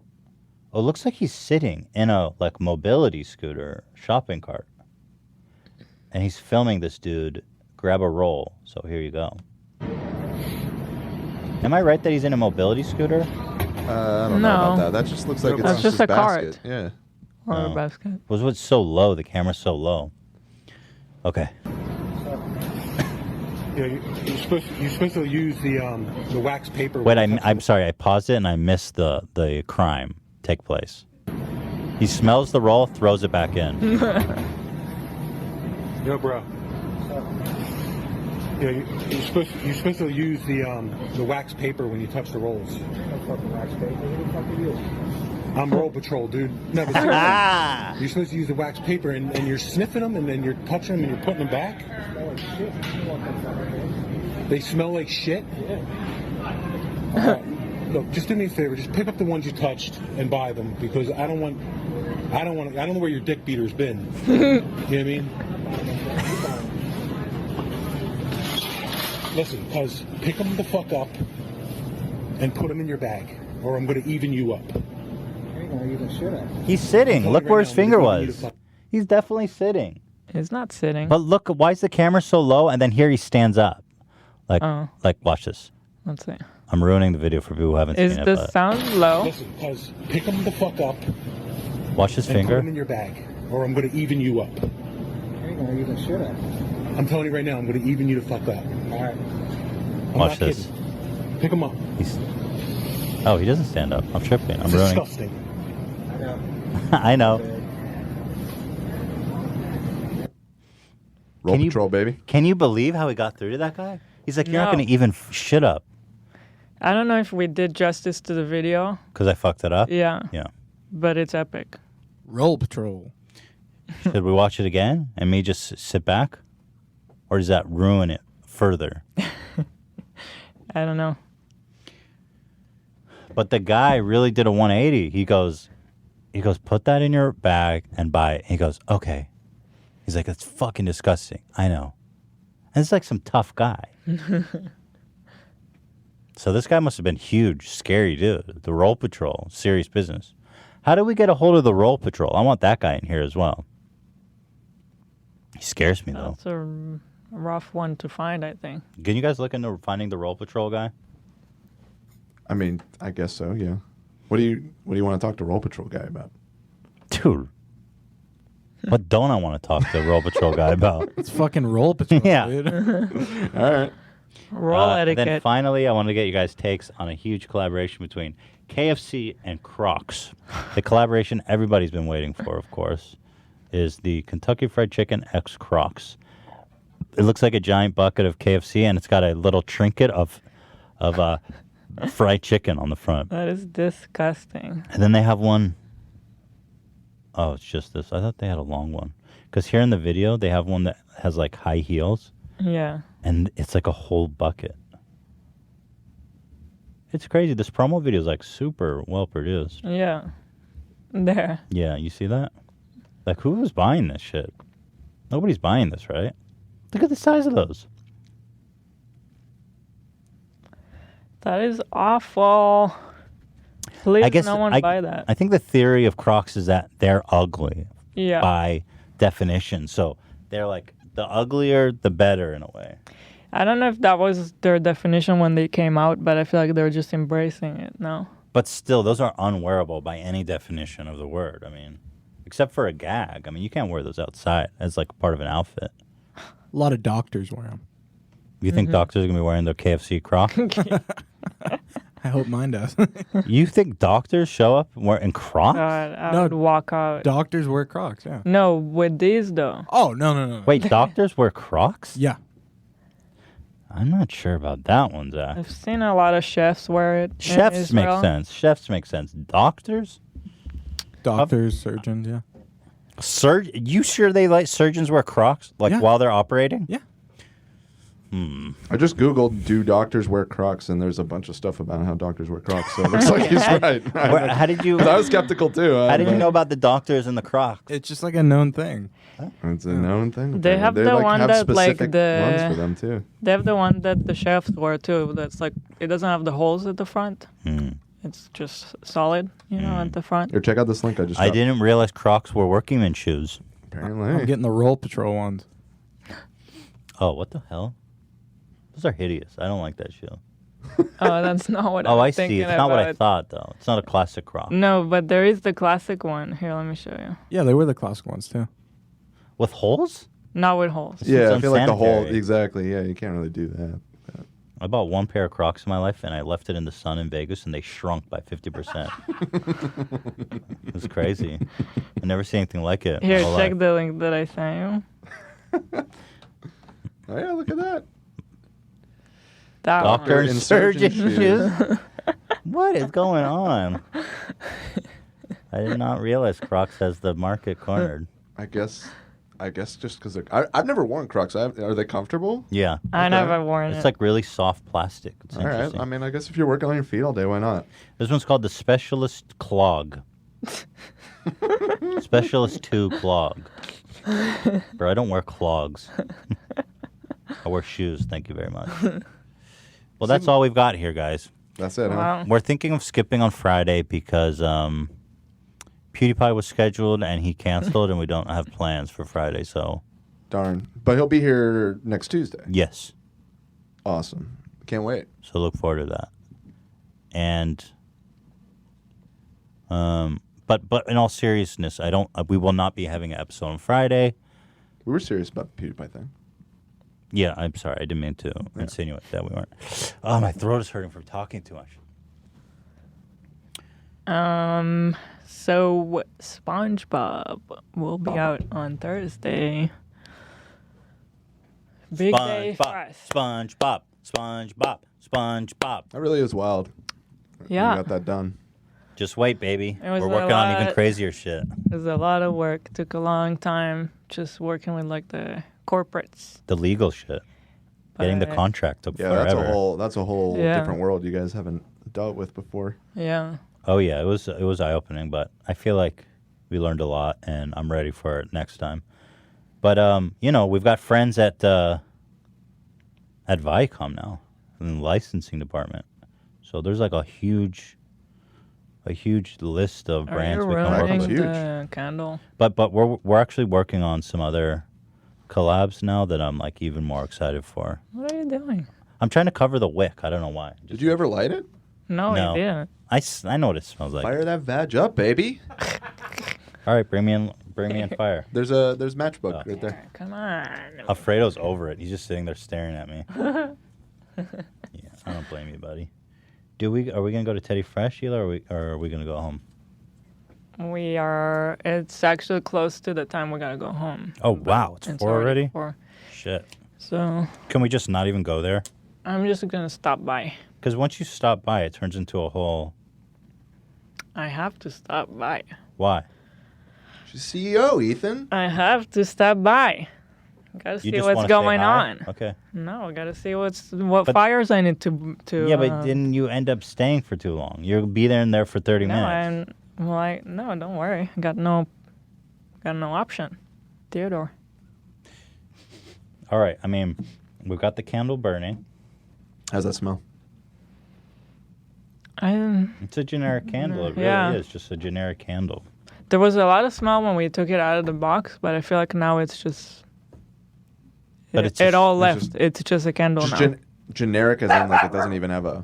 Oh, it looks like he's sitting in a like mobility scooter shopping cart, and he's filming this dude grab a roll. So here you go. Am I right that he's in a mobility scooter? I don't know about that. That just looks like it's just a basket. cart. Yeah. Or a basket. Was what's so low? The camera's so low. Okay. Yeah, you're supposed to use the wax paper. Wait, I'm sorry. I paused it and I missed the crime take place. He smells the roll, throws it back in. Yo, bro. Yeah, you're supposed to use the wax paper when you touch the rolls. Fucking wax paper. Who the fuck are you? I'm Roll Patrol, dude. No, but seriously, you're supposed to use the wax paper, and you're sniffing them, and then you're touching them, and you're putting them back. They smell like shit. Yeah. Look, just do me a favor. Just pick up the ones you touched and buy them, because I don't know where your dick beater's been. You know what I mean? Listen, cuz pick them the fuck up and put them in your bag, or I'm going to even you up. He's sitting. Look where his finger was. He's definitely sitting. He's not sitting. But look, why is the camera so low? And then here he stands up. Like, watch this. Let's see. I'm ruining the video for people who haven't seen it. Is the sound low? Listen, cuz pick them the fuck up. Watch his and finger. Put them in your bag, or I'm going to even you up. You're going to even shit up. I'm telling you right now, I'm going to even you the fuck up. All right. Watch this. Pick them up. Oh, he doesn't stand up. I'm tripping. I'm ruining. Disgusting. I know. Roll Patrol, baby. Can you believe how he got through to that guy? He's like, you're not No. going to even shit up I don't know if we did justice to the video. because I fucked it up. Yeah. Yeah. But it's epic. Roll Patrol. Should we watch it again and me just sit back? Or does that ruin it further? I don't know. But the guy really did a 180. He goes, put that in your bag and buy it. He goes, okay. He's like, that's fucking disgusting. I know. And it's like some tough guy. So this guy must have been huge, scary dude. The Roll Patrol, serious business. How do we get a hold of the Roll Patrol? I want that guy in here as well. He scares me, though. That's a rough one to find, I think. Can you guys look into finding the Roll Patrol guy? I mean, I guess so. Yeah. What do you want to talk to Roll Patrol guy about? Dude. What don't I want to talk to the Roll Patrol guy about? It's fucking Roll Patrol, Yeah. dude. All right. Roll etiquette. Then finally, I want to get you guys' takes on a huge collaboration between KFC and Crocs. The collaboration everybody's been waiting for, of course, is the Kentucky Fried Chicken X Crocs. It looks like a giant bucket of KFC, and it's got a little trinket of fried chicken on the front. That is disgusting. And then they have one. Oh, it's just this. I thought they had a long one. Because here in the video, they have one that has like high heels. Yeah. And it's like a whole bucket. It's crazy. This promo video is like super well produced. Yeah. There. Yeah, you see that? Like, who was buying this shit? Nobody's buying this, right? Look at the size of those. That is awful. Please, no one buy that. I think the theory of Crocs is that they're ugly. Yeah. By definition. So they're like, the uglier, the better in a way. I don't know if that was their definition when they came out, but I feel like they're just embracing it now. But still, those are unwearable by any definition of the word. I mean, except for a gag. I mean, you can't wear those outside as like part of an outfit. A lot of doctors wear them. You think doctors are going to be wearing their KFC Crocs? I hope mine does. You think doctors show up wearing Crocs? I would walk out. Doctors wear Crocs, yeah. No, with these though. Oh, no. Wait, doctors wear Crocs? Yeah. I'm not sure about that one, Zach. I've seen a lot of chefs wear it. in Chefs make Israel. sense. Chefs make sense. Doctors? Doctors, surgeons, yeah. You sure they like surgeons wear Crocs? Like Yeah. while they're operating? Yeah. I just Googled, do doctors wear Crocs? And there's a bunch of stuff about how doctors wear Crocs. So it looks like he's right. How did you... 'Cause I was skeptical too. How did you know about the doctors and the Crocs? It's just like a known thing. It's a known thing. They have They the like one have that like specific the ones for them too. They have the one that the chefs wear too. That's like it doesn't have the holes at the front. It's just solid, at the front. Here, check out this link I just. I dropped. didn't realize Crocs were workingmen's shoes. Apparently. I'm getting the Roll Patrol ones. Oh, what the hell? Those are hideous. I don't like that shoe. Oh, that's not what Oh, I'm I see. thinking It's not what I about. thought, though. It's not a classic Croc. No, but there is the classic one. Here, let me show you. Yeah, they wear the classic ones too. With holes? Not with holes. Yeah, I feel like the whole unsanitary. exactly. Yeah, you can't really do that. I bought one pair of Crocs in my life, and I left it in the sun in Vegas, and they shrunk by 50%. It was crazy. I never seen anything like it. Here, in my check life. the link that I sent you. Oh yeah, look at that. That Doctor one. and surgeon Insurgent shoes. What is going on? I did not realize Crocs has the market cornered. I guess just because I've never worn Crocs. Are they comfortable? Yeah. I never worn It's it. like really soft plastic. It's All right. interesting. I mean, I guess if you're working on your feet all day, why not? This one's called the Specialist Clog. Specialist 2 Clog. Bro, I don't wear clogs. I wear shoes. Thank you very much. Well, that's all we've got here, guys. That's it, huh? Wow. We're thinking of skipping on Friday because PewDiePie was scheduled and he canceled, and we don't have plans for Friday. So, Darn. But he'll be here next Tuesday. yes. Awesome. Can't wait. So look forward to that. And, but in all seriousness, we will not be having an episode on Friday. We were serious about the PewDiePie thing. Yeah, I'm sorry. I didn't mean to insinuate that we weren't. Oh, my throat is hurting from talking too much. So SpongeBob will be out on Thursday. Big day for us. SpongeBob. That really is wild. Yeah. You got that done. Just wait, baby. It was We're a working on even lot- crazier shit. It was a lot of work. Took a long time just working with like the corporates. The legal shit. Getting the But- contract took Yeah, forever. that's a whole Yeah. different world you guys haven't dealt with before. Yeah. Oh yeah, it was eye opening, but I feel like we learned a lot, and I'm ready for it next time. But we've got friends at Viacom now in the licensing department, so there's like a huge list of Are brands you we can work ruining with. the candle? But we're actually working on some other collabs now that I'm like even more excited for. What are you doing? I'm trying to cover the wick. I don't know why. Did you ever light it? No, you didn't. I know what it smells like. Fire that vag up, baby. All right, bring me in fire. There's matchbook right there. Come on. Alfredo's over it. He's just sitting there staring at me. Yeah, I don't blame you, buddy. Are we gonna go to Teddy Fresh, Sheila, or are we gonna go home? We are. It's actually close to the time we gotta go home. Oh wow, it's 4 already. 4. Shit. So Can we just not even go there? I'm just gonna stop by. Because once you stop by, it turns into a whole. I have to stop by. Why? She's CEO, Ethan. I have to stop by. Gotta You see just what's wanna going say hi? on. Okay. No, I gotta see what But- fires I need to. Yeah, but then you end up staying for too long. You'll be there and there for 30 minutes. No, don't worry. I got no option. Theodore. All right. I mean, we've got the candle burning. How's that smell? It's a generic candle. It really Yeah. is just a generic candle. There was a lot of smell when we took it out of the box, but I feel like now it's just. But it, it's just- all it's left. just- It's just a candle Just now. generic as in like it doesn't even have a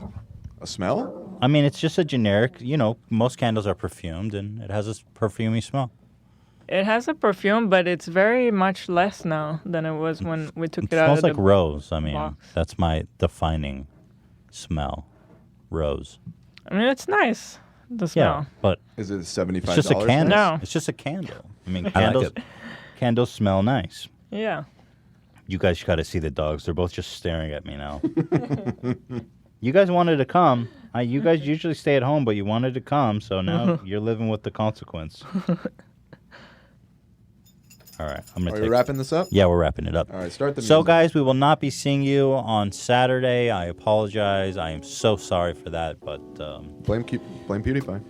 smell? I mean, it's just a generic. Most candles are perfumed, and it has this perfumey smell. It has a perfume, but it's very much less now than it was when we took It it out smells of like the rose. I mean, box. that's my defining smell. Rose. I mean, it's nice. The smell. Yeah, but is it $75? It's just a candle. No. It's just a candle. I mean, I like candles. it. Candles smell nice. Yeah. You guys got to see the dogs. They're both just staring at me now. You guys wanted to come. You guys usually stay at home, but you wanted to come, so now you're living with the consequence. All right, I'm gonna. Are we wrapping this up? Yeah, we're wrapping it up. All right, start the So, music. guys, we will not be seeing you on Saturday. I apologize. I am so sorry for that, but blame PewDiePie.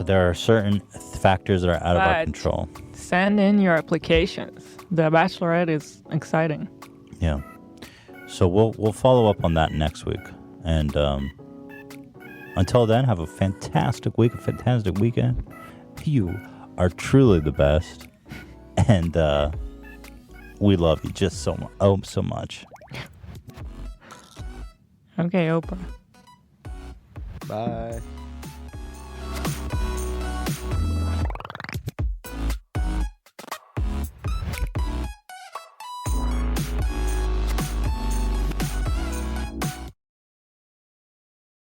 There are certain factors that are out of our But- control. Send in your applications. The Bachelorette is exciting. Yeah. So we'll follow up on that next week, and until then, have a fantastic week, a fantastic weekend. You are truly the best, and we love you just so much. Oh, so much. Okay, Oprah. Bye.